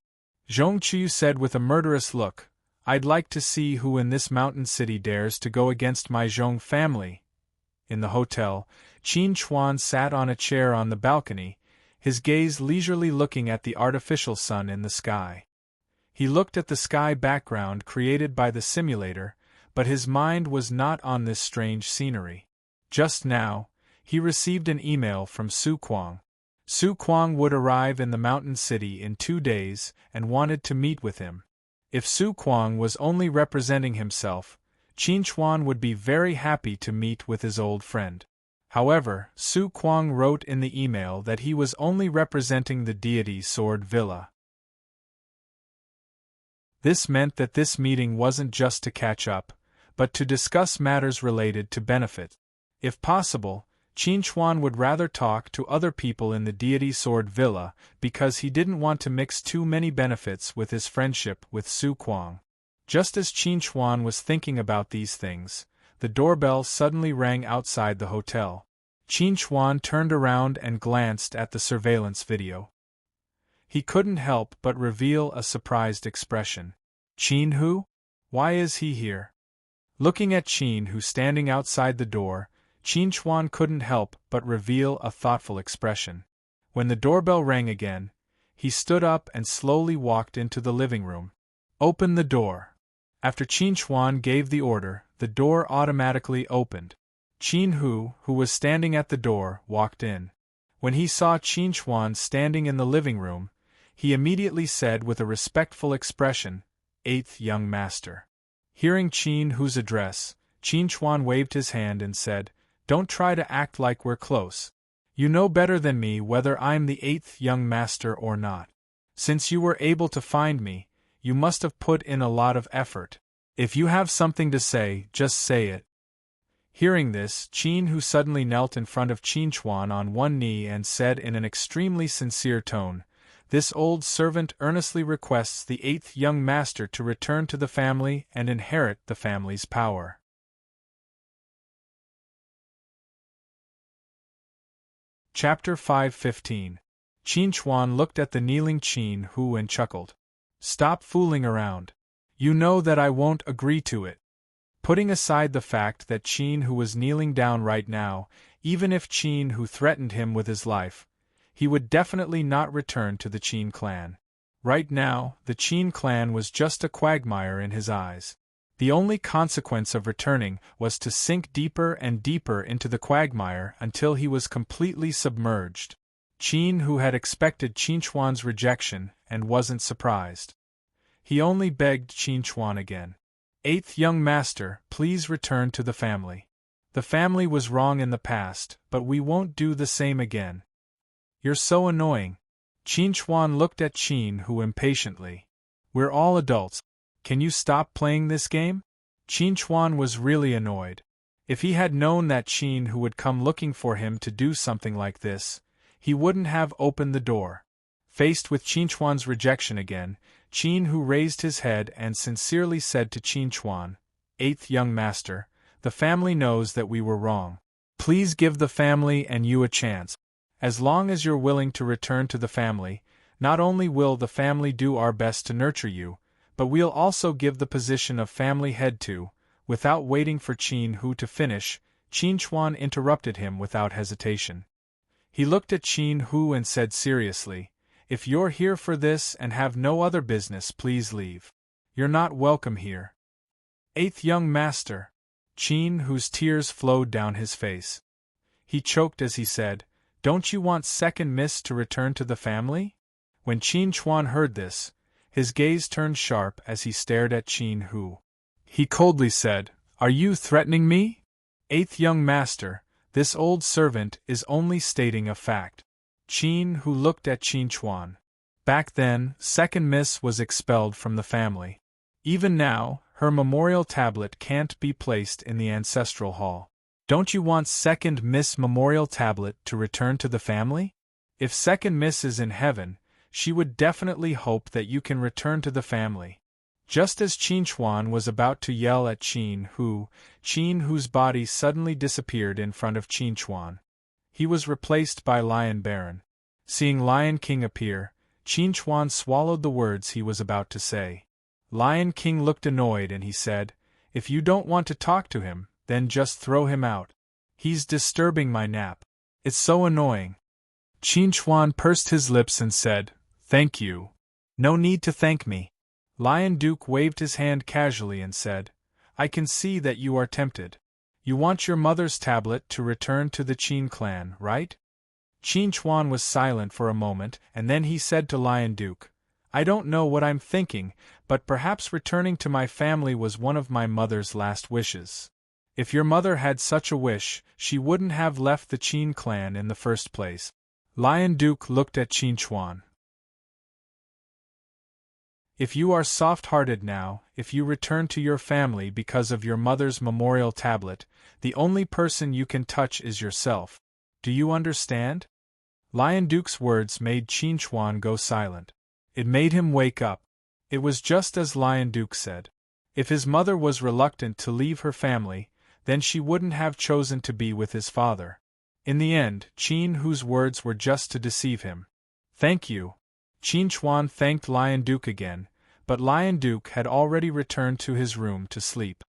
Zhong Qiu said with a murderous look, "I'd like to see who in this mountain city dares to go against my Zhong family. In the hotel, Qin Chuan sat on a chair on the balcony, his gaze leisurely looking at the artificial sun in the sky. He looked at the sky background created by the simulator, but his mind was not on this strange scenery. Just now, he received an email from Su Kuang. Su Kuang would arrive in the mountain city in 2 days and wanted to meet with him. If Su Kuang was only representing himself, Qin Chuan would be very happy to meet with his old friend. However, Su Kuang wrote in the email that he was only representing the deity Sword Villa. This meant that this meeting wasn't just to catch up, but to discuss matters related to benefit. If possible, Qin Chuan would rather talk to other people in the deity Sword Villa because he didn't want to mix too many benefits with his friendship with Su Kuang. Just as Qin Chuan was thinking about these things, the doorbell suddenly rang outside the hotel. Qin Chuan turned around and glanced at the surveillance video. He couldn't help but reveal a surprised expression. Qin Hu? Why is he here? Looking at Qin Hu standing outside the door, Qin Chuan couldn't help but reveal a thoughtful expression. When the doorbell rang again, he stood up and slowly walked into the living room. Open the door. After Qin Chuan gave the order, the door automatically opened. Qin Hu, who was standing at the door, walked in. When he saw Qin Chuan standing in the living room, he immediately said with a respectful expression, "Eighth young master." Hearing Qin Hu's address, Qin Chuan waved his hand and said, "Don't try to act like we're close. You know better than me whether I'm the 8th young master or not. Since you were able to find me, you must have put in a lot of effort. If you have something to say, just say it." Hearing this, Qin Hu suddenly knelt in front of Qin Chuan on one knee and said in an extremely sincere tone, "This old servant earnestly requests the 8th young master to return to the family and inherit the family's power." Chapter 5:15. Qin Chuan looked at the kneeling Qin Hu and chuckled. "Stop fooling around. You know that I won't agree to it." Putting aside the fact that Qin Hu was kneeling down right now, even if Qin Hu threatened him with his life, he would definitely not return to the Qin clan. Right now, the Qin clan was just a quagmire in his eyes. The only consequence of returning was to sink deeper and deeper into the quagmire until he was completely submerged. Qin Hu had expected Qin Chuan's rejection and wasn't surprised. He only begged Qin Chuan again. "8th young master, please return to the family. The family was wrong in the past, but we won't do the same again." "You're so annoying." Qin Chuan looked at Qin Hu impatiently. "We're all adults. Can you stop playing this game?" Qin Chuan was really annoyed. If he had known that Qin Hu would come looking for him to do something like this, he wouldn't have opened the door. Faced with Qin Chuan's rejection again, Qin Hu raised his head and sincerely said to Qin Chuan, "8th young master, the family knows that we were wrong. Please give the family and you a chance. As long as you're willing to return to the family, not only will the family do our best to nurture you, but we'll also give the position of family head to." Without waiting for Qin Hu to finish, Qin Chuan interrupted him without hesitation. He looked at Qin Hu and said seriously, "If you're here for this and have no other business, please leave. You're not welcome here." "8th young master." Qin Hu's tears flowed down his face. He choked as he said, "Don't you want second miss to return to the family?" When Qin Chuan heard this, his gaze turned sharp as he stared at Qin Hu. He coldly said, "Are you threatening me?" "8th young master, this old servant is only stating a fact." Qin Hu looked at Qin Chuan. Back then, second miss was expelled from the family. Even now, her memorial tablet can't be placed in the ancestral hall. Don't you want second miss memorial tablet to return to the family? If second miss is in heaven, she would definitely hope that you can return to the family. Just as Qin Chuan was about to yell at Qin Hu's body suddenly disappeared in front of Qin Chuan. He was replaced by Lion Baron. Seeing Lion King appear, Qin Chuan swallowed the words he was about to say. Lion King looked annoyed and he said, "If you don't want to talk to him, then just throw him out." He's disturbing my nap. It's so annoying. Qin Chuan pursed his lips and said, "Thank you. No need to thank me." Lion Duke waved his hand casually and said, "I can see that you are tempted. You want your mother's tablet to return to the Qin clan, right?" Qin Chuan was silent for a moment, and then he said to Lion Duke, "I don't know what I'm thinking, but perhaps returning to my family was one of my mother's last wishes. If your mother had such a wish, she wouldn't have left the Qin clan in the first place." Lion Duke looked at Qin Chuan. "If you are soft-hearted now, if you return to your family because of your mother's memorial tablet, the only person you can touch is yourself. Do you understand?" Lion Duke's words made Qin Chuan go silent. It made him wake up. It was just as Lion Duke said. If his mother was reluctant to leave her family, then she wouldn't have chosen to be with his father. In the end, Qin Hu's words were just to deceive him. "Thank you." Qin Chuan thanked Lion Duke again, but Lion Duke had already returned to his room to sleep.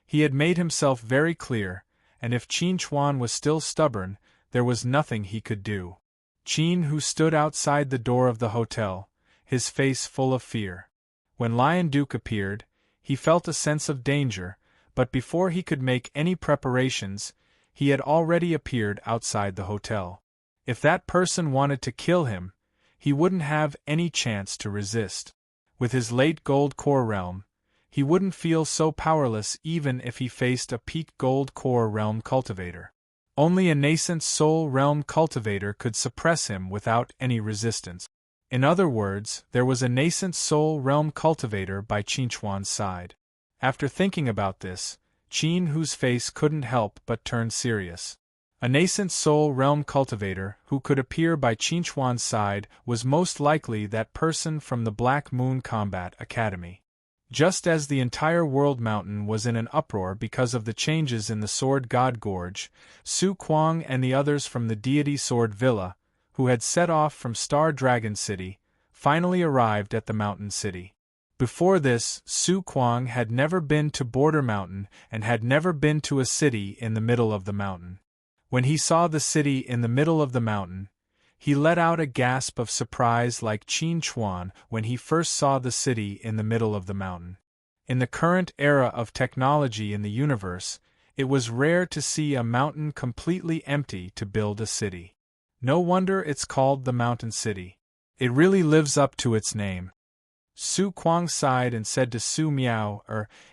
He had made himself very clear, and if Qin Chuan was still stubborn, there was nothing he could do. Qin Hu stood outside the door of the hotel, his face full of fear. When Lion Duke appeared, he felt a sense of danger, but before he could make any preparations, he had already appeared outside the hotel. If that person wanted to kill him, he wouldn't have any chance to resist. With his late gold core realm, he wouldn't feel so powerless even if he faced a peak gold core realm cultivator. Only a nascent soul realm cultivator could suppress him without any resistance. In other words, there was a nascent soul realm cultivator by Qin Chuan's side. After thinking about this, Qin Hu's face couldn't help but turn serious. A nascent soul realm cultivator who could appear by Qin Chuan's side was most likely that person from the Black Moon Combat Academy. Just as the entire World Mountain was in an uproar because of the changes in the Sword God Gorge, Su Kuang and the others from the Deity Sword Villa, who had set off from Star Dragon City, finally arrived at the mountain city. Before this, Su Kuang had never been to Border Mountain and had never been to a city in the middle of the mountain. When he saw the city in the middle of the mountain, he let out a gasp of surprise like Qin Chuan when he first saw the city in the middle of the mountain. In the current era of technology in the universe, it was rare to see a mountain completely empty to build a city. No wonder it's called the Mountain City. It really lives up to its name. Su Kuang sighed and said to Su Miao,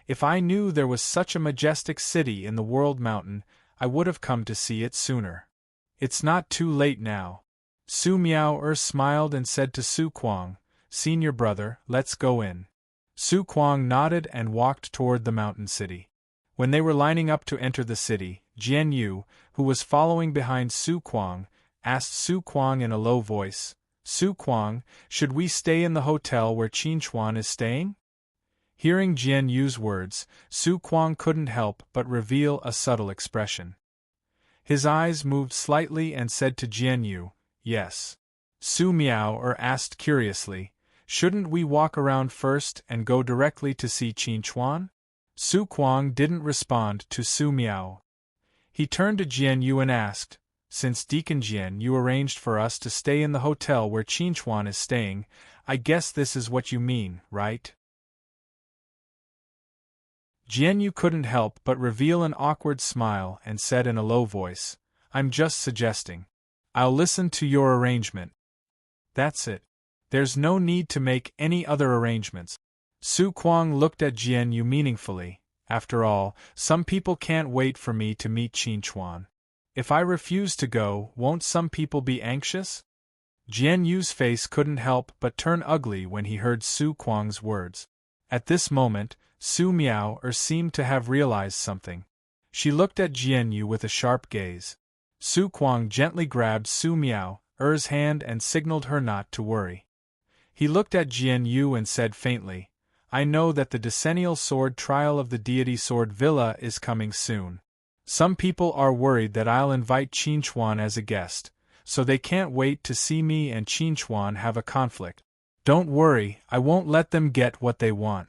"If I knew there was such a majestic city in the World Mountain, I would have come to see it sooner. It's not too late now." Su Miao smiled and said to Su Kuang, "Senior brother, let's go in." Su Kuang nodded and walked toward the mountain city. When they were lining up to enter the city, Jian Yu, who was following behind Su Kuang, asked Su Kuang in a low voice, "Su Kuang, should we stay in the hotel where Qin Chuan is staying?" Hearing Jian Yu's words, Su Kuang couldn't help but reveal a subtle expression. His eyes moved slightly and said to Jian Yu, "Yes." Su Miao asked curiously, "Shouldn't we walk around first and go directly to see Qin Chuan?" Su Kuang didn't respond to Su Miao. He turned to Jian Yu and asked, "Since Deacon Jian Yu arranged for us to stay in the hotel where Qin Chuan is staying, I guess this is what you mean, right?" Jian Yu couldn't help but reveal an awkward smile and said in a low voice, "I'm just suggesting. I'll listen to your arrangement." "That's it. There's no need to make any other arrangements." Su Kuang looked at Jian Yu meaningfully. "After all, some people can't wait for me to meet Qin Chuan. If I refuse to go, won't some people be anxious?" Jian Yu's face couldn't help but turn ugly when he heard Su Kuang's words. At this moment, Su Miao seemed to have realized something. She looked at Jian Yu with a sharp gaze. Su Kuang gently grabbed Su Miao's hand and signaled her not to worry. He looked at Jian Yu and said faintly, "I know that the decennial sword trial of the Deity Sword Villa is coming soon. Some people are worried that I'll invite Qin Chuan as a guest, so they can't wait to see me and Qin Chuan have a conflict. Don't worry, I won't let them get what they want."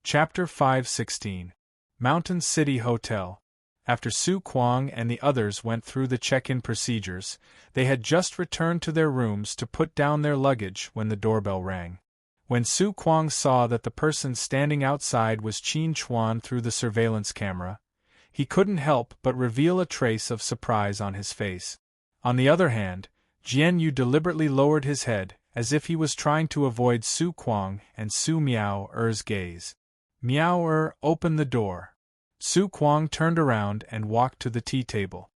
Chapter 516. Mountain City Hotel. After Su Kuang and the others went through the check-in procedures, they had just returned to their rooms to put down their luggage when the doorbell rang. When Su Kuang saw that the person standing outside was Qin Chuan through the surveillance camera, he couldn't help but reveal a trace of surprise on his face. On the other hand, Jian Yu deliberately lowered his head, as if he was trying to avoid Su Kuang and Su Miao-er's gaze. Miao-er, open the door. Su Kuang turned around and walked to the tea table.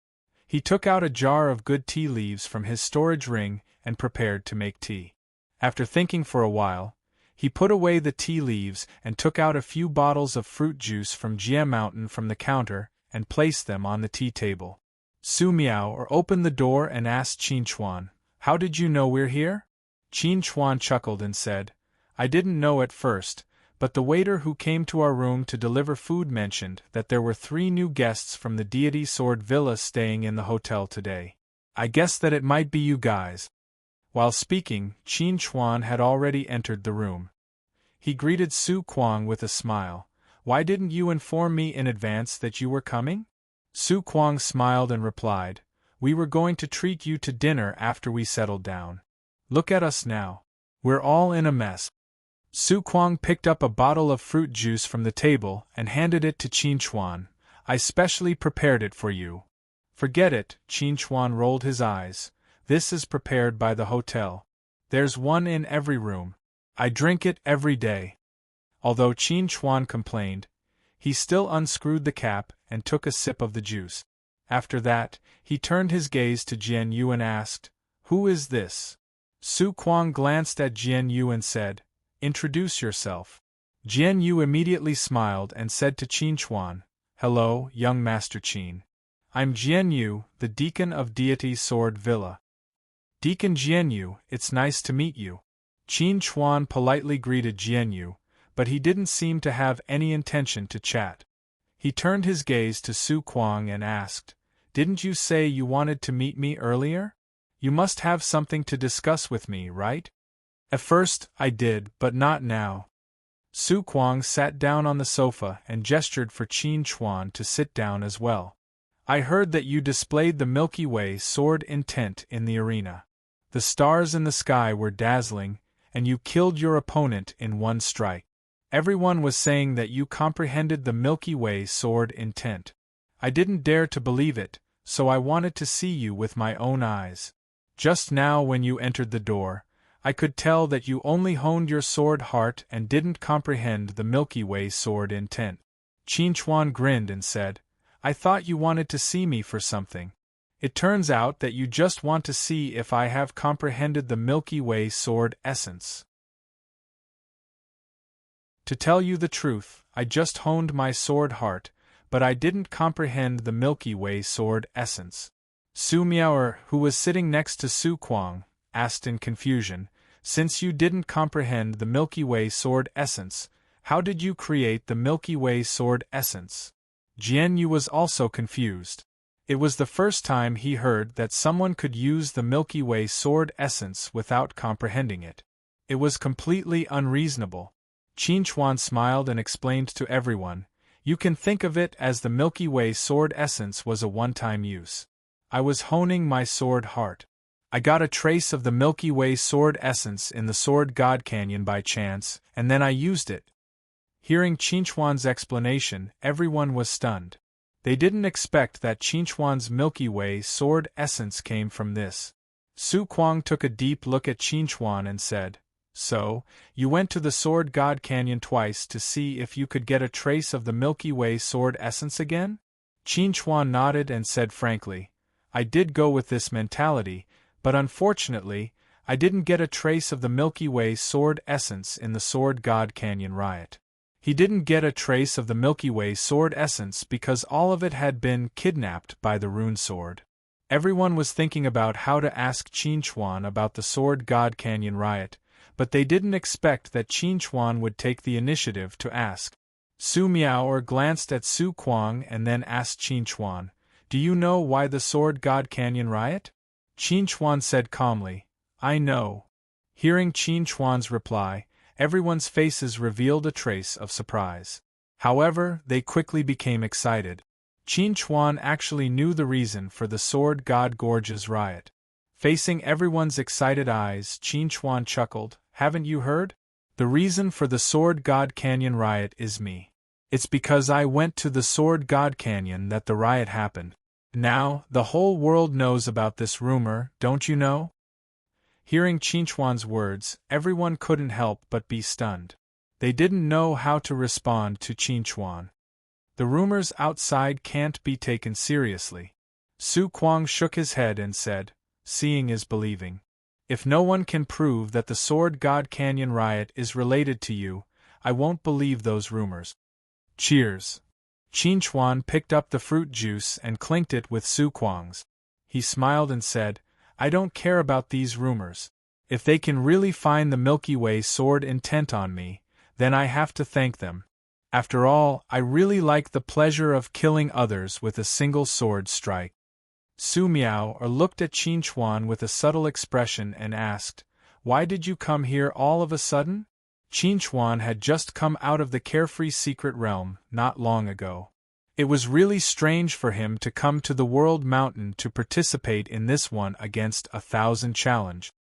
He took out a jar of good tea leaves from his storage ring and prepared to make tea. After thinking for a while, he put away the tea leaves and took out a few bottles of fruit juice from Jia Mountain from the counter and placed them on the tea table. Su Miao opened the door and asked Qin Chuan, "How did you know we're here?" Qin Chuan chuckled and said, "I didn't know at first, but the waiter who came to our room to deliver food mentioned that there were 3 new guests from the Deity Sword Villa staying in the hotel today. I guessed that it might be you guys." While speaking, Qin Chuan had already entered the room. He greeted Su Kuang with a smile. "Why didn't you inform me in advance that you were coming?" Su Kuang smiled and replied, "We were going to treat you to dinner after we settled down. Look at us now. We're all in a mess." Su Kuang picked up a bottle of fruit juice from the table and handed it to Qin Chuan. "I specially prepared it for you." "Forget it," Qin Chuan rolled his eyes. "This is prepared by the hotel. There's one in every room. I drink it every day." Although Qin Chuan complained, he still unscrewed the cap and took a sip of the juice. After that, he turned his gaze to Jian Yu and asked, "Who is this?" Su Kuang glanced at Jian Yu and said, "Introduce yourself." Jian Yu immediately smiled and said to Qin Chuan, "Hello, young Master Qin. I'm Jian Yu, the Deacon of Deity Sword Villa." "Deacon Jian Yu, it's nice to meet you." Qin Chuan politely greeted Jian Yu, but he didn't seem to have any intention to chat. He turned his gaze to Su Kuang and asked, "Didn't you say you wanted to meet me earlier? You must have something to discuss with me, right?" "At first, I did, but not now." Su Kuang sat down on the sofa and gestured for Qin Chuan to sit down as well. "I heard that you displayed the Milky Way sword intent in the arena. The stars in the sky were dazzling, and you killed your opponent in one strike. Everyone was saying that you comprehended the Milky Way sword intent. I didn't dare to believe it, so I wanted to see you with my own eyes. Just now when you entered the door, I could tell that you only honed your sword heart and didn't comprehend the Milky Way sword intent." Qin Chuan grinned and said, "I thought you wanted to see me for something. It turns out that you just want to see if I have comprehended the Milky Way sword essence. To tell you the truth, I just honed my sword heart, but I didn't comprehend the Milky Way sword essence." Su Miao, who was sitting next to Su Kuang, asked in confusion, "Since you didn't comprehend the Milky Way sword essence, how did you create the Milky Way sword essence?" Jian Yu was also confused. It was the first time he heard that someone could use the Milky Way sword essence without comprehending it. It was completely unreasonable. Qin Chuan smiled and explained to everyone, "You can think of it as the Milky Way sword essence was a one-time use. I was honing my sword heart. I got a trace of the Milky Way sword essence in the Sword God Canyon by chance, and then I used it." Hearing Qin Chuan's explanation, everyone was stunned. They didn't expect that Qin Chuan's Milky Way sword essence came from this. Su Kuang took a deep look at Qin Chuan and said, "So, you went to the Sword God Canyon twice to see if you could get a trace of the Milky Way sword essence again?" Qin Chuan nodded and said frankly, "I did go with this mentality, but unfortunately, I didn't get a trace of the Milky Way sword essence in the Sword God Canyon riot." He didn't get a trace of the Milky Way sword essence because all of it had been kidnapped by the Rune sword. Everyone was thinking about how to ask Qin Chuan about the Sword God Canyon riot, but they didn't expect that Qin Chuan would take the initiative to ask. Su Miao glanced at Su Kuang and then asked Qin Chuan, "Do you know why the Sword God Canyon riot?" Qin Chuan said calmly, "I know." Hearing Qin Chuan's reply, everyone's faces revealed a trace of surprise. However, they quickly became excited. Qin Chuan actually knew the reason for the Sword God Gorge's riot. Facing everyone's excited eyes, Qin Chuan chuckled, "Haven't you heard? The reason for the Sword God Canyon riot is me. It's because I went to the Sword God Canyon that the riot happened. Now, the whole world knows about this rumor, don't you know?" Hearing Qin Chuan's words, everyone couldn't help but be stunned. They didn't know how to respond to Qin Chuan. The rumors outside can't be taken seriously. Su Kuang shook his head and said, "Seeing is believing. If no one can prove that the Sword God Canyon riot is related to you, I won't believe those rumors." Cheers. Qin Chuan picked up the fruit juice and clinked it with Su Kuang's. He smiled and said, "I don't care about these rumors. If they can really find the Milky Way sword intent on me, then I have to thank them. After all, I really like the pleasure of killing others with a single sword strike." Su Miao looked at Qin Chuan with a subtle expression and asked, "Why did you come here all of a sudden?" Qin Chuan had just come out of the carefree secret realm not long ago. It was really strange for him to come to the World Mountain to participate in this 1 against 1,000 challenge.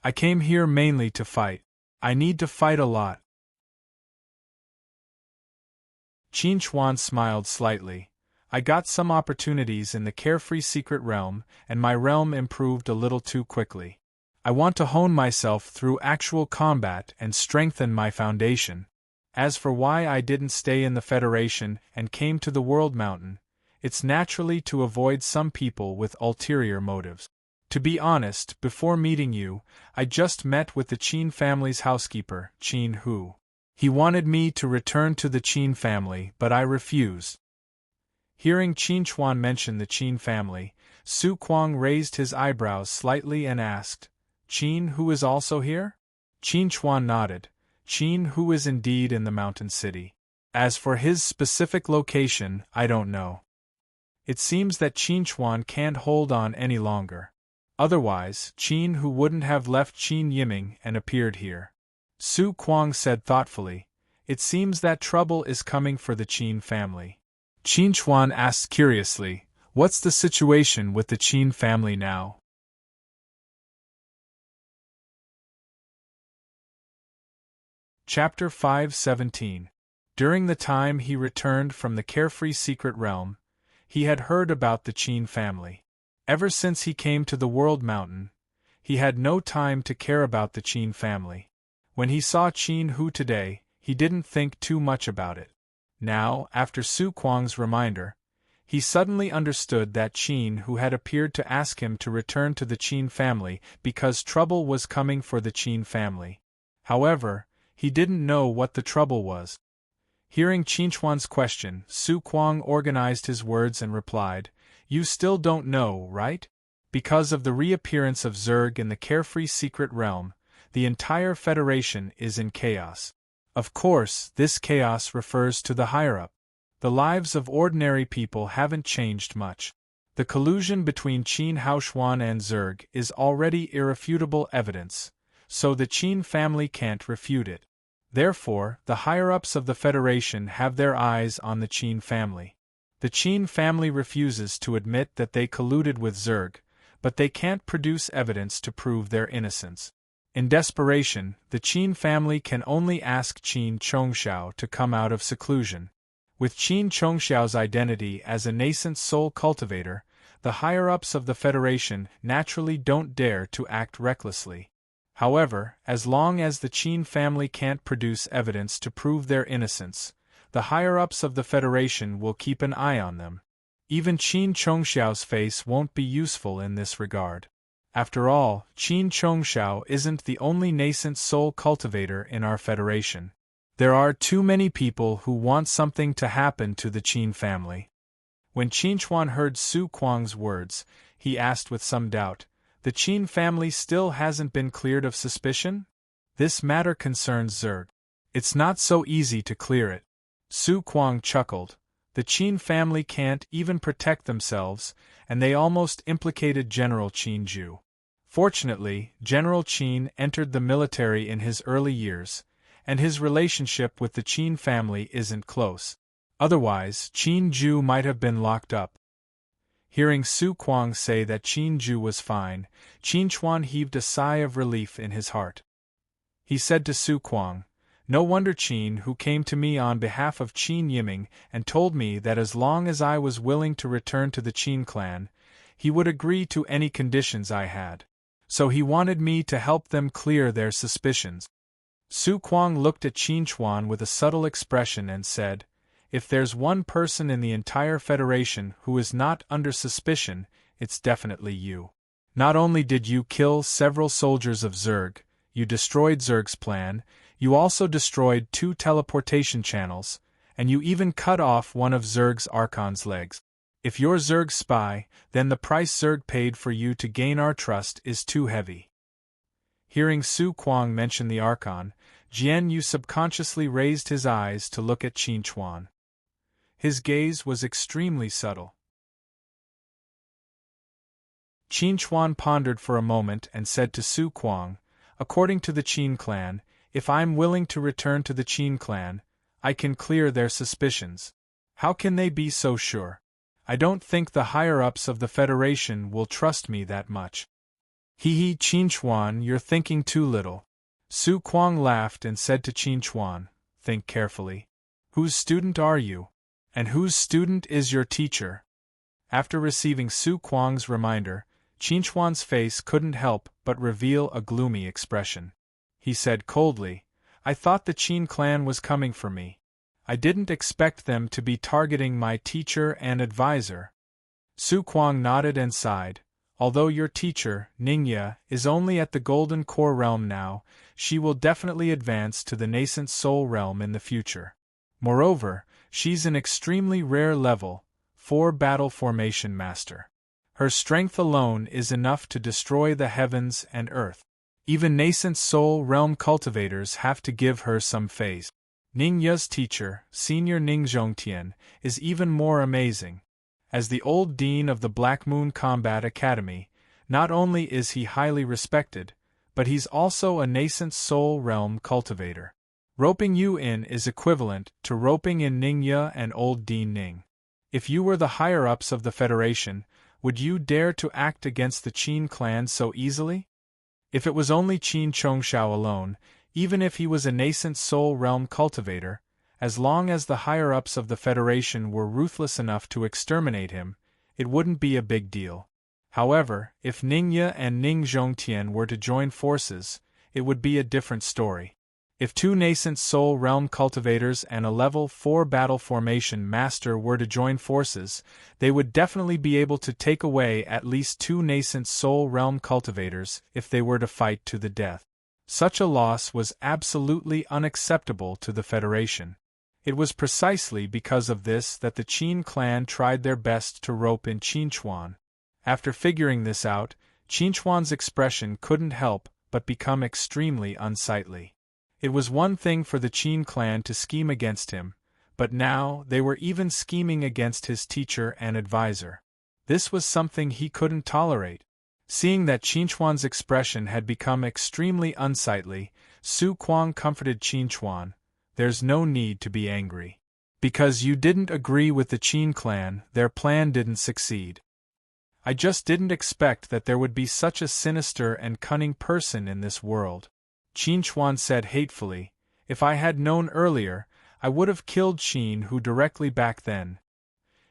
"I came here mainly to fight. I need to fight a lot." Qin Chuan smiled slightly. "I got some opportunities in the carefree secret realm, and my realm improved a little too quickly. I want to hone myself through actual combat and strengthen my foundation. As for why I didn't stay in the Federation and came to the World Mountain, it's naturally to avoid some people with ulterior motives. To be honest, before meeting you, I just met with the Qin family's housekeeper, Qin Hu. He wanted me to return to the Qin family, but I refused." Hearing Qin Chuan mention the Qin family, Su Kuang raised his eyebrows slightly and asked, "Qin Hu is also here?" Qin Chuan nodded. "Qin Hu is indeed in the mountain city. As for his specific location, I don't know." It seems that Qin Chuan can't hold on any longer. Otherwise, Qin Hu wouldn't have left Qin Yiming and appeared here. Su Kuang said thoughtfully, "It seems that trouble is coming for the Qin family." Qin Chuan asked curiously, "What's the situation with the Qin family now?" Chapter 517. During the time he returned from the carefree secret realm, he had heard about the Qin family. Ever since he came to the World Mountain, he had no time to care about the Qin family. When he saw Qin Hu today, he didn't think too much about it. Now, after Su Kuang's reminder, he suddenly understood that Qin Hu had appeared to ask him to return to the Qin family because trouble was coming for the Qin family. However, he didn't know what the trouble was. Hearing Qin Chuan's question, Su Kuang organized his words and replied, "You still don't know, right? Because of the reappearance of Zerg in the carefree secret realm, the entire Federation is in chaos. Of course, this chaos refers to the higher-up. The lives of ordinary people haven't changed much. The collusion between Qin Haoshuan and Zerg is already irrefutable evidence, so the Qin family can't refute it. Therefore, the higher-ups of the Federation have their eyes on the Qin family. The Qin family refuses to admit that they colluded with Zerg, but they can't produce evidence to prove their innocence. In desperation, the Qin family can only ask Qin Chongxiao to come out of seclusion. With Qin Chongxiao's identity as a nascent soul cultivator, the higher-ups of the Federation naturally don't dare to act recklessly. However, as long as the Qin family can't produce evidence to prove their innocence, the higher-ups of the Federation will keep an eye on them. Even Qin Chongxiao's face won't be useful in this regard. After all, Qin Chongxiao isn't the only nascent soul cultivator in our Federation. There are too many people who want something to happen to the Qin family." When Qin Chuan heard Su Kuang's words, he asked with some doubt, "The Qin family still hasn't been cleared of suspicion? This matter concerns Zerg. It's not so easy to clear it." Su Kuang chuckled. "The Qin family can't even protect themselves, and they almost implicated General Qin Ju. Fortunately, General Qin entered the military in his early years, and his relationship with the Qin family isn't close. Otherwise, Qin Ju might have been locked up. Hearing Su Kuang say that Qin Ju was fine, Qin Chuan heaved a sigh of relief in his heart. He said to Su Kuang, "No wonder Qin Hu came to me on behalf of Qin Yiming and told me that as long as I was willing to return to the Qin clan, he would agree to any conditions I had. So he wanted me to help them clear their suspicions." Su Kuang looked at Qin Chuan with a subtle expression and said, "If there's one person in the entire Federation who is not under suspicion, it's definitely you. Not only did you kill several soldiers of Zerg, you destroyed Zerg's plan, you also destroyed 2 teleportation channels, and you even cut off one of Zerg's Archon's legs. If you're Zerg's spy, then the price Zerg paid for you to gain our trust is too heavy." Hearing Su Kuang mention the Archon, Jian Yu subconsciously raised his eyes to look at Qin Chuan. His gaze was extremely subtle. Qin Chuan pondered for a moment and said to Su Kuang, "According to the Qin clan, if I'm willing to return to the Qin clan, I can clear their suspicions. How can they be so sure? I don't think the higher-ups of the Federation will trust me that much." "Hee, Qin Chuan, you're thinking too little." Su Kuang laughed and said to Qin Chuan, "Think carefully. Whose student are you? And whose student is your teacher?" After receiving Su Kuang's reminder, Qin Chuan's face couldn't help but reveal a gloomy expression. He said coldly, "I thought the Qin clan was coming for me. I didn't expect them to be targeting my teacher and advisor." Su Kuang nodded and sighed. "Although your teacher, Ningya, is only at the Golden Core realm now, she will definitely advance to the nascent Soul realm in the future. Moreover, she's an extremely rare level 4 battle formation master. Her strength alone is enough to destroy the heavens and earth. Even nascent Soul realm cultivators have to give her some phase. Ningya's teacher, Senior Ning Zhongtian, is even more amazing. As the old dean of the Black Moon Combat Academy, not only is he highly respected, but he's also a nascent Soul realm cultivator. Roping you in is equivalent to roping in Ningya and old Dean Ning. If you were the higher-ups of the Federation, would you dare to act against the Qin clan so easily? If it was only Qin Chongshao alone, even if he was a nascent Soul realm cultivator, as long as the higher-ups of the Federation were ruthless enough to exterminate him, it wouldn't be a big deal. However, if Ningya and Ning Zhongtian were to join forces, it would be a different story. If 2 nascent Soul realm cultivators and a level 4 battle formation master were to join forces, they would definitely be able to take away at least 2 nascent Soul realm cultivators if they were to fight to the death. Such a loss was absolutely unacceptable to the Federation. It was precisely because of this that the Qin clan tried their best to rope in Qin Chuan. After figuring this out, Qin Chuan's expression couldn't help but become extremely unsightly. It was one thing for the Qin clan to scheme against him, but now they were even scheming against his teacher and advisor. This was something he couldn't tolerate. Seeing that Qin Chuan's expression had become extremely unsightly, Su Kuang comforted Qin Chuan, "There's no need to be angry. Because you didn't agree with the Qin clan, their plan didn't succeed. I just didn't expect that there would be such a sinister and cunning person in this world." Qin Chuan said hatefully, "If I had known earlier, I would have killed Qin Hu directly back then."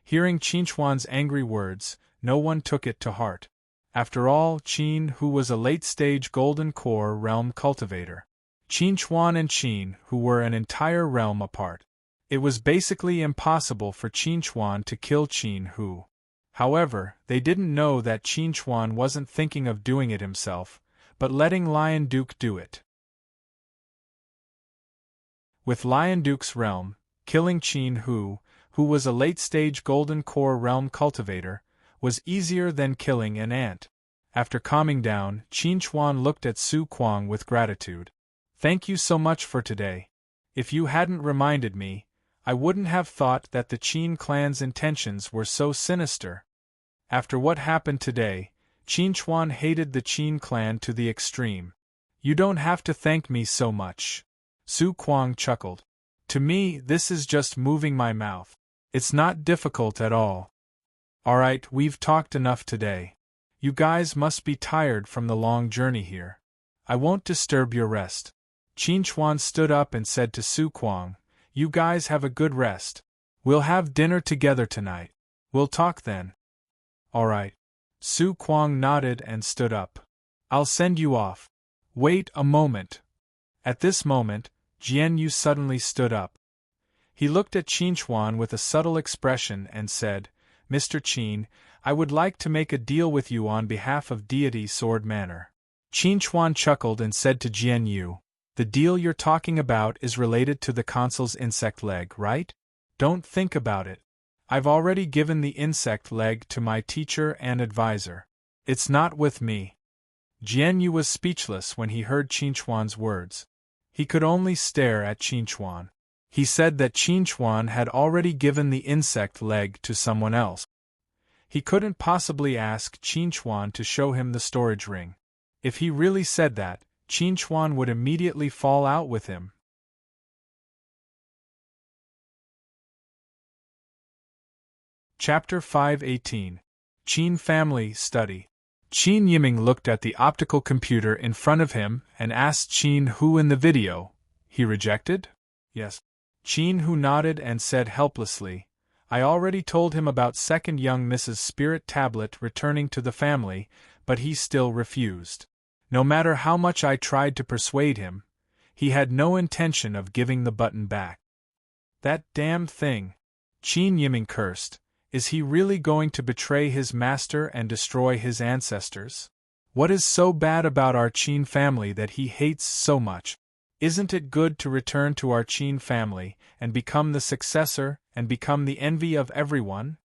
Hearing Qin Chuan's angry words, no one took it to heart. After all, Qin Hu was a late-stage Golden Core realm cultivator. Qin Chuan and Qin Hu were an entire realm apart. It was basically impossible for Qin Chuan to kill Qin Hu. However, they didn't know that Qin Chuan wasn't thinking of doing it himself, but letting Lion Duke do it. With Lion Duke's realm, killing Qin Hu, who was a late-stage Golden Core realm cultivator, was easier than killing an ant. After calming down, Qin Chuan looked at Su Kuang with gratitude. "Thank you so much for today. If you hadn't reminded me, I wouldn't have thought that the Qin clan's intentions were so sinister." After what happened today, Qin Chuan hated the Qin clan to the extreme. "You don't have to thank me so much." Su Kuang chuckled. To me, this is just moving my mouth. It's not difficult at all. Alright, we've talked enough today. You guys must be tired from the long journey here. I won't disturb your rest. Qin Chuan stood up and said to Su Kuang, You guys have a good rest. We'll have dinner together tonight. We'll talk then. Alright. Su Kuang nodded and stood up. I'll send you off. Wait a moment. At this moment, Jian Yu suddenly stood up. He looked at Qin Chuan with a subtle expression and said, Mr. Qin, I would like to make a deal with you on behalf of Deity Sword Manor. Qin Chuan chuckled and said to Jian Yu, The deal you're talking about is related to the consul's insect leg, right? Don't think about it. I've already given the insect leg to my teacher and advisor. It's not with me. Jian Yu was speechless when he heard Qin Chuan's words. He could only stare at Qin Chuan. He said that Qin Chuan had already given the insect leg to someone else. He couldn't possibly ask Qin Chuan to show him the storage ring. If he really said that, Qin Chuan would immediately fall out with him. Chapter 518. Qin Family Study. Qin Yiming looked at the optical computer in front of him and asked Qin Hu in the video. He rejected? Yes. Qin Hu nodded and said helplessly, I already told him about second young Mrs. Spirit Tablet returning to the family, but he still refused. No matter how much I tried to persuade him, he had no intention of giving the button back. That damned thing! Qin Yiming cursed. Is he really going to betray his master and destroy his ancestors? What is so bad about our Qin family that he hates so much? Isn't it good to return to our Qin family and become the successor and become the envy of everyone?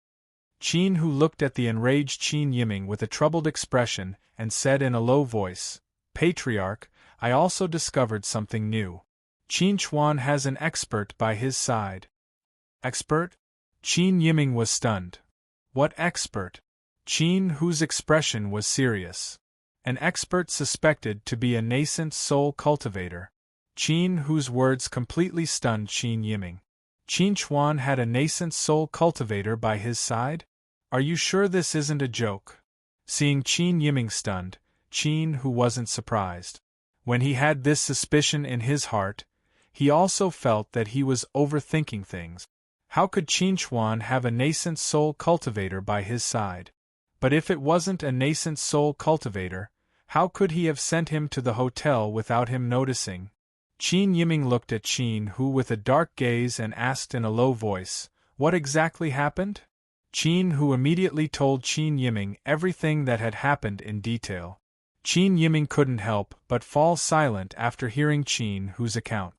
Qin Hu looked at the enraged Qin Yiming with a troubled expression and said in a low voice, Patriarch, I also discovered something new. Qin Chuan has an expert by his side. Expert? Qin Yiming was stunned. What expert? Qin Hu's expression was serious. An expert suspected to be a nascent soul cultivator. Qin Hu's words completely stunned Qin Yiming. Qin Chuan had a nascent soul cultivator by his side? Are you sure this isn't a joke? Seeing Qin Yiming stunned, Qin Hu wasn't surprised. When he had this suspicion in his heart, he also felt that he was overthinking things. How could Qin Chuan have a nascent soul cultivator by his side? But if it wasn't a nascent soul cultivator, how could he have sent him to the hotel without him noticing? Qin Yiming looked at Qin Hu with a dark gaze and asked in a low voice, What exactly happened? Qin Hu immediately told Qin Yiming everything that had happened in detail. Qin Yiming couldn't help but fall silent after hearing Qin Hu's account.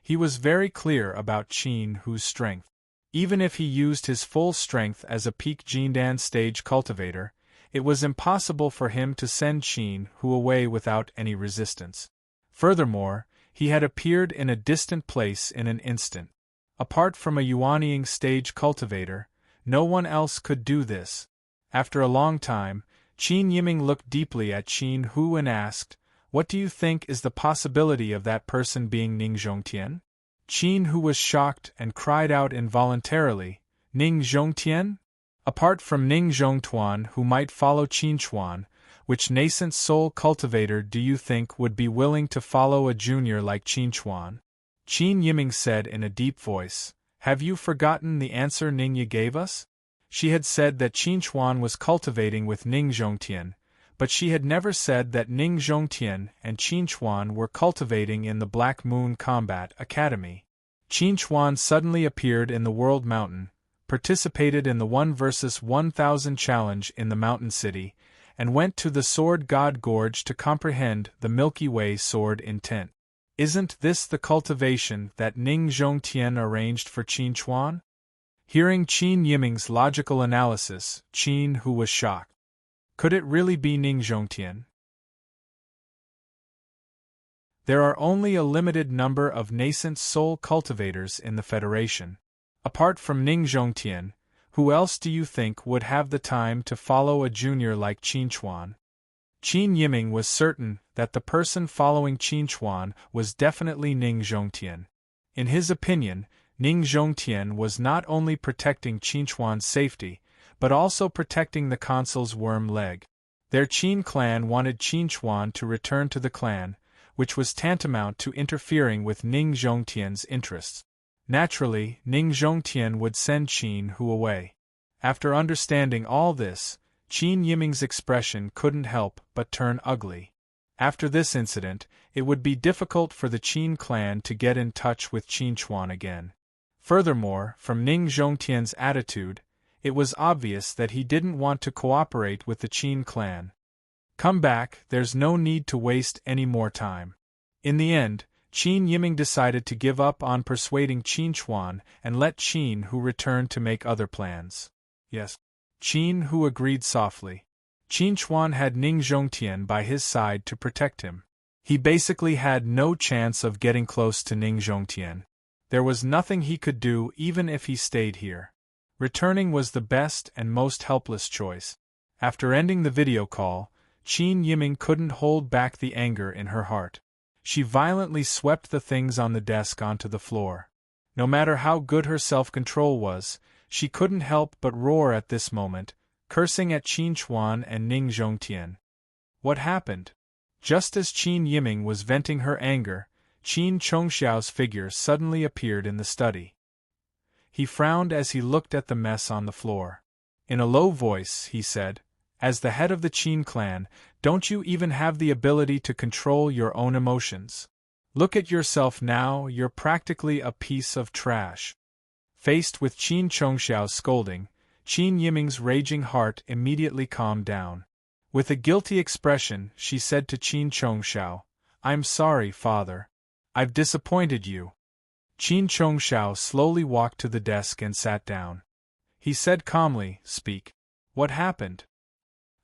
He was very clear about Qin Hu's strength. Even if he used his full strength as a peak Jindan stage cultivator, it was impossible for him to send Qin Hu away without any resistance. Furthermore, he had appeared in a distant place in an instant. Apart from a Yuanying stage cultivator, no one else could do this. After a long time, Qin Yiming looked deeply at Qin Hu and asked, What do you think is the possibility of that person being Ning Zhongtian? Qin Hu was shocked and cried out involuntarily, Ning Zhongtian? Apart from Ning Zhongtuan who might follow Qin Chuan, which nascent soul cultivator do you think would be willing to follow a junior like Qin Chuan? Qin Yiming said in a deep voice, Have you forgotten the answer Ningya gave us? She had said that Qin Chuan was cultivating with Ning Zhongtian, but she had never said that Ning Zhongtian and Qin Chuan were cultivating in the Black Moon Combat Academy. Qin Chuan suddenly appeared in the World Mountain, participated in the 1 vs 1000 challenge in the Mountain City, and went to the Sword God Gorge to comprehend the Milky Way sword intent. Isn't this the cultivation that Ning Zhongtian arranged for Qin Chuan? Hearing Qin Yiming's logical analysis, Qin Hu was shocked. Could it really be Ning Zhongtian? There are only a limited number of nascent soul cultivators in the Federation. Apart from Ning Zhongtian, who else do you think would have the time to follow a junior like Qin Chuan? Qin Yiming was certain that the person following Qin Chuan was definitely Ning Zhongtian. In his opinion, Ning Zhongtian was not only protecting Qin Chuan's safety, but also protecting the consul's worm leg. Their Qin clan wanted Qin Chuan to return to the clan, which was tantamount to interfering with Ning Zhongtian's interests. Naturally, Ning Zhongtian would send Qin Hu away. After understanding all this, Qin Yiming's expression couldn't help but turn ugly. After this incident, it would be difficult for the Qin clan to get in touch with Qin Chuan again. Furthermore, from Ning Zhongtian's attitude, it was obvious that he didn't want to cooperate with the Qin clan. Come back, there's no need to waste any more time. In the end, Qin Yiming decided to give up on persuading Qin Chuan and let Qin Hu return to make other plans. Yes. Qin Hu agreed softly. Qin Chuan had Ning Zhongtian by his side to protect him. He basically had no chance of getting close to Ning Zhongtian. There was nothing he could do even if he stayed here. Returning was the best and most helpless choice. After ending the video call, Qin Yiming couldn't hold back the anger in her heart. She violently swept the things on the desk onto the floor. No matter how good her self-control was, she couldn't help but roar at this moment, cursing at Qin Chuan and Ning Zhongtian. What happened? Just as Qin Yiming was venting her anger, Qin Chongxiao's figure suddenly appeared in the study. He frowned as he looked at the mess on the floor. In a low voice, he said, "As the head of the Qin clan, don't you even have the ability to control your own emotions? Look at yourself now, you're practically a piece of trash." Faced with Qin Chongxiao's scolding, Qin Yiming's raging heart immediately calmed down. With a guilty expression, she said to Qin Chongxiao, "I'm sorry, father. I've disappointed you." Qin Chongxiao slowly walked to the desk and sat down. He said calmly, "Speak. What happened?"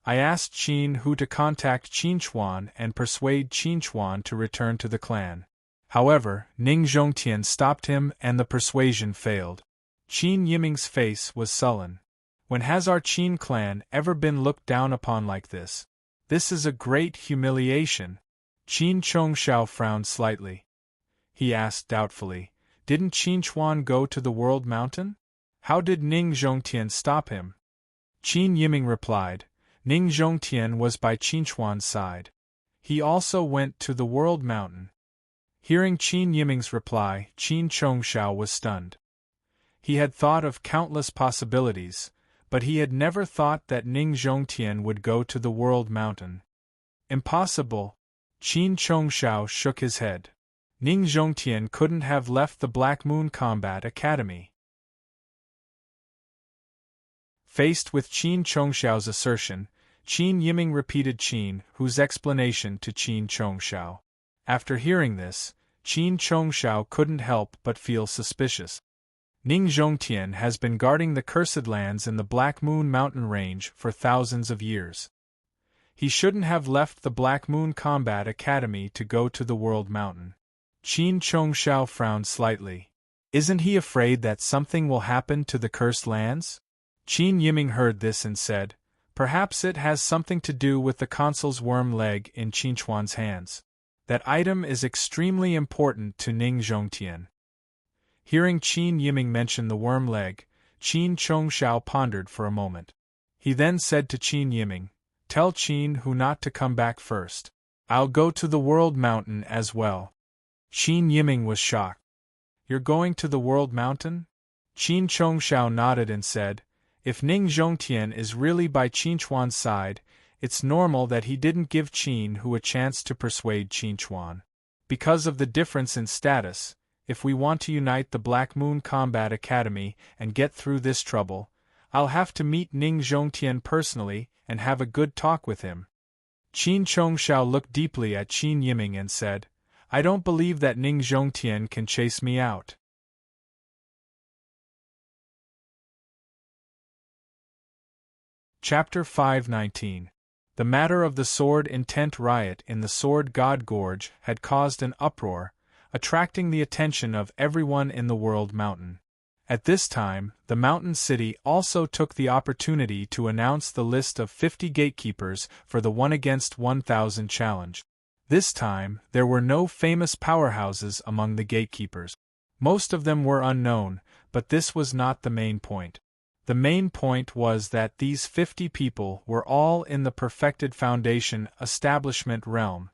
"I asked Qin Hu to contact Qin Chuan and persuade Qin Chuan to return to the clan. However, Ning Zhongtian stopped him and the persuasion failed." Qin Yiming's face was sullen. When has our Qin clan ever been looked down upon like this? This is a great humiliation. Qin Chongxiao frowned slightly. He asked doubtfully, "Didn't Qin Chuan go to the World Mountain? How did Ning Zhongtian stop him?" Qin Yiming replied, "Ning Zhongtian was by Qin Chuan's side. He also went to the World Mountain." Hearing Qin Yiming's reply, Qin Chongxiao was stunned. He had thought of countless possibilities, but he had never thought that Ning Zhongtian would go to the World Mountain. Impossible. Qin Chongxiao shook his head. Ning Zhongtian couldn't have left the Black Moon Combat Academy. Faced with Qin Chongxiao's assertion, Qin Yiming repeated Qin Hu's explanation to Qin Chongxiao. After hearing this, Qin Chongxiao couldn't help but feel suspicious. Ning Zhongtian has been guarding the cursed lands in the Black Moon Mountain Range for thousands of years. He shouldn't have left the Black Moon Combat Academy to go to the World Mountain. Qin Chongxiao frowned slightly. Isn't he afraid that something will happen to the cursed lands? Qin Yiming heard this and said, "Perhaps it has something to do with the consul's worm leg in Qin Chuan's hands. That item is extremely important to Ning Zhongtian." Hearing Qin Yiming mention the worm leg, Qin Chongxiao pondered for a moment. He then said to Qin Yiming, "Tell Qin Hu not to come back first. I'll go to the World Mountain as well." Qin Yiming was shocked. "You're going to the World Mountain?" Qin Chongxiao nodded and said, "If Ning Zhongtian is really by Qin Chuan's side, it's normal that he didn't give Qin Hu a chance to persuade Qin Chuan. Because of the difference in status, if we want to unite the Black Moon Combat Academy and get through this trouble, I'll have to meet Ning Zhongtian personally and have a good talk with him." Qin Chongxiao looked deeply at Qin Yiming and said, "I don't believe that Ning Zhongtian can chase me out." Chapter 519. The matter of the sword intent riot in the Sword God Gorge had caused an uproar, attracting the attention of everyone in the World Mountain. At this time, the Mountain City also took the opportunity to announce the list of 50 gatekeepers for the 1 against 1,000 challenge. This time, there were no famous powerhouses among the gatekeepers. Most of them were unknown, but this was not the main point. The main point was that these 50 people were all in the perfected foundation establishment realm.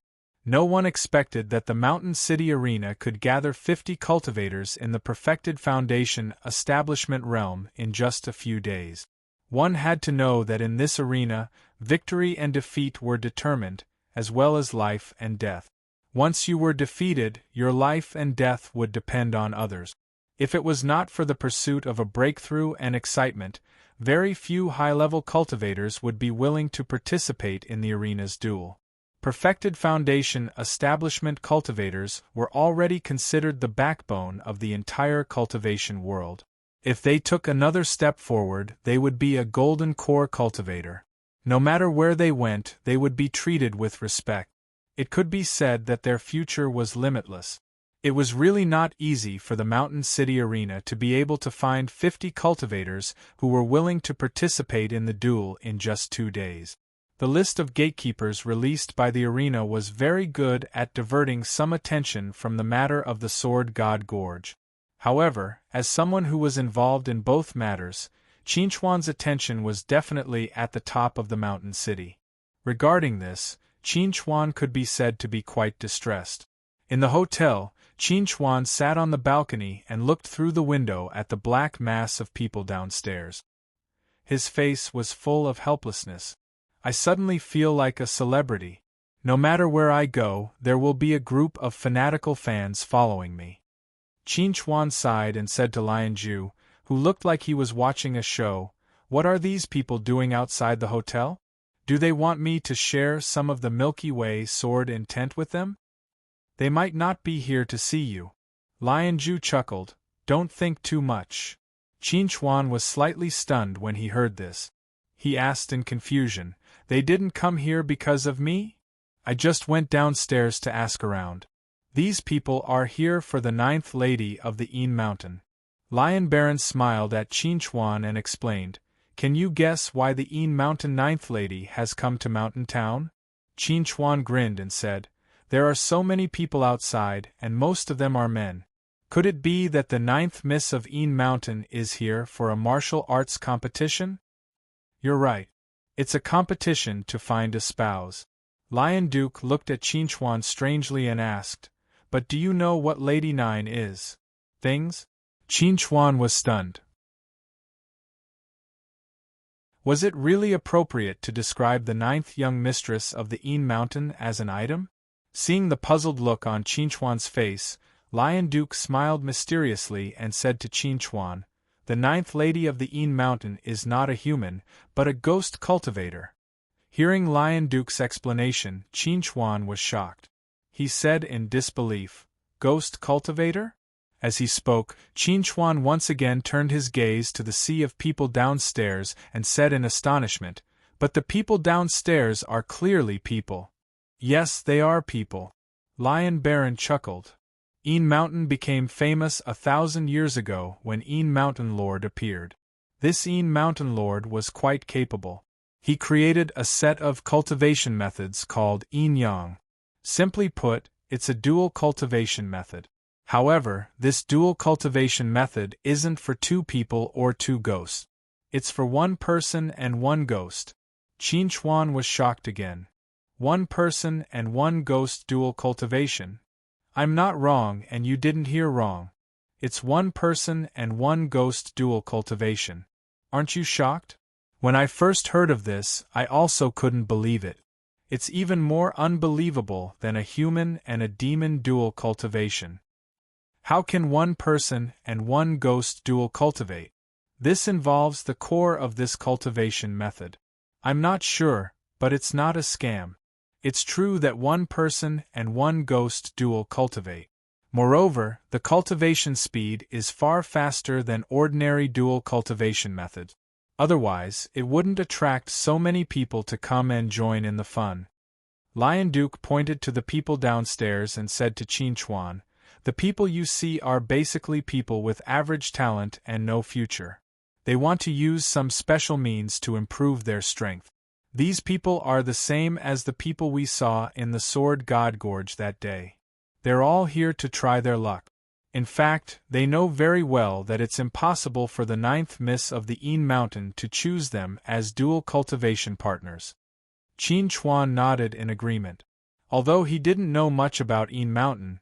No one expected that the Mountain City Arena could gather 50 cultivators in the perfected foundation establishment realm in just a few days. One had to know that in this arena, victory and defeat were determined, as well as life and death. Once you were defeated, your life and death would depend on others. If it was not for the pursuit of a breakthrough and excitement, very few high-level cultivators would be willing to participate in the arena's duel. Perfected foundation establishment cultivators were already considered the backbone of the entire cultivation world. If they took another step forward, they would be a golden core cultivator. No matter where they went, they would be treated with respect. It could be said that their future was limitless. It was really not easy for the Mountain City Arena to be able to find 50 cultivators who were willing to participate in the duel in just 2 days. The list of gatekeepers released by the arena was very good at diverting some attention from the matter of the Sword God Gorge. However, as someone who was involved in both matters, Qinchuan's attention was definitely at the top of the Mountain City. Regarding this, Qinchuan could be said to be quite distressed. In the hotel, Qinchuan sat on the balcony and looked through the window at the black mass of people downstairs. His face was full of helplessness. I suddenly feel like a celebrity. No matter where I go, there will be a group of fanatical fans following me. Qinchuan sighed and said to Lianju, who looked like he was watching a show, "What are these people doing outside the hotel? Do they want me to share some of the Milky Way sword intent with them? They might not be here to see you." Lianju chuckled, "Don't think too much." Qinchuan was slightly stunned when he heard this. He asked in confusion, "They didn't come here because of me? I just went downstairs to ask around. These people are here for the 9th lady of the Een Mountain." Lion Baron smiled at Qinchuan and explained, "Can you guess why the Een Mountain 9th lady has come to Mountain Town?" Qinchuan grinned and said, "There are so many people outside, and most of them are men. Could it be that the 9th Miss of Een Mountain is here for a martial arts competition?" "You're right. It's a competition to find a spouse." Lion Duke looked at Qinchuan strangely and asked, "But do you know what Lady 9 is?" "Things?" Qinchuan was stunned. Was it really appropriate to describe the 9th young mistress of the Een Mountain as an item? Seeing the puzzled look on Qinchuan's face, Lion Duke smiled mysteriously and said to Qinchuan, "The 9th lady of the Een Mountain is not a human, but a ghost cultivator." Hearing Lion Duke's explanation, Qinchuan was shocked. He said in disbelief, "Ghost cultivator?" As he spoke, Qinchuan once again turned his gaze to the sea of people downstairs and said in astonishment, "But the people downstairs are clearly people." "Yes, they are people." Lion Baron chuckled. Een Mountain became famous 1,000 years ago when Een Mountain Lord appeared. This Een Mountain Lord was quite capable. He created a set of cultivation methods called Een Yang. Simply put, it's a dual cultivation method. However, this dual cultivation method isn't for 2 people or 2 ghosts. It's for 1 person and 1 ghost. Qinchuan was shocked again. 1 person and 1 ghost dual cultivation? I'm not wrong and you didn't hear wrong. It's 1 person and 1 ghost dual cultivation. Aren't you shocked? When I first heard of this, I also couldn't believe it. It's even more unbelievable than a human and a demon dual cultivation. How can 1 person and 1 ghost dual cultivate? This involves the core of this cultivation method. I'm not sure, but it's not a scam. It's true that 1 person and 1 ghost dual cultivate. Moreover, the cultivation speed is far faster than ordinary dual cultivation methods. Otherwise, it wouldn't attract so many people to come and join in the fun. Lion Duke pointed to the people downstairs and said to Qinchuan, The people you see are basically people with average talent and no future. They want to use some special means to improve their strength. These people are the same as the people we saw in the Sword God Gorge that day. They're all here to try their luck. In fact, they know very well that it's impossible for the 9th Miss of the Een Mountain to choose them as dual cultivation partners. Qin Chuan nodded in agreement. Although he didn't know much about Een Mountain,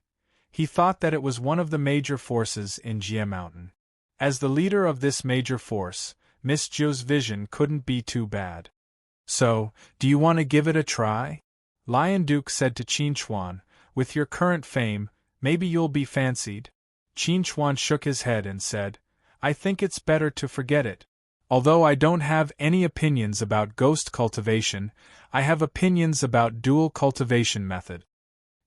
he thought that it was one of the major forces in Jie Mountain. As the leader of this major force, Miss Zhou's vision couldn't be too bad. So, do you want to give it a try? Lion Duke said to Qin Chuan, with your current fame, maybe you'll be fancied. Qin Chuan shook his head and said, I think it's better to forget it. Although I don't have any opinions about ghost cultivation, I have opinions about dual cultivation method.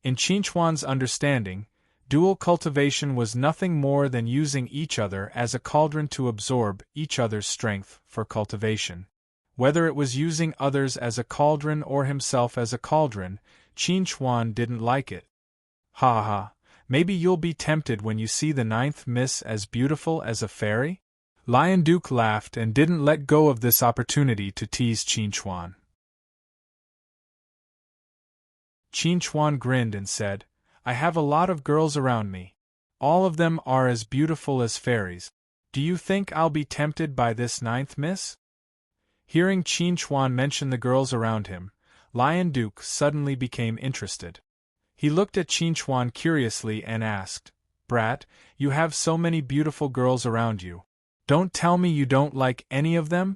In Qin Chuan's understanding, dual cultivation was nothing more than using each other as a cauldron to absorb each other's strength for cultivation. Whether it was using others as a cauldron or himself as a cauldron, Qin Chuan didn't like it. Ha ha, maybe you'll be tempted when you see the 9th Miss as beautiful as a fairy? Lion Duke laughed and didn't let go of this opportunity to tease Qin Chuan. Qin Chuan grinned and said, I have a lot of girls around me. All of them are as beautiful as fairies. Do you think I'll be tempted by this 9th Miss? Hearing Qin Chuan mention the girls around him, Lion Duke suddenly became interested. He looked at Qin Chuan curiously and asked, Brat, you have so many beautiful girls around you. Don't tell me you don't like any of them?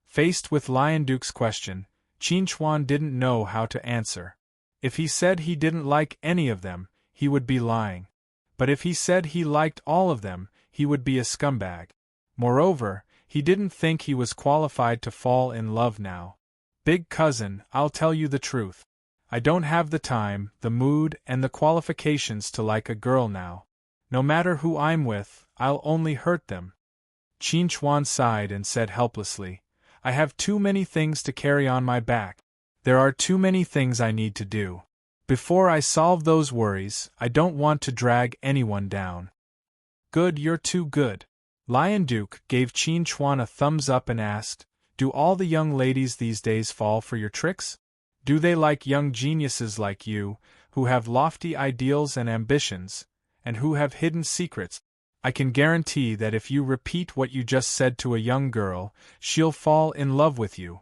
Faced with Lion Duke's question, Qin Chuan didn't know how to answer. If he said he didn't like any of them, he would be lying. But if he said he liked all of them, he would be a scumbag. Moreover, he didn't think he was qualified to fall in love now. Big cousin, I'll tell you the truth. I don't have the time, the mood, and the qualifications to like a girl now. No matter who I'm with, I'll only hurt them. Qin Chuan sighed and said helplessly, I have too many things to carry on my back. There are too many things I need to do. Before I solve those worries, I don't want to drag anyone down. Good, you're too good. Lion Duke gave Qin Chuan a thumbs up and asked, Do all the young ladies these days fall for your tricks? Do they like young geniuses like you, who have lofty ideals and ambitions, and who have hidden secrets? I can guarantee that if you repeat what you just said to a young girl, she'll fall in love with you.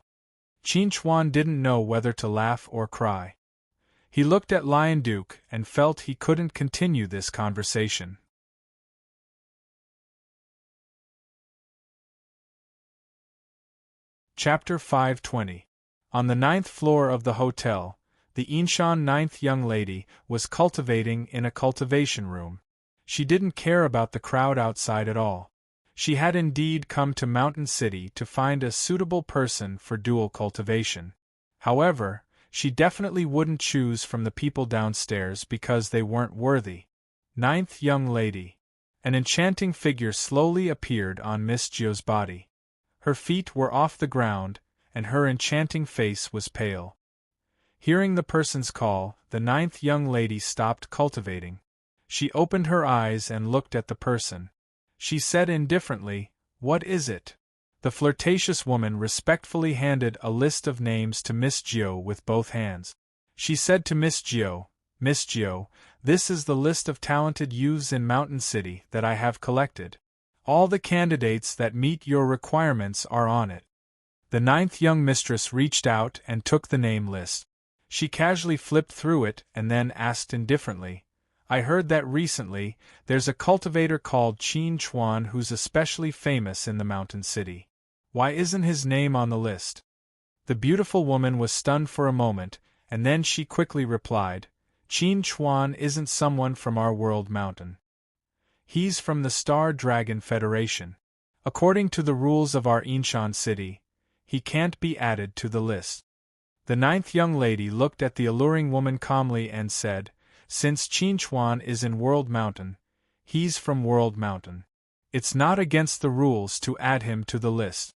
Qin Chuan didn't know whether to laugh or cry. He looked at Lion Duke and felt he couldn't continue this conversation. Chapter 520. On the 9th floor of the hotel, the Yinshan 9th young lady was cultivating in a cultivation room. She didn't care about the crowd outside at all. She had indeed come to Mountain City to find a suitable person for dual cultivation. However, she definitely wouldn't choose from the people downstairs because they weren't worthy. 9th young lady. An enchanting figure slowly appeared on Miss Zhou's body. Her feet were off the ground, and her enchanting face was pale. Hearing the person's call, the 9th young lady stopped cultivating. She opened her eyes and looked at the person. She said indifferently, What is it? The flirtatious woman respectfully handed a list of names to Miss Zhou with both hands. She said to Miss Zhou, this is the list of talented youths in Mountain City that I have collected. All the candidates that meet your requirements are on it. The 9th young mistress reached out and took the name list. She casually flipped through it and then asked indifferently, I heard that recently, there's a cultivator called Qin Chuan who's especially famous in the Mountain City. Why isn't his name on the list? The beautiful woman was stunned for a moment, and then she quickly replied, Qin Chuan isn't someone from our world mountain. He's from the Star Dragon Federation. According to the rules of our Yinshan City, he can't be added to the list. The 9th young lady looked at the alluring woman calmly and said, Since Qin Chuan is in World Mountain, he's from World Mountain. It's not against the rules to add him to the list.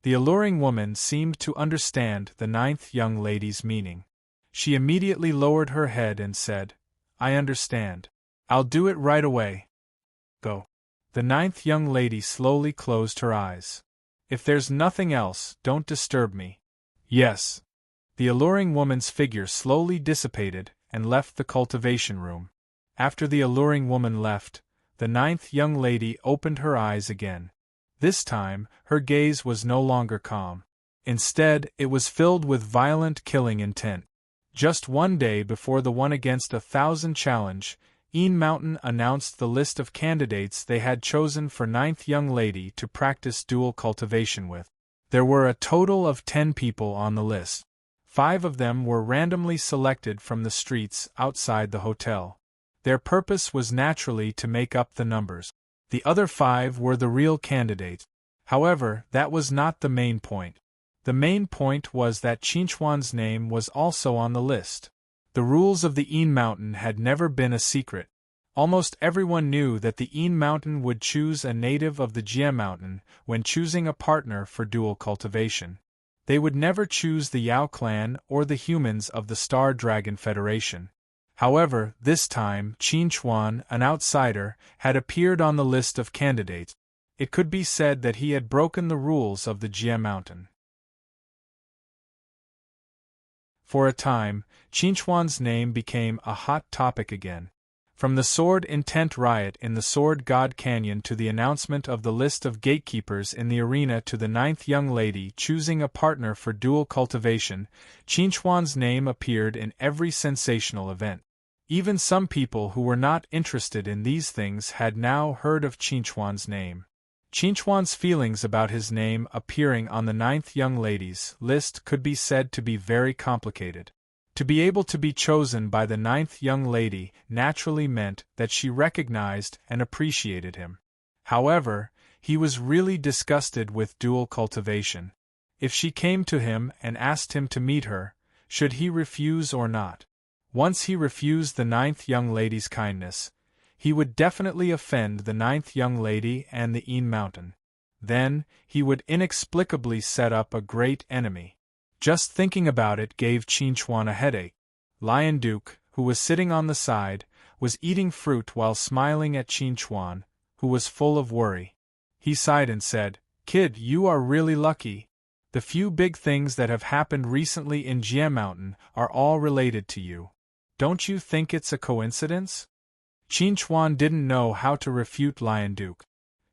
The alluring woman seemed to understand the 9th young lady's meaning. She immediately lowered her head and said, I understand. I'll do it right away. Go. The ninth young lady slowly closed her eyes. If there's nothing else, don't disturb me. Yes. The alluring woman's figure slowly dissipated and left the cultivation room. After the alluring woman left, the ninth young lady opened her eyes again. This time, her gaze was no longer calm. Instead, it was filled with violent killing intent. Just one day before the One Against 1,000 challenge, Mountain announced the list of candidates they had chosen for ninth young lady to practice dual cultivation with. There were a total of 10 people on the list. 5 of them were randomly selected from the streets outside the hotel. Their purpose was naturally to make up the numbers. The other 5 were the real candidates. However, that was not the main point. The main point was that Chinchuan's name was also on the list. The rules of the Mountain had never been a secret. Almost everyone knew that the Mountain would choose a native of the Jie Mountain when choosing a partner for dual cultivation. They would never choose the Yao clan or the humans of the Star Dragon Federation. However, this time, Chinchuan, an outsider, had appeared on the list of candidates. It could be said that he had broken the rules of the Jie Mountain. For a time, Chinchuan's name became a hot topic again. From the Sword Intent riot in the Sword God Canyon to the announcement of the list of gatekeepers in the arena to the ninth young lady choosing a partner for dual cultivation, Chinchuan's name appeared in every sensational event. Even some people who were not interested in these things had now heard of Chinchuan's name. Chinchuan's feelings about his name appearing on the ninth young ladies list could be said to be very complicated. To be able to be chosen by the ninth young lady naturally meant that she recognized and appreciated him. However, he was really disgusted with dual cultivation. If she came to him and asked him to meet her, should he refuse or not? Once he refused the ninth young lady's kindness, he would definitely offend the ninth young lady and the Mountain. Then, he would inexplicably set up a great enemy. Just thinking about it gave Chinchuan a headache. Lion Duke, who was sitting on the side, was eating fruit while smiling at Chinchuan, who was full of worry. He sighed and said, "Kid, you are really lucky. The few big things that have happened recently in Jie Mountain are all related to you. Don't you think it's a coincidence?" Chinchuan didn't know how to refute Lion Duke.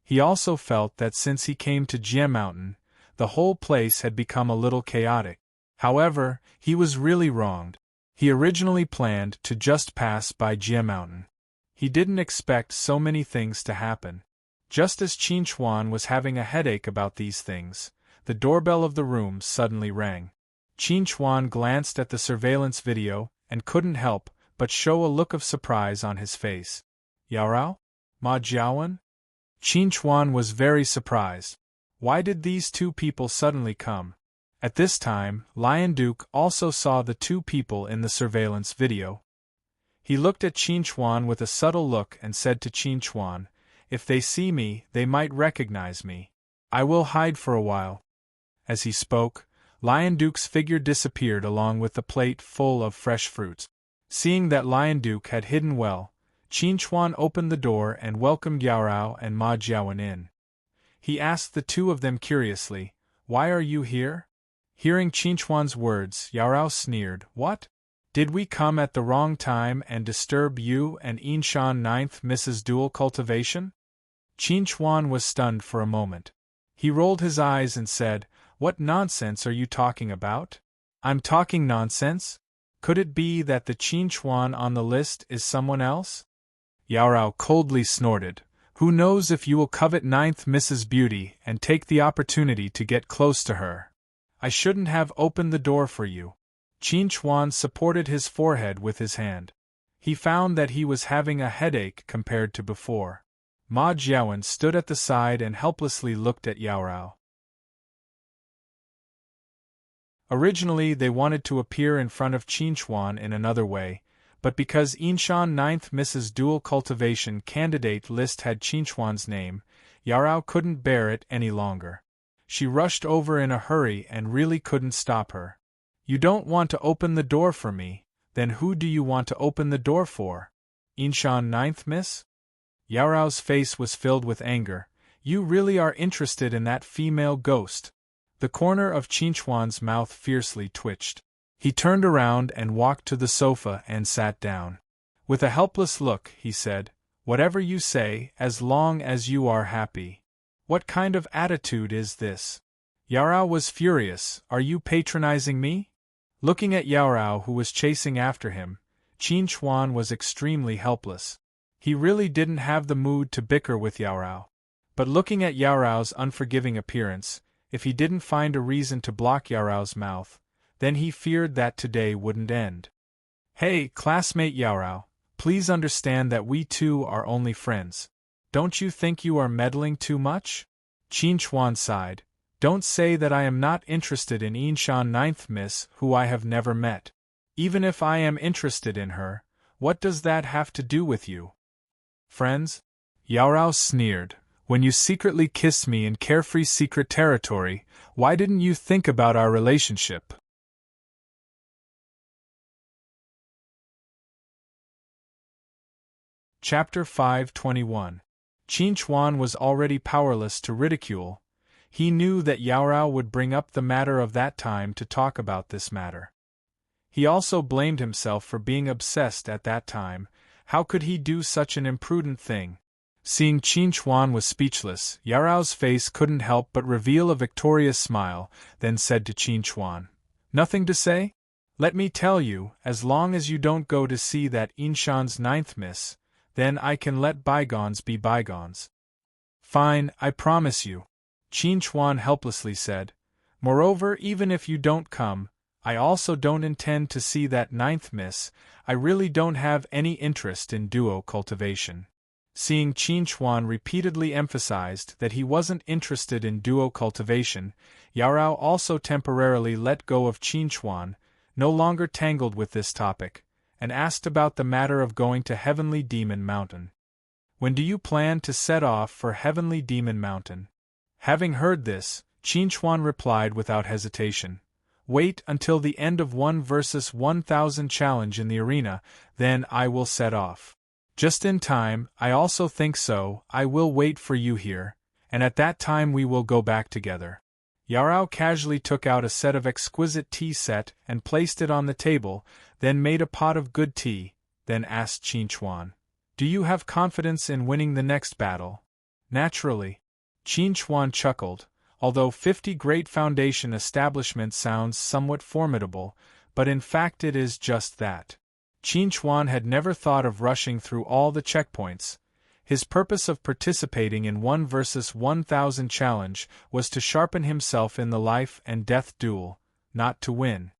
He also felt that since he came to Jie Mountain, the whole place had become a little chaotic. However, he was really wronged. He originally planned to just pass by Jie Mountain. He didn't expect so many things to happen. Just as Chinchuan was having a headache about these things, the doorbell of the room suddenly rang. Chinchuan glanced at the surveillance video and couldn't help but show a look of surprise on his face. "Yaorao? Ma Jiawen?" Chinchuan was very surprised. Why did these two people suddenly come? At this time, Lion Duke also saw the two people in the surveillance video. He looked at Chinchuan with a subtle look and said to Chinchuan, "If they see me, they might recognize me. I will hide for a while." As he spoke, Lion Duke's figure disappeared along with the plate full of fresh fruits. Seeing that Lion Duke had hidden well, Chinchuan opened the door and welcomed Yaorao and Ma Jiawen in. He asked the two of them curiously, "Why are you here?" Hearing Chinchuan's words, Yaorao sneered, "What? Did we come at the wrong time and disturb you and Yinshan 9th Mrs. Dual Cultivation?" Chinchuan was stunned for a moment. He rolled his eyes and said, "What nonsense are you talking about?" "I'm talking nonsense? Could it be that the Chinchuan on the list is someone else?" Yaorao coldly snorted, "Who knows if you will covet 9th Mrs. Beauty and take the opportunity to get close to her? I shouldn't have opened the door for you." Chinchuan supported his forehead with his hand. He found that he was having a headache compared to before. Ma Jiawen stood at the side and helplessly looked at Yaorao. Originally they wanted to appear in front of Chinchuan in another way, but because Yinshan 9th Mrs. Dual Cultivation candidate list had Chinchuan's name, Yaorao couldn't bear it any longer. She rushed over in a hurry and really couldn't stop her. "You don't want to open the door for me, then who do you want to open the door for?" Inshan ninth miss? Yao Rao's face was filled with anger. You really are interested in that female ghost? The corner of Qinchuan's mouth fiercely twitched. He turned around and walked to the sofa and sat down. With a helpless look, he said, "Whatever you say, as long as you are happy." What kind of attitude is this? Yao Rao was furious. Are you patronizing me? Looking at Yao Rao, who was chasing after him, Qinchuan was extremely helpless. He really didn't have the mood to bicker with Yao Rao. But looking at Yao Rao's unforgiving appearance, if he didn't find a reason to block Yao Rao's mouth, then he feared that today wouldn't end. Hey, classmate Yao Rao, please understand that we two are only friends. Don't you think you are meddling too much? Qinchuan sighed. Don't say that I am not interested in Inshan ninth miss, who I have never met. Even if I am interested in her, what does that have to do with you? Friends? Yao Rao sneered. When you secretly kissed me in carefree secret territory, why didn't you think about our relationship? Chapter 521. Qinchuan was already powerless to ridicule. He knew that Yao Rao would bring up the matter of that time to talk about this matter. He also blamed himself for being obsessed at that time. How could he do such an imprudent thing? Seeing Qinchuan was speechless, Yao Rao's face couldn't help but reveal a victorious smile, then said to Qinchuan, "Nothing to say? Let me tell you, as long as you don't go to see that Inshan's ninth miss, then I can let bygones be bygones." "Fine, I promise you," Qinchuan helplessly said. "Moreover, even if you don't come, I also don't intend to see that ninth miss. I really don't have any interest in duo cultivation." Seeing Qinchuan repeatedly emphasized that he wasn't interested in duo cultivation, Yao Rao also temporarily let go of Qinchuan, no longer tangled with this topic, and asked about the matter of going to Heavenly Demon Mountain. "When do you plan to set off for Heavenly Demon Mountain?" Having heard this, Qinchuan replied without hesitation, "Wait until the end of 1 versus 1,000 challenge in the arena, then I will set off." "Just in time, I also think so. I will wait for you here, and at that time we will go back together." Yao Rao casually took out a set of exquisite tea set and placed it on the table, then made a pot of good tea, then asked Qinchuan, "Do you have confidence in winning the next battle?" "Naturally." Qinchuan chuckled. Although 50 great foundation establishment sounds somewhat formidable, but in fact it is just that. Qinchuan had never thought of rushing through all the checkpoints. His purpose of participating in 1 versus 1,000 challenge was to sharpen himself in the life and death duel, not to win.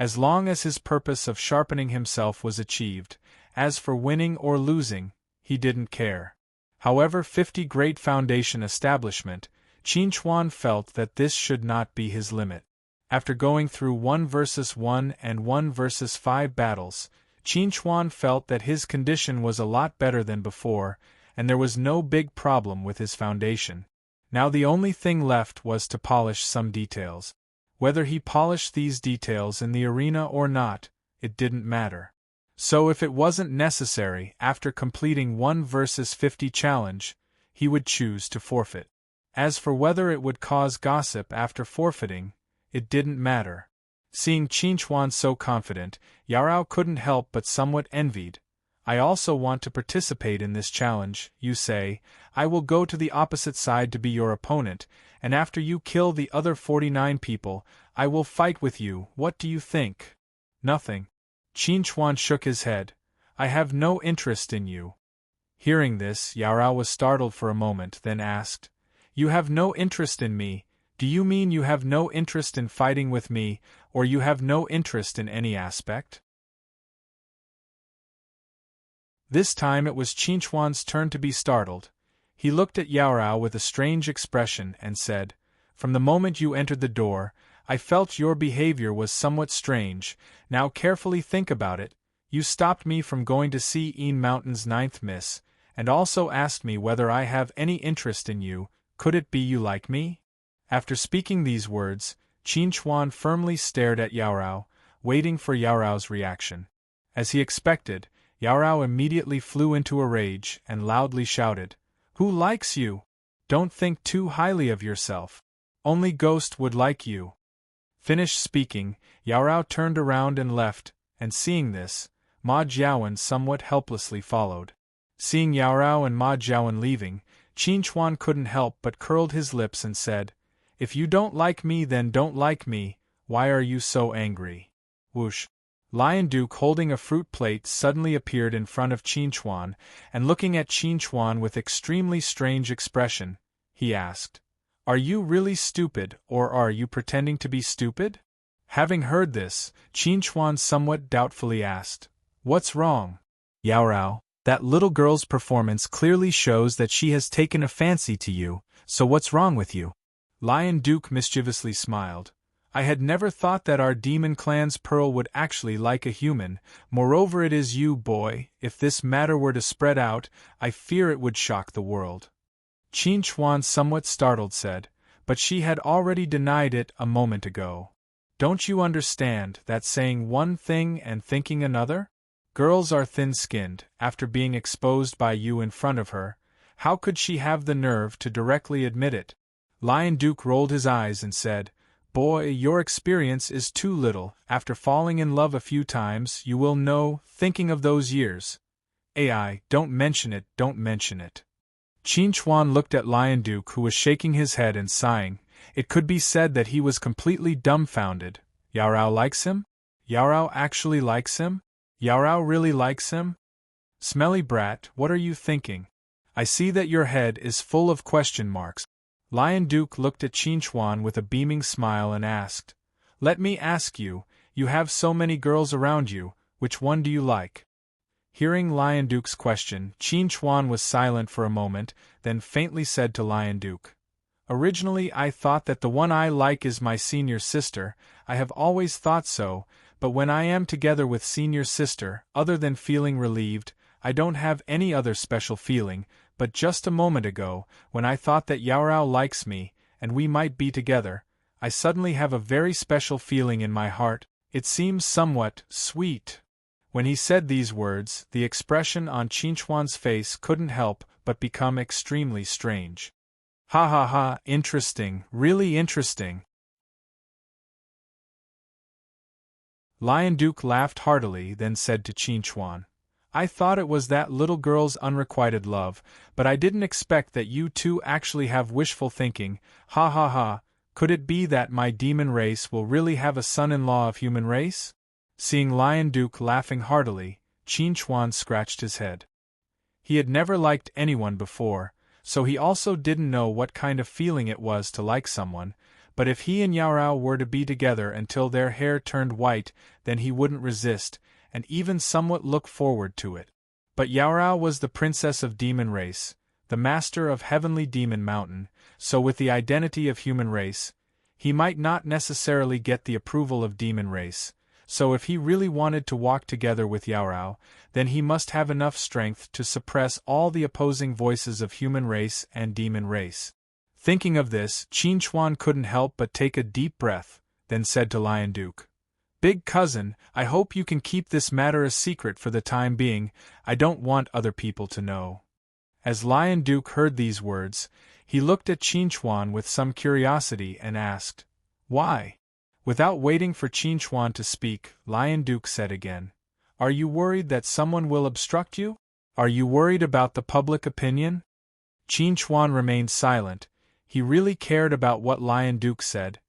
As long as his purpose of sharpening himself was achieved, as for winning or losing, he didn't care. However, 50 great foundation establishment, Qinchuan felt that this should not be his limit. After going through 1 versus 1 and 1 versus 5 battles, Qinchuan felt that his condition was a lot better than before, and there was no big problem with his foundation. Now the only thing left was to polish some details. Whether he polished these details in the arena or not, it didn't matter. So if it wasn't necessary, after completing 1 versus 50 challenge, he would choose to forfeit. As for whether it would cause gossip after forfeiting, it didn't matter. Seeing Qinchuan so confident, Yao Rao couldn't help but somewhat envied. "I also want to participate in this challenge," you say. "I will go to the opposite side to be your opponent, and after you kill the other 49 people, I will fight with you. What do you think?" "Nothing." Qinchuan shook his head. "I have no interest in you." Hearing this, Yao Rao was startled for a moment, then asked, "You have no interest in me? Do you mean you have no interest in fighting with me, or you have no interest in any aspect?" This time it was Qinchuan's turn to be startled. He looked at Yao Rao with a strange expression and said, "From the moment you entered the door, I felt your behavior was somewhat strange. Now carefully think about it. You stopped me from going to see Een Mountain's ninth miss, and also asked me whether I have any interest in you. Could it be you like me?" After speaking these words, Qinchuan firmly stared at Yao Rao, waiting for Yao Rao's reaction. As he expected, Yao Rao immediately flew into a rage and loudly shouted, "Who likes you? Don't think too highly of yourself. Only Ghost would like you." Finished speaking, Yao Rao turned around and left, and seeing this, Ma Jiawen somewhat helplessly followed. Seeing Yao Rao and Ma Jiawen leaving, Qin Chuan couldn't help but curled his lips and said, "If you don't like me, then don't like me. Why are you so angry?" Whoosh! Lion Duke holding a fruit plate suddenly appeared in front of Qin Chuan, and looking at Qin Chuan with extremely strange expression, he asked, "Are you really stupid, or are you pretending to be stupid?" Having heard this, Qin Chuan somewhat doubtfully asked, "What's wrong?" "Yao Rao, that little girl's performance clearly shows that she has taken a fancy to you, so what's wrong with you?" Lion Duke mischievously smiled. "I had never thought that our demon clan's pearl would actually like a human. Moreover, it is you, boy. If this matter were to spread out, I fear it would shock the world." Qin Chuan, somewhat startled, said, "But she had already denied it a moment ago. Don't you understand that saying one thing and thinking another? Girls are thin-skinned. After being exposed by you in front of her, how could she have the nerve to directly admit it?" Lion Duke rolled his eyes and said, "Boy, your experience is too little. After falling in love a few times, you will know, thinking of those years. Ai, don't mention it, don't mention it." Qin Chuan looked at Lion Duke, who was shaking his head and sighing. It could be said that he was completely dumbfounded. Yao Rao likes him? Yao Rao actually likes him? Yao Rao really likes him? Smelly brat, what are you thinking? I see that your head is full of question marks. Lion Duke looked at Qin Chuan with a beaming smile and asked, "Let me ask you, you have so many girls around you, which one do you like?" Hearing Lion Duke's question, Qin Chuan was silent for a moment, then faintly said to Lion Duke, "Originally I thought that the one I like is my senior sister. I have always thought so, but when I am together with senior sister, other than feeling relieved, I don't have any other special feeling. But just a moment ago, when I thought that Yao Rao likes me, and we might be together, I suddenly have a very special feeling in my heart. It seems somewhat sweet." When he said these words, the expression on Qin Chuan's face couldn't help but become extremely strange. "Ha ha ha, interesting, really interesting." Lion Duke laughed heartily, then said to Qin Chuan, "I thought it was that little girl's unrequited love, but I didn't expect that you two actually have wishful thinking. Ha ha ha, could it be that my demon race will really have a son-in-law of human race?" Seeing Lion Duke laughing heartily, Qin Chuan scratched his head. He had never liked anyone before, so he also didn't know what kind of feeling it was to like someone, but if he and Yao Rao were to be together until their hair turned white, then he wouldn't resist, and even somewhat look forward to it. But Yao Rao was the princess of demon race, the master of heavenly demon mountain, so with the identity of human race, he might not necessarily get the approval of demon race, so if he really wanted to walk together with Yao Rao, then he must have enough strength to suppress all the opposing voices of human race and demon race. Thinking of this, Qin Chuan couldn't help but take a deep breath, then said to Lion Duke, "Big cousin, I hope you can keep this matter a secret for the time being. I don't want other people to know." As Lion Duke heard these words, he looked at Qin Chuan with some curiosity and asked, "Why?" Without waiting for Qin Chuan to speak, Lion Duke said again, "Are you worried that someone will obstruct you? Are you worried about the public opinion?" Qin Chuan remained silent. He really cared about what Lion Duke said.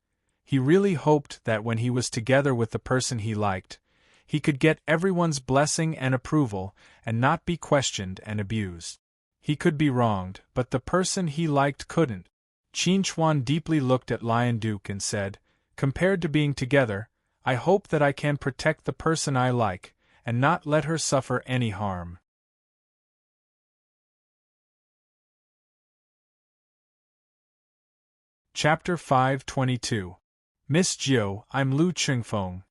He really hoped that when he was together with the person he liked, he could get everyone's blessing and approval, and not be questioned and abused. He could be wronged, but the person he liked couldn't. Qin Chuan deeply looked at Lion Duke and said, "Compared to being together, I hope that I can protect the person I like, and not let her suffer any harm." Chapter 522. Miss Jiu, I'm Lu Qingfeng.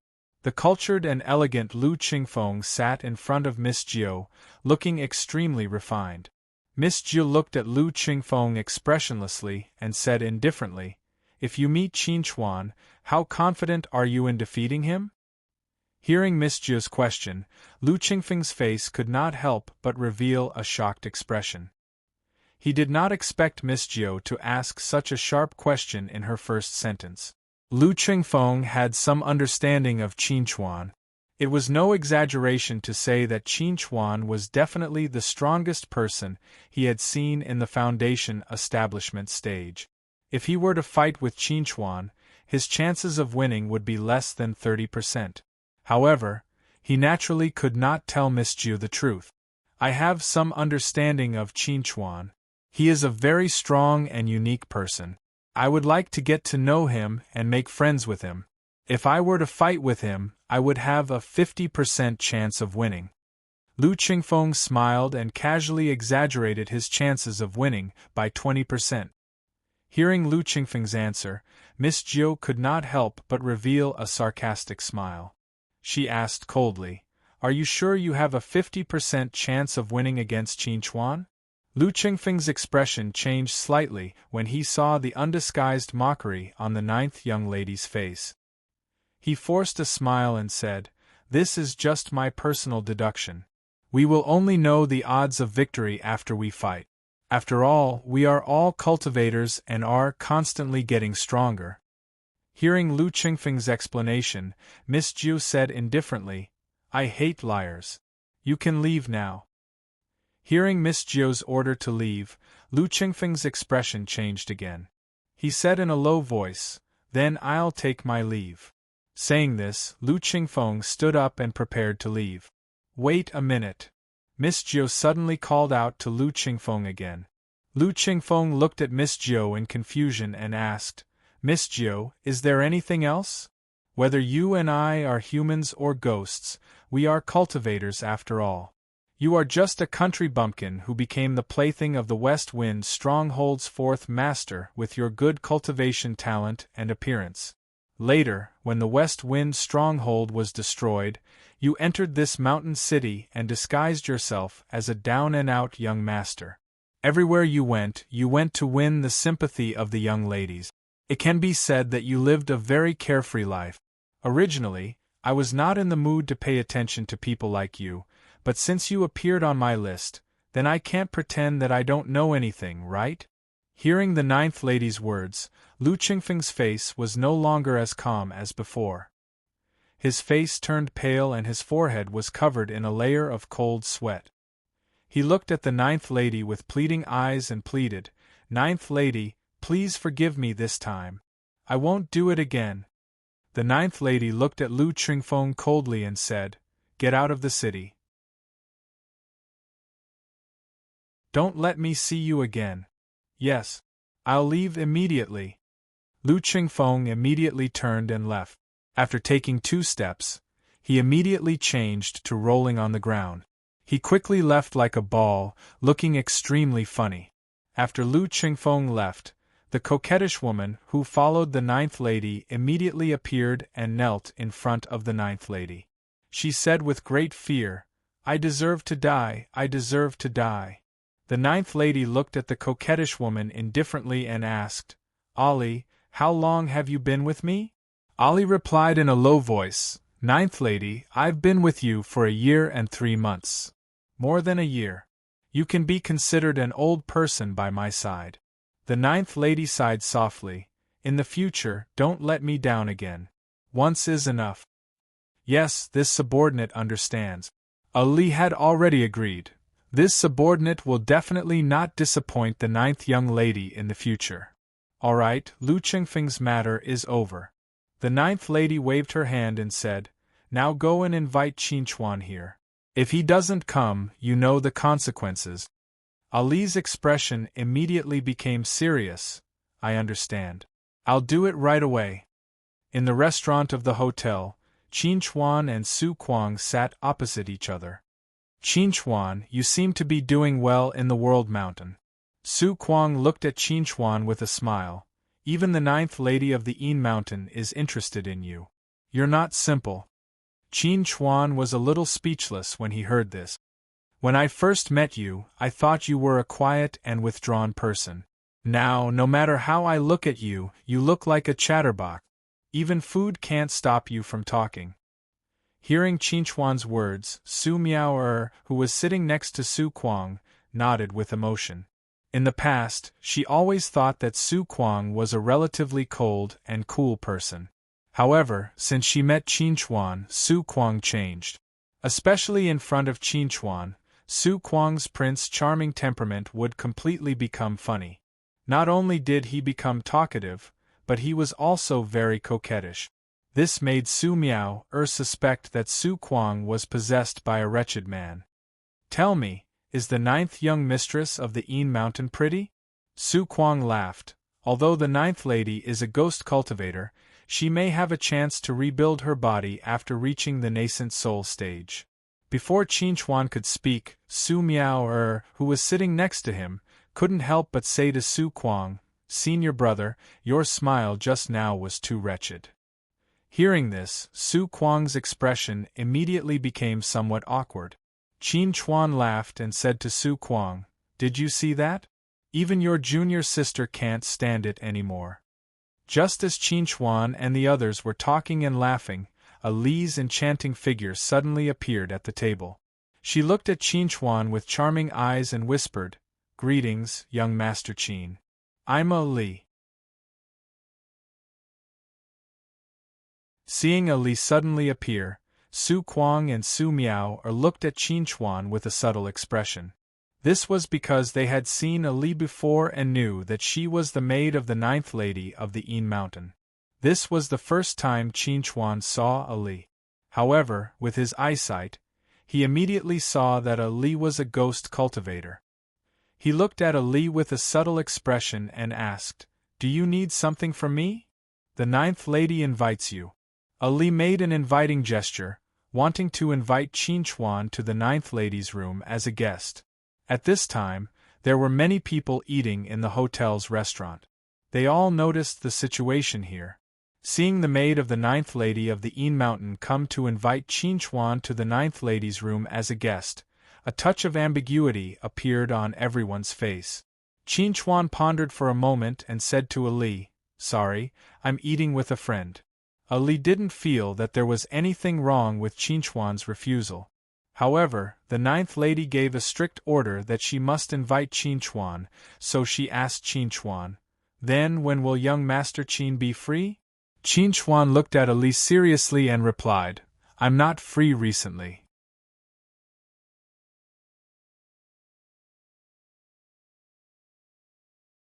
The cultured and elegant Lu Qingfeng sat in front of Miss Jiu, looking extremely refined. Miss Jiu looked at Lu Qingfeng expressionlessly and said indifferently, "If you meet Qin Chuan, how confident are you in defeating him?" Hearing Miss Jiu's question, Lu Qingfeng's face could not help but reveal a shocked expression. He did not expect Miss Jiu to ask such a sharp question in her first sentence. Lu Qingfeng had some understanding of Qin Chuan. It was no exaggeration to say that Qin Chuan was definitely the strongest person he had seen in the foundation establishment stage. If he were to fight with Qin Chuan, his chances of winning would be less than 30%. However, he naturally could not tell Miss Jiu the truth. I have some understanding of Qin Chuan. He is a very strong and unique person. I would like to get to know him and make friends with him. If I were to fight with him, I would have a 50% chance of winning. Lu Qingfeng smiled and casually exaggerated his chances of winning by 20%. Hearing Lu Qingfeng's answer, Miss Jiu could not help but reveal a sarcastic smile. She asked coldly, "Are you sure you have a 50% chance of winning against Qin Chuan?" Lu Qingfeng's expression changed slightly when he saw the undisguised mockery on the ninth young lady's face. He forced a smile and said, "This is just my personal deduction. We will only know the odds of victory after we fight. After all, we are all cultivators and are constantly getting stronger." Hearing Lu Qingfeng's explanation, Miss Jiu said indifferently, "I hate liars. You can leave now." Hearing Miss Jiu's order to leave, Lu Qingfeng's expression changed again. He said in a low voice, "Then I'll take my leave." Saying this, Lu Qingfeng stood up and prepared to leave. "Wait a minute." Miss Jiu suddenly called out to Lu Qingfeng again. Lu Qingfeng looked at Miss Jiu in confusion and asked, "Miss Jiu, is there anything else? Whether you and I are humans or ghosts, we are cultivators after all. You are just a country bumpkin who became the plaything of the West Wind Stronghold's fourth master with your good cultivation talent and appearance. Later, when the West Wind Stronghold was destroyed, you entered this mountain city and disguised yourself as a down-and-out young master. Everywhere you went to win the sympathy of the young ladies. It can be said that you lived a very carefree life. Originally, I was not in the mood to pay attention to people like you, but since you appeared on my list, then I can't pretend that I don't know anything, right?" Hearing the ninth lady's words, Lu Qingfeng's face was no longer as calm as before. His face turned pale and his forehead was covered in a layer of cold sweat. He looked at the ninth lady with pleading eyes and pleaded, "Ninth lady, please forgive me this time. I won't do it again." The ninth lady looked at Lu Qingfeng coldly and said, "Get out of the city. Don't let me see you again." "Yes. I'll leave immediately." Lu Qingfeng immediately turned and left. After taking 2 steps, he immediately changed to rolling on the ground. He quickly left like a ball, looking extremely funny. After Lu Qingfeng left, the coquettish woman who followed the ninth lady immediately appeared and knelt in front of the ninth lady. She said with great fear, "I deserve to die, I deserve to die." The ninth lady looked at the coquettish woman indifferently and asked, "Ali, how long have you been with me?" Ali replied in a low voice, "Ninth lady, I've been with you for 1 year and 3 months. More than 1 year. You can be considered an old person by my side." The ninth lady sighed softly, "In the future, don't let me down again. Once is enough." Yes, this subordinate understands. Ali had already agreed. This subordinate will definitely not disappoint the ninth young lady in the future. All right, Lu Qingfeng's matter is over. The ninth lady waved her hand and said, "Now go and invite Qin Chuan here. If he doesn't come, you know the consequences." Ali's expression immediately became serious. "I understand. I'll do it right away." In the restaurant of the hotel, Qin Chuan and Su Kuang sat opposite each other. "Qin Chuan, you seem to be doing well in the World Mountain." Su Kuang looked at Qin Chuan with a smile. "Even the ninth lady of the Yin Mountain is interested in you. You're not simple." Qin Chuan was a little speechless when he heard this. "When I first met you, I thought you were a quiet and withdrawn person. Now, no matter how I look at you, you look like a chatterbox. Even food can't stop you from talking." Hearing Qinchuan's words, Su Miao, who was sitting next to Su Kuang, nodded with emotion. In the past, she always thought that Su Kuang was a relatively cold and cool person. However, since she met Qinchuan, Su Kuang changed. Especially in front of Qinchuan, Su Kuang's Prince Charming temperament would completely become funny. Not only did he become talkative, but he was also very coquettish. This made Su Miao suspect that Su Kuang was possessed by a wretched man. Tell me, is the 9th young mistress of the Een Mountain pretty? Su Kuang laughed. Although the 9th lady is a ghost cultivator, she may have a chance to rebuild her body after reaching the nascent soul stage. Before Qinchuan could speak, Su Miao, who was sitting next to him, couldn't help but say to Su Kuang, Senior brother, your smile just now was too wretched. Hearing this, Su Kuang's expression immediately became somewhat awkward. Qinchuan laughed and said to Su Kuang, Did you see that? Even your junior sister can't stand it anymore. Just as Qinchuan and the others were talking and laughing, Li's enchanting figure suddenly appeared at the table. She looked at Qinchuan with charming eyes and whispered, Greetings, young Master Qin. I'm Li. Seeing Li suddenly appear, Su Kuang and Su Miao looked at Qinchuan with a subtle expression. This was because they had seen Li before and knew that she was the maid of the 9th lady of the Een Mountain. This was the first time Qinchuan saw Li. However, with his eyesight, he immediately saw that Li was a ghost cultivator. He looked at Li with a subtle expression and asked, Do you need something from me? The 9th lady invites you. Li made an inviting gesture, wanting to invite Qinchuan to the 9th lady's room as a guest. At this time, there were many people eating in the hotel's restaurant. They all noticed the situation here. Seeing the maid of the 9th lady of the Een Mountain come to invite Qinchuan to the 9th lady's room as a guest, a touch of ambiguity appeared on everyone's face. Qinchuan pondered for a moment and said to Li, Sorry, I'm eating with a friend. Li didn't feel that there was anything wrong with Qinchuan's refusal. However, the 9th lady gave a strict order that she must invite Qinchuan, so she asked Qinchuan, Then when will young Master Qin be free? Qinchuan looked at Li seriously and replied, I'm not free recently.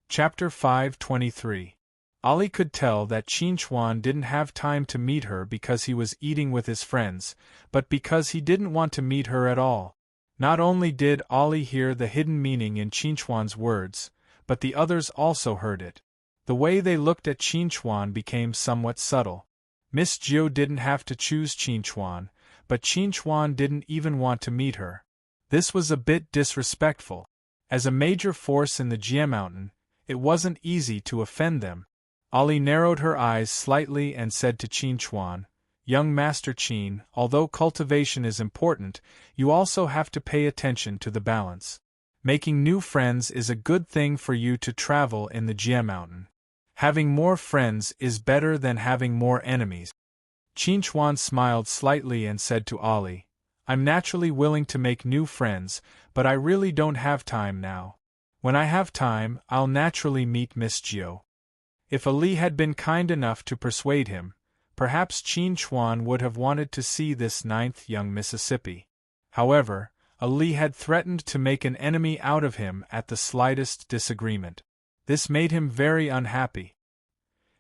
Chapter 523. Ali could tell that Qinchuan didn't have time to meet her because he was eating with his friends, but because he didn't want to meet her at all. Not only did Ali hear the hidden meaning in Qinchuan's words, but the others also heard it. The way they looked at Qinchuan became somewhat subtle. Miss Jiu didn't have to choose Qinchuan, but Qinchuan didn't even want to meet her. This was a bit disrespectful. As a major force in the Jie Mountain, it wasn't easy to offend them. Ali narrowed her eyes slightly and said to Qinchuan, Young Master Qin, although cultivation is important, you also have to pay attention to the balance. Making new friends is a good thing for you to travel in the Jie Mountain. Having more friends is better than having more enemies. Qinchuan smiled slightly and said to Ali, I'm naturally willing to make new friends, but I really don't have time now. When I have time, I'll naturally meet Miss Jiu. If Ali had been kind enough to persuade him, perhaps Qinchuan would have wanted to see this 9th young Mississippi. However, Ali had threatened to make an enemy out of him at the slightest disagreement. This made him very unhappy.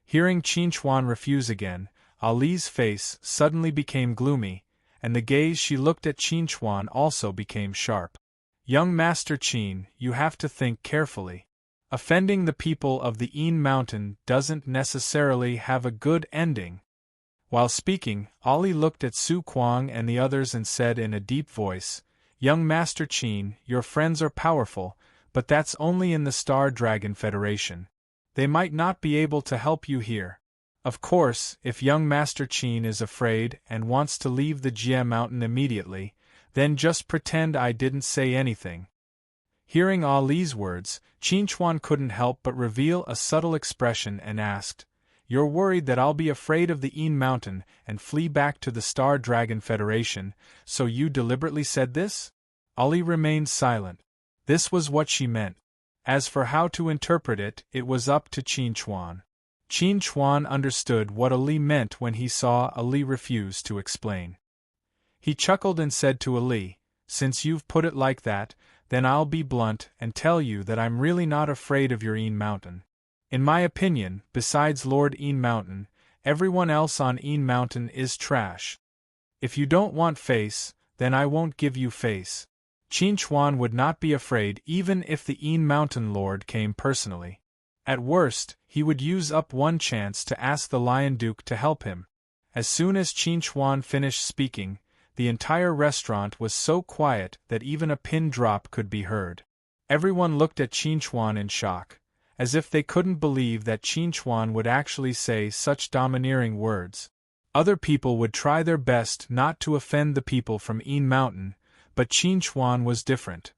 Hearing Qinchuan refuse again, Ali's face suddenly became gloomy, and the gaze she looked at Qinchuan also became sharp. Young Master Qin, you have to think carefully. Offending the people of the Een Mountain doesn't necessarily have a good ending. While speaking, Ali looked at Su Kuang and the others and said in a deep voice, Young Master Qin, your friends are powerful, but that's only in the Star Dragon Federation. They might not be able to help you here. Of course, if young Master Qin is afraid and wants to leave the Jie Mountain immediately, then just pretend I didn't say anything. Hearing Ali's words, Qinchuan couldn't help but reveal a subtle expression and asked, You're worried that I'll be afraid of the Een Mountain and flee back to the Star Dragon Federation, so you deliberately said this? Ali remained silent. This was what she meant. As for how to interpret it, it was up to Qin Chuan. Qin Chuan understood what Ali meant when he saw Ali refuse to explain. He chuckled and said to Ali, "Since you've put it like that, then I'll be blunt and tell you that I'm really not afraid of your Een Mountain. In my opinion, besides Lord Een Mountain, everyone else on Een Mountain is trash. If you don't want face, then I won't give you face." Qin Chuan would not be afraid even if the Een Mountain Lord came personally. At worst, he would use up one chance to ask the Lion Duke to help him. As soon as Qin Chuan finished speaking, the entire restaurant was so quiet that even a pin drop could be heard. Everyone looked at Qin Chuan in shock, as if they couldn't believe that Qin Chuan would actually say such domineering words. Other people would try their best not to offend the people from Een Mountain, but Qin Chuan was different.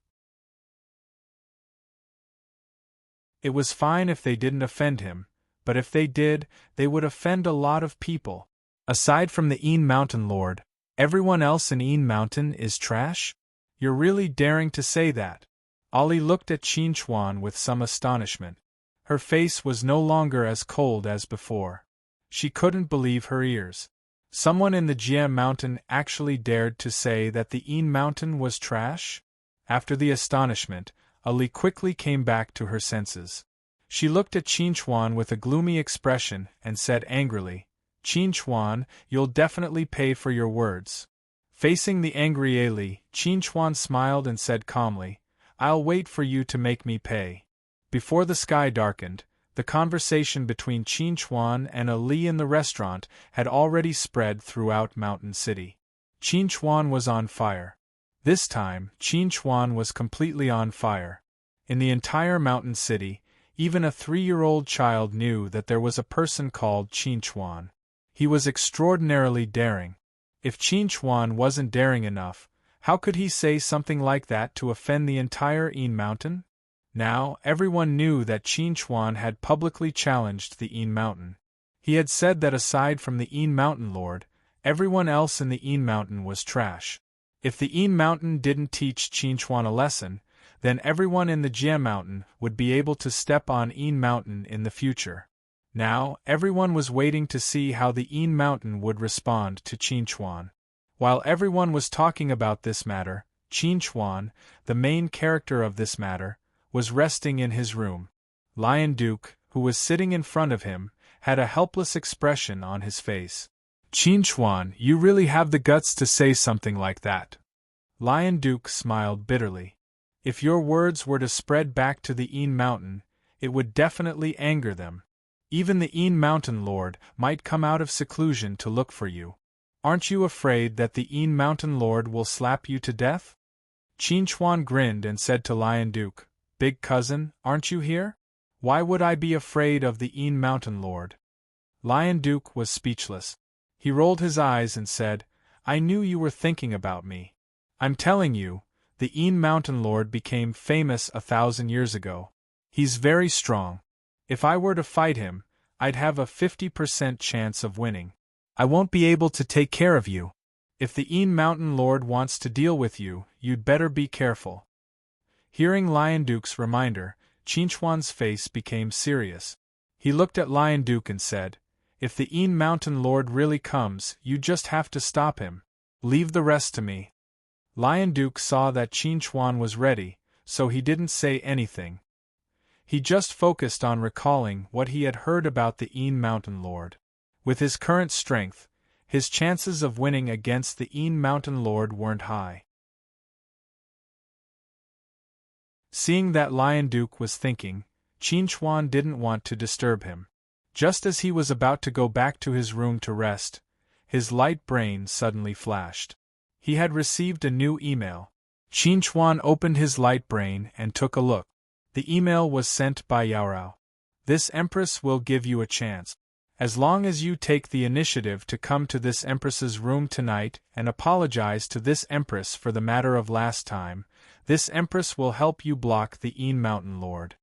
It was fine if they didn't offend him, but if they did, they would offend a lot of people. Aside from the Een Mountain Lord, everyone else in Een Mountain is trash? You're really daring to say that? Ali looked at Qin Chuan with some astonishment. Her face was no longer as cold as before. She couldn't believe her ears. Someone in the Jie Mountain actually dared to say that the Een Mountain was trash? After the astonishment, Ali quickly came back to her senses. She looked at Qin Chuan with a gloomy expression and said angrily, "Qin Chuan, you'll definitely pay for your words." Facing the angry Ali, Qin Chuan smiled and said calmly, "I'll wait for you to make me pay." Before the sky darkened, the conversation between Qin Chuan and Ali in the restaurant had already spread throughout Mountain City. Qin Chuan was on fire. This time, Qin Chuan was completely on fire. In the entire Mountain City, even a 3-year-old child knew that there was a person called Qin Chuan. He was extraordinarily daring. If Qin Chuan wasn't daring enough, how could he say something like that to offend the entire Een Mountain? Now, everyone knew that Qin Chuan had publicly challenged the Een Mountain. He had said that aside from the Een Mountain Lord, everyone else in the Een Mountain was trash. If the Een Mountain didn't teach Qin Chuan a lesson, then everyone in the Jie Mountain would be able to step on Een Mountain in the future. Now, everyone was waiting to see how the Een Mountain would respond to Qin Chuan. While everyone was talking about this matter, Qin Chuan, the main character of this matter, was resting in his room. Lion Duke, who was sitting in front of him, had a helpless expression on his face. "Qin Chuan, you really have the guts to say something like that." Lion Duke smiled bitterly. "If your words were to spread back to the Een Mountain, it would definitely anger them. Even the Een Mountain Lord might come out of seclusion to look for you. Aren't you afraid that the Een Mountain Lord will slap you to death?" Qin Chuan grinned and said to Lion Duke, "Big cousin, aren't you here? Why would I be afraid of the Een Mountain Lord?" Lion Duke was speechless. He rolled his eyes and said, "I knew you were thinking about me. I'm telling you, the Een Mountain Lord became famous 1,000 years ago. He's very strong. If I were to fight him, I'd have a 50% chance of winning. I won't be able to take care of you. If the Een Mountain Lord wants to deal with you, you'd better be careful." Hearing Lion Duke's reminder, Qin Chuan's face became serious. He looked at Lion Duke and said, "If the Een Mountain Lord really comes, you just have to stop him. Leave the rest to me." Lion Duke saw that Qin Chuan was ready, so he didn't say anything. He just focused on recalling what he had heard about the Een Mountain Lord. With his current strength, his chances of winning against the Een Mountain Lord weren't high. Seeing that Lion Duke was thinking, Qin Chuan didn't want to disturb him. Just as he was about to go back to his room to rest, his light brain suddenly flashed. He had received a new email. Qin Chuan opened his light brain and took a look. The email was sent by Yaorao. "This Empress will give you a chance. As long as you take the initiative to come to this Empress's room tonight and apologize to this Empress for the matter of last time, this Empress will help you block the Een Mountain Lord."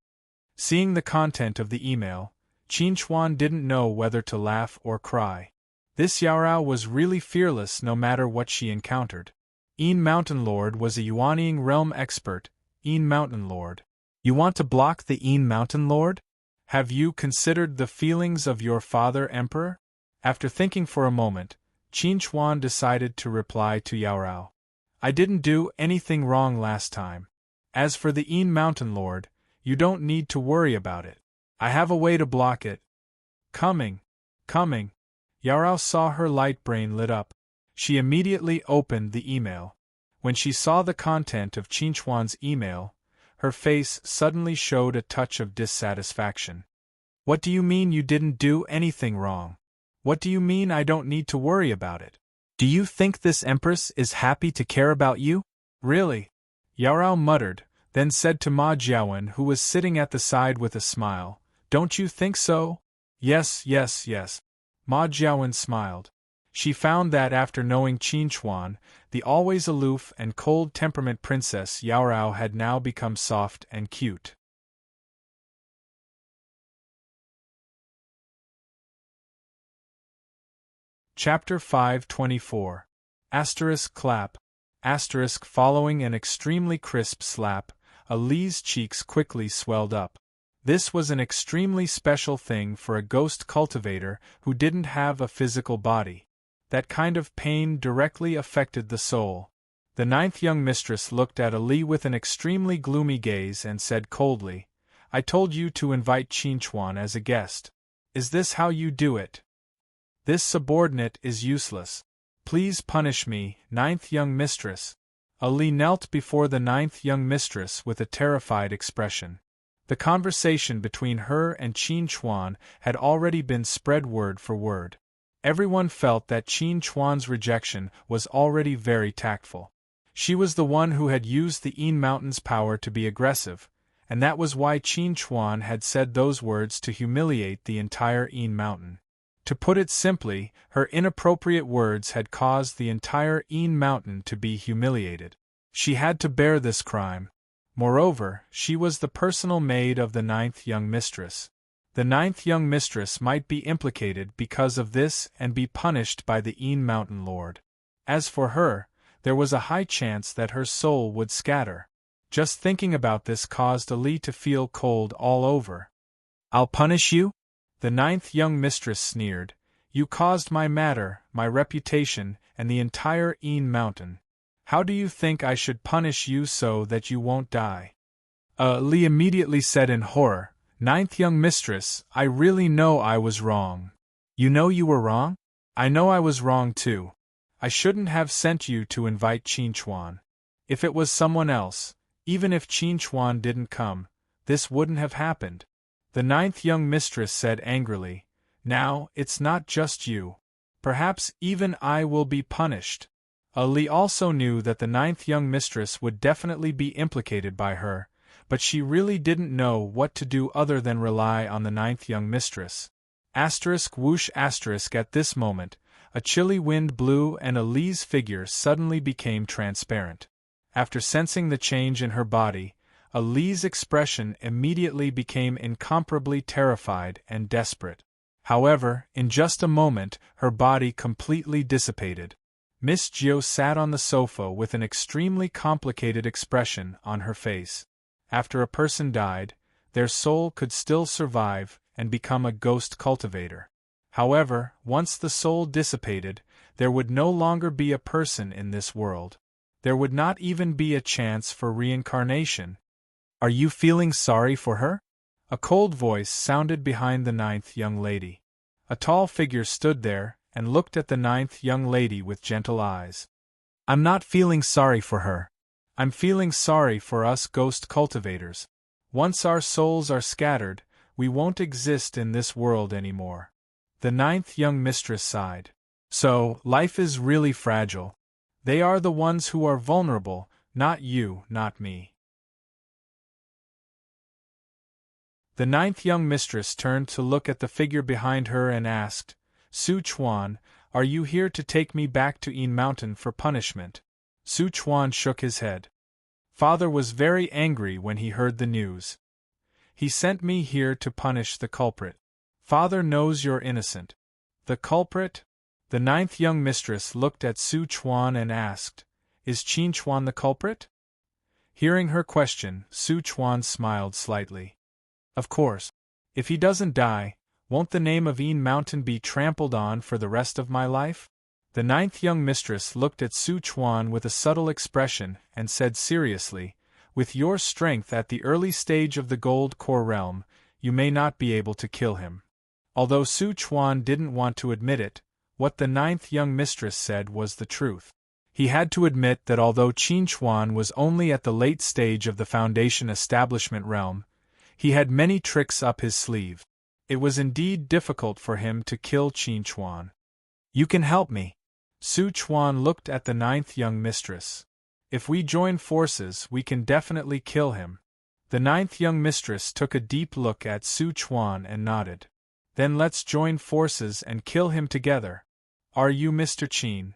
Seeing the content of the email, Qin Chuan didn't know whether to laugh or cry. This Yaorao was really fearless no matter what she encountered. Mountain Lord was a Yuanying realm expert. Mountain Lord. You want to block the Mountain Lord? Have you considered the feelings of your father, Emperor? After thinking for a moment, Qin Chuan decided to reply to Yaorao. I didn't do anything wrong last time. As for the Mountain Lord, you don't need to worry about it. I have a way to block it. Coming. Yaorao saw her light brain lit up. She immediately opened the email. When she saw the content of Qin Chuan's email, her face suddenly showed a touch of dissatisfaction. What do you mean you didn't do anything wrong? What do you mean I don't need to worry about it? Do you think this Empress is happy to care about you? Really? Yaorao muttered, then said to Ma Jiawen, who was sitting at the side with a smile, Don't you think so? Yes. Ma Jiawen smiled. She found that after knowing Qin Chuan, the always aloof and cold temperament Princess Yaorao had now become soft and cute. Chapter 524. Clap. Following an extremely crisp slap, Ali's cheeks quickly swelled up. This was an extremely special thing for a ghost cultivator who didn't have a physical body. That kind of pain directly affected the soul. The 9th young mistress looked at Ali with an extremely gloomy gaze and said coldly, I told you to invite Qin Chuan as a guest. Is this how you do it? This subordinate is useless. Please punish me, 9th young mistress. Ali knelt before the 9th young mistress with a terrified expression. The conversation between her and Qin Chuan had already been spread word for word. Everyone felt that Qin Chuan's rejection was already very tactful. She was the one who had used the Mountain's power to be aggressive, and that was why Qin Chuan had said those words to humiliate the entire Mountain. To put it simply, her inappropriate words had caused the entire Mountain to be humiliated. She had to bear this crime. Moreover, she was the personal maid of the 9th young mistress. The 9th young mistress might be implicated because of this and be punished by the Mountain Lord. As for her, there was a high chance that her soul would scatter. Just thinking about this caused Ali to feel cold all over. I'll punish you? The 9th young mistress sneered. You caused my matter, my reputation, and the entire Mountain. How do you think I should punish you so that you won't die? Ali immediately said in horror, 9th young mistress, I really know I was wrong. You know you were wrong? I know I was wrong too. I shouldn't have sent you to invite Qin Chuan. If it was someone else, even if Qin Chuan didn't come, this wouldn't have happened. The 9th young mistress said angrily, Now, it's not just you. Perhaps even I will be punished. Ali also knew that the 9th young mistress would definitely be implicated by her, but she really didn't know what to do other than rely on the 9th young mistress. Whoosh at this moment, a chilly wind blew and Ali's figure suddenly became transparent. After sensing the change in her body, Ali's expression immediately became incomparably terrified and desperate. However, in just a moment, her body completely dissipated. Miss Jiao sat on the sofa with an extremely complicated expression on her face. After a person died, their soul could still survive and become a ghost cultivator. However, once the soul dissipated, there would no longer be a person in this world. There would not even be a chance for reincarnation. Are you feeling sorry for her? A cold voice sounded behind the 9th young lady. A tall figure stood there and looked at the 9th young lady with gentle eyes. I'm not feeling sorry for her. I'm feeling sorry for us ghost cultivators. Once our souls are scattered, we won't exist in this world anymore. The 9th young mistress sighed. So, life is really fragile. They are the ones who are vulnerable, not you, not me. The 9th young mistress turned to look at the figure behind her and asked, Su Chuan, are you here to take me back to Mountain for punishment? Su Chuan shook his head. Father was very angry when he heard the news. He sent me here to punish the culprit. Father knows you're innocent. The culprit? The ninth young mistress looked at Su Chuan and asked, Is Qin Chuan the culprit? Hearing her question, Su Chuan smiled slightly. Of course. If he doesn't die, won't the name of Een Mountain be trampled on for the rest of my life? The ninth young mistress looked at Su Chuan with a subtle expression and said seriously, With your strength at the early stage of the Gold Core realm, you may not be able to kill him. Although Su Chuan didn't want to admit it, what the ninth young mistress said was the truth. He had to admit that although Qin Chuan was only at the late stage of the Foundation establishment realm, he had many tricks up his sleeve. It was indeed difficult for him to kill Qin Chuan. You can help me. Su Chuan looked at the ninth young mistress. If we join forces, we can definitely kill him. The ninth young mistress took a deep look at Su Chuan and nodded. Then let's join forces and kill him together. Are you Mr. Qin?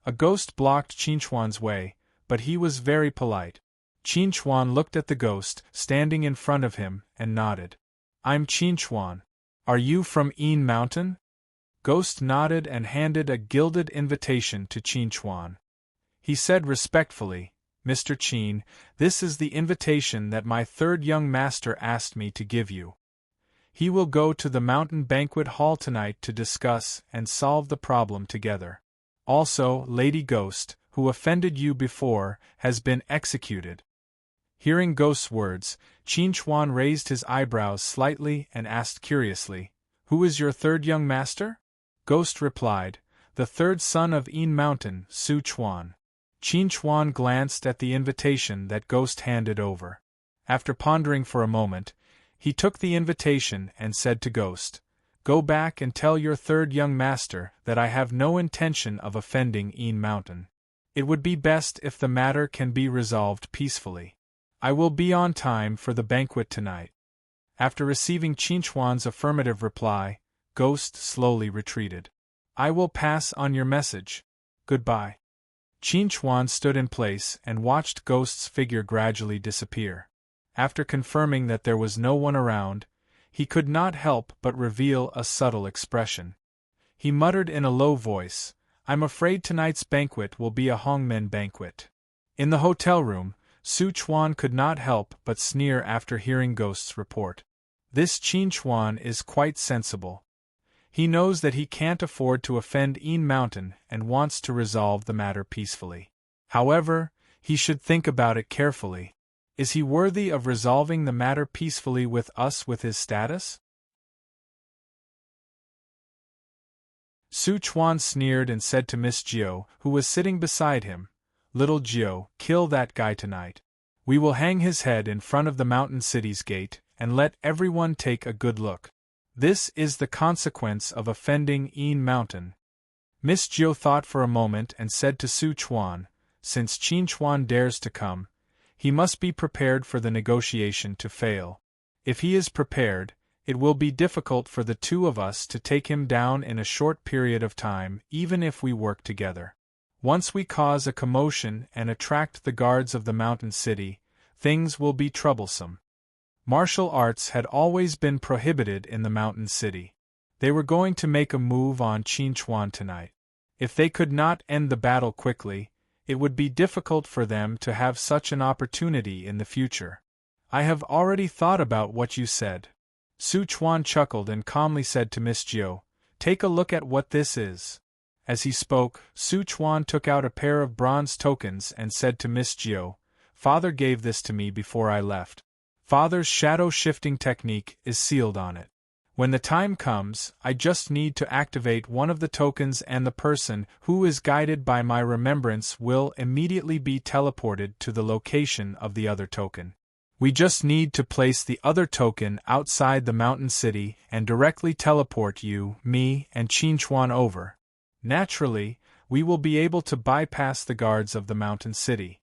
A ghost blocked Qin Chuan's way, but he was very polite. Qin Chuan looked at the ghost, standing in front of him, and nodded. I'm Qin Chuan. Are you from Een Mountain? Ghost nodded and handed a gilded invitation to Qin Chuan. He said respectfully, Mr. Qin, this is the invitation that my third young master asked me to give you. He will go to the mountain banquet hall tonight to discuss and solve the problem together. Also, Lady Ghost, who offended you before, has been executed. Hearing Ghost's words, Qin Chuan raised his eyebrows slightly and asked curiously, Who is your third young master? Ghost replied, The third son of Een Mountain, Su Chuan. Qin Chuan glanced at the invitation that Ghost handed over. After pondering for a moment, he took the invitation and said to Ghost, Go back and tell your third young master that I have no intention of offending Een Mountain. It would be best if the matter can be resolved peacefully. I will be on time for the banquet tonight. After receiving Qin Chuan's affirmative reply, Ghost slowly retreated. I will pass on your message. Goodbye. Qin Chuan stood in place and watched Ghost's figure gradually disappear. After confirming that there was no one around, he could not help but reveal a subtle expression. He muttered in a low voice, I'm afraid tonight's banquet will be a Hongmen banquet. In the hotel room, Su Chuan could not help but sneer after hearing Ghost's report. This Qin Chuan is quite sensible. He knows that he can't afford to offend Een Mountain and wants to resolve the matter peacefully. However, he should think about it carefully. Is he worthy of resolving the matter peacefully with us with his status? Su Chuan sneered and said to Miss Jiao, who was sitting beside him, Little Jiao, kill that guy tonight. We will hang his head in front of the mountain city's gate, and let everyone take a good look. This is the consequence of offending Een Mountain. Miss Jiao thought for a moment and said to Su Chuan, Since Qin Chuan dares to come, he must be prepared for the negotiation to fail. If he is prepared, it will be difficult for the two of us to take him down in a short period of time, even if we work together. Once we cause a commotion and attract the guards of the mountain city, things will be troublesome. Martial arts had always been prohibited in the mountain city. They were going to make a move on Qin Chuan tonight. If they could not end the battle quickly, it would be difficult for them to have such an opportunity in the future. I have already thought about what you said. Su Chuan chuckled and calmly said to Miss Jiao, Take a look at what this is. As he spoke, Su Chuan took out a pair of bronze tokens and said to Miss Jiao, Father gave this to me before I left. Father's shadow-shifting technique is sealed on it. When the time comes, I just need to activate one of the tokens and the person who is guided by my remembrance will immediately be teleported to the location of the other token. We just need to place the other token outside the mountain city and directly teleport you, me, and Qin Chuan over. Naturally, we will be able to bypass the guards of the mountain city.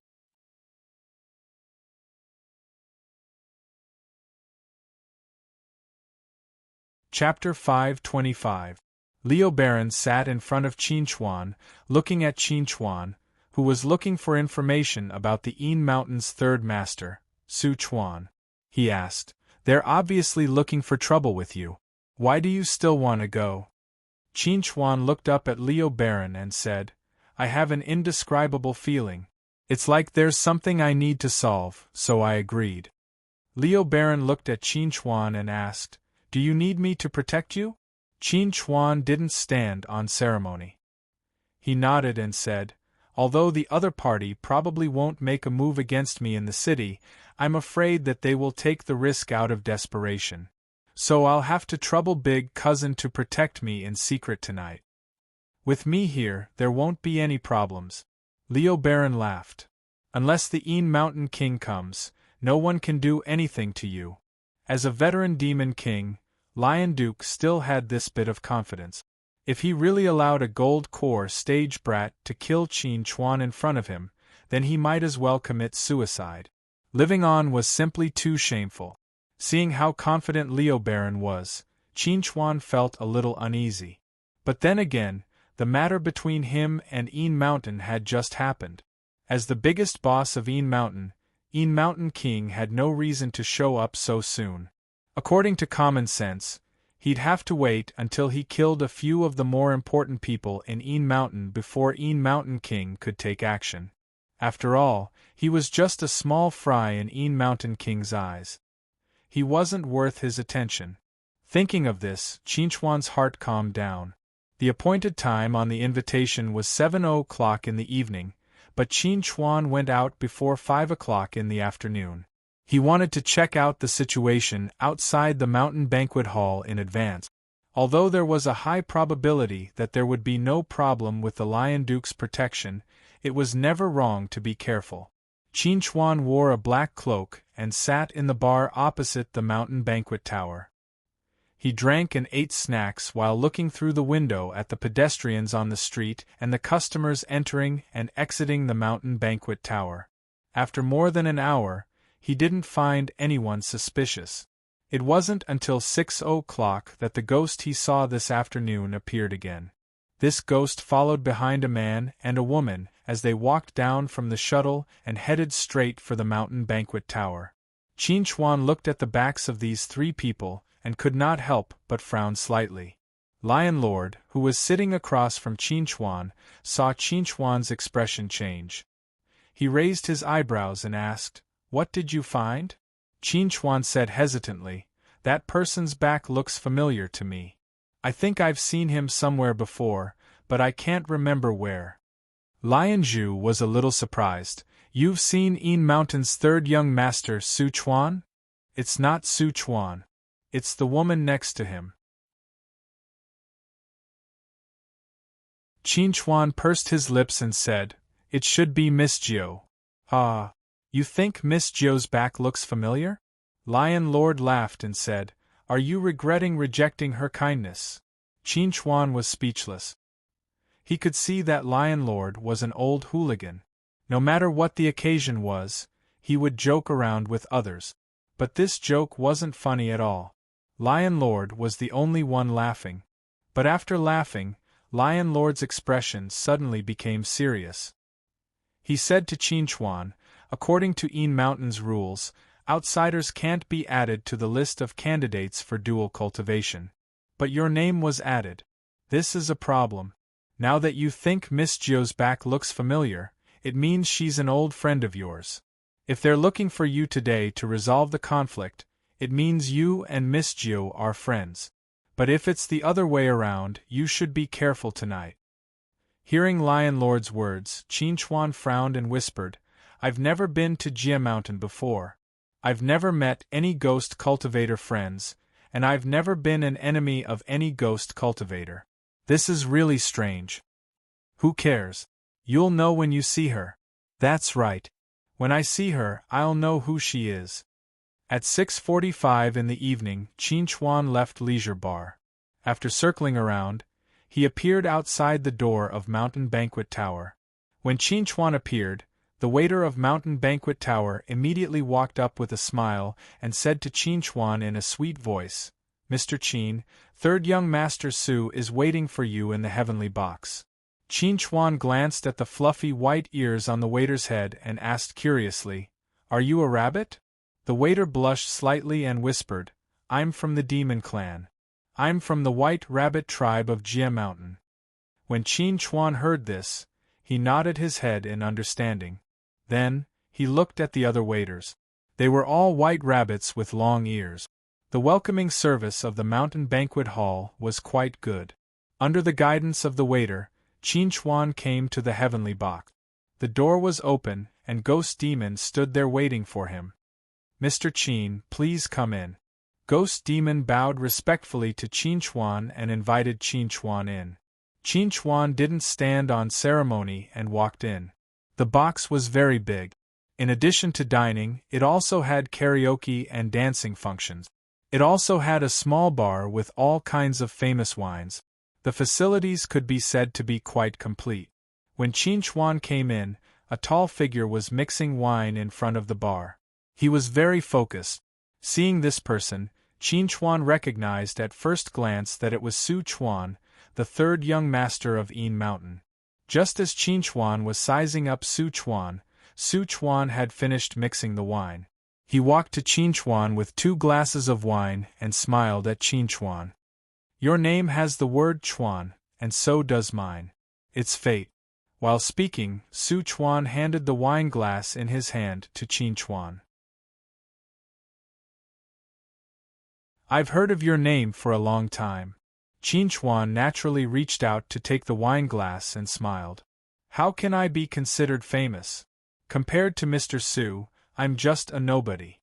Chapter 525. Liu Baron sat in front of Qin Chuan, looking at Qin Chuan, who was looking for information about the Een Mountain's third master, Su Chuan. He asked, They're obviously looking for trouble with you. Why do you still want to go? Qin Chuan looked up at Leo Baron and said, I have an indescribable feeling. It's like there's something I need to solve, so I agreed. Leo Baron looked at Qin Chuan and asked, Do you need me to protect you? Qin Chuan didn't stand on ceremony. He nodded and said, Although the other party probably won't make a move against me in the city, I'm afraid that they will take the risk out of desperation. So I'll have to trouble Big Cousin to protect me in secret tonight. With me here, there won't be any problems. Leo Baron laughed. Unless the Een Mountain King comes, no one can do anything to you. As a veteran Demon King, Lion Duke still had this bit of confidence. If he really allowed a gold core stage brat to kill Qin Chuan in front of him, then he might as well commit suicide. Living on was simply too shameful. Seeing how confident Leo Baron was, Qin Chuan felt a little uneasy. But then again, the matter between him and Een Mountain had just happened. As the biggest boss of Een Mountain King had no reason to show up so soon. According to common sense, he'd have to wait until he killed a few of the more important people in Een Mountain before Een Mountain King could take action. After all, he was just a small fry in Een Mountain King's eyes. He wasn't worth his attention. Thinking of this, Qin Chuan's heart calmed down. The appointed time on the invitation was 7:00 in the evening, but Qin Chuan went out before 5:00 in the afternoon. He wanted to check out the situation outside the mountain banquet hall in advance. Although there was a high probability that there would be no problem with the Lion Duke's protection, it was never wrong to be careful. Qin Chuan wore a black cloak and sat in the bar opposite the mountain banquet tower. He drank and ate snacks while looking through the window at the pedestrians on the street and the customers entering and exiting the mountain banquet tower. After more than an hour, he didn't find anyone suspicious. It wasn't until 6:00 that the ghost he saw this afternoon appeared again. This ghost followed behind a man and a woman as they walked down from the shuttle and headed straight for the mountain banquet tower. Qin Chuan looked at the backs of these three people and could not help but frown slightly. Lion Lord, who was sitting across from Qin Chuan, saw Qin Chuan's expression change. He raised his eyebrows and asked, What did you find? Qin Chuan said hesitantly, That person's back looks familiar to me. I think I've seen him somewhere before, but I can't remember where. Lion Zhu was a little surprised. You've seen Een Mountain's third young master, Su Chuan? It's not Su Chuan. It's the woman next to him. Qin Chuan pursed his lips and said, It should be Miss Jiu. Ah, you think Miss Jiu's back looks familiar? Lion Lord laughed and said, Are you regretting rejecting her kindness? Qin Chuan was speechless. He could see that Lion Lord was an old hooligan. No matter what the occasion was, he would joke around with others. But this joke wasn't funny at all. Lion Lord was the only one laughing. But after laughing, Lion Lord's expression suddenly became serious. He said to Qin Chuan, According to Een Mountain's rules, outsiders can't be added to the list of candidates for dual cultivation. But your name was added. This is a problem. Now that you think Miss Jiu's back looks familiar, it means she's an old friend of yours. If they're looking for you today to resolve the conflict, it means you and Miss Jiu are friends. But if it's the other way around, you should be careful tonight. Hearing Lion Lord's words, Qin Chuan frowned and whispered, I've never been to Jia Mountain before. I've never met any ghost cultivator friends, and I've never been an enemy of any ghost cultivator. This is really strange. Who cares? You'll know when you see her. That's right. When I see her, I'll know who she is. At 6:45 in the evening, Qin Chuan left Leisure Bar. After circling around, he appeared outside the door of Mountain Banquet Tower. When Qin Chuan appeared, the waiter of Mountain Banquet Tower immediately walked up with a smile and said to Qin Chuan in a sweet voice, Mr. Qin, third young master Su is waiting for you in the heavenly box. Qin Chuan glanced at the fluffy white ears on the waiter's head and asked curiously, Are you a rabbit? The waiter blushed slightly and whispered, I'm from the demon clan. I'm from the White Rabbit tribe of Jia Mountain. When Qin Chuan heard this, he nodded his head in understanding. Then, he looked at the other waiters. They were all white rabbits with long ears. The welcoming service of the mountain banquet hall was quite good. Under the guidance of the waiter, Qin Chuan came to the heavenly box. The door was open, and Ghost Demon stood there waiting for him. Mr. Qin, please come in. Ghost Demon bowed respectfully to Qin Chuan and invited Qin Chuan in. Qin Chuan didn't stand on ceremony and walked in. The box was very big. In addition to dining, it also had karaoke and dancing functions. It also had a small bar with all kinds of famous wines. The facilities could be said to be quite complete. When Qin Chuan came in, a tall figure was mixing wine in front of the bar. He was very focused. Seeing this person, Qin Chuan recognized at first glance that it was Su Chuan, the third young master of Yin Mountain. Just as Qin Chuan was sizing up Su Chuan had finished mixing the wine. He walked to Qin Chuan with 2 glasses of wine and smiled at Qin Chuan. Your name has the word Chuan, and so does mine. It's fate. While speaking, Su Chuan handed the wine glass in his hand to Qin Chuan. I've heard of your name for a long time. Qin Chuan naturally reached out to take the wine glass and smiled. How can I be considered famous? Compared to Mr. Su, I'm just a nobody.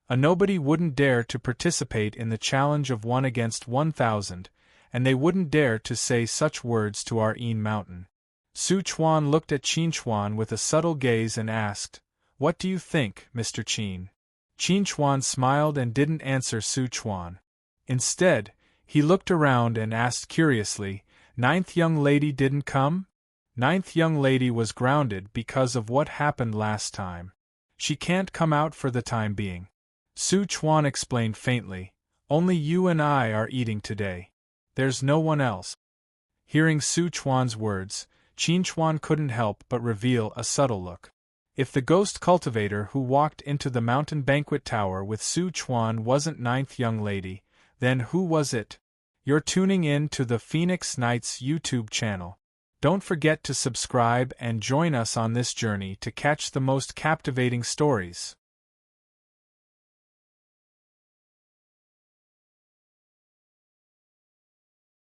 A nobody wouldn't dare to participate in the challenge of 1 against 1,000, and they wouldn't dare to say such words to our Yin Mountain. Su Chuan looked at Qin Chuan with a subtle gaze and asked, What do you think, Mr. Qin? Qin Chuan smiled and didn't answer Su Chuan. Instead, he looked around and asked curiously, 9th young lady didn't come? 9th young lady was grounded because of what happened last time. She can't come out for the time being. Su Chuan explained faintly, Only you and I are eating today. There's no one else. Hearing Su Chuan's words, Qin Chuan couldn't help but reveal a subtle look. If the ghost cultivator who walked into the mountain banquet tower with Su Chuan wasn't 9th young lady, then who was it? You're tuning in to the Phoenix Knights YouTube channel. Don't forget to subscribe and join us on this journey to catch the most captivating stories.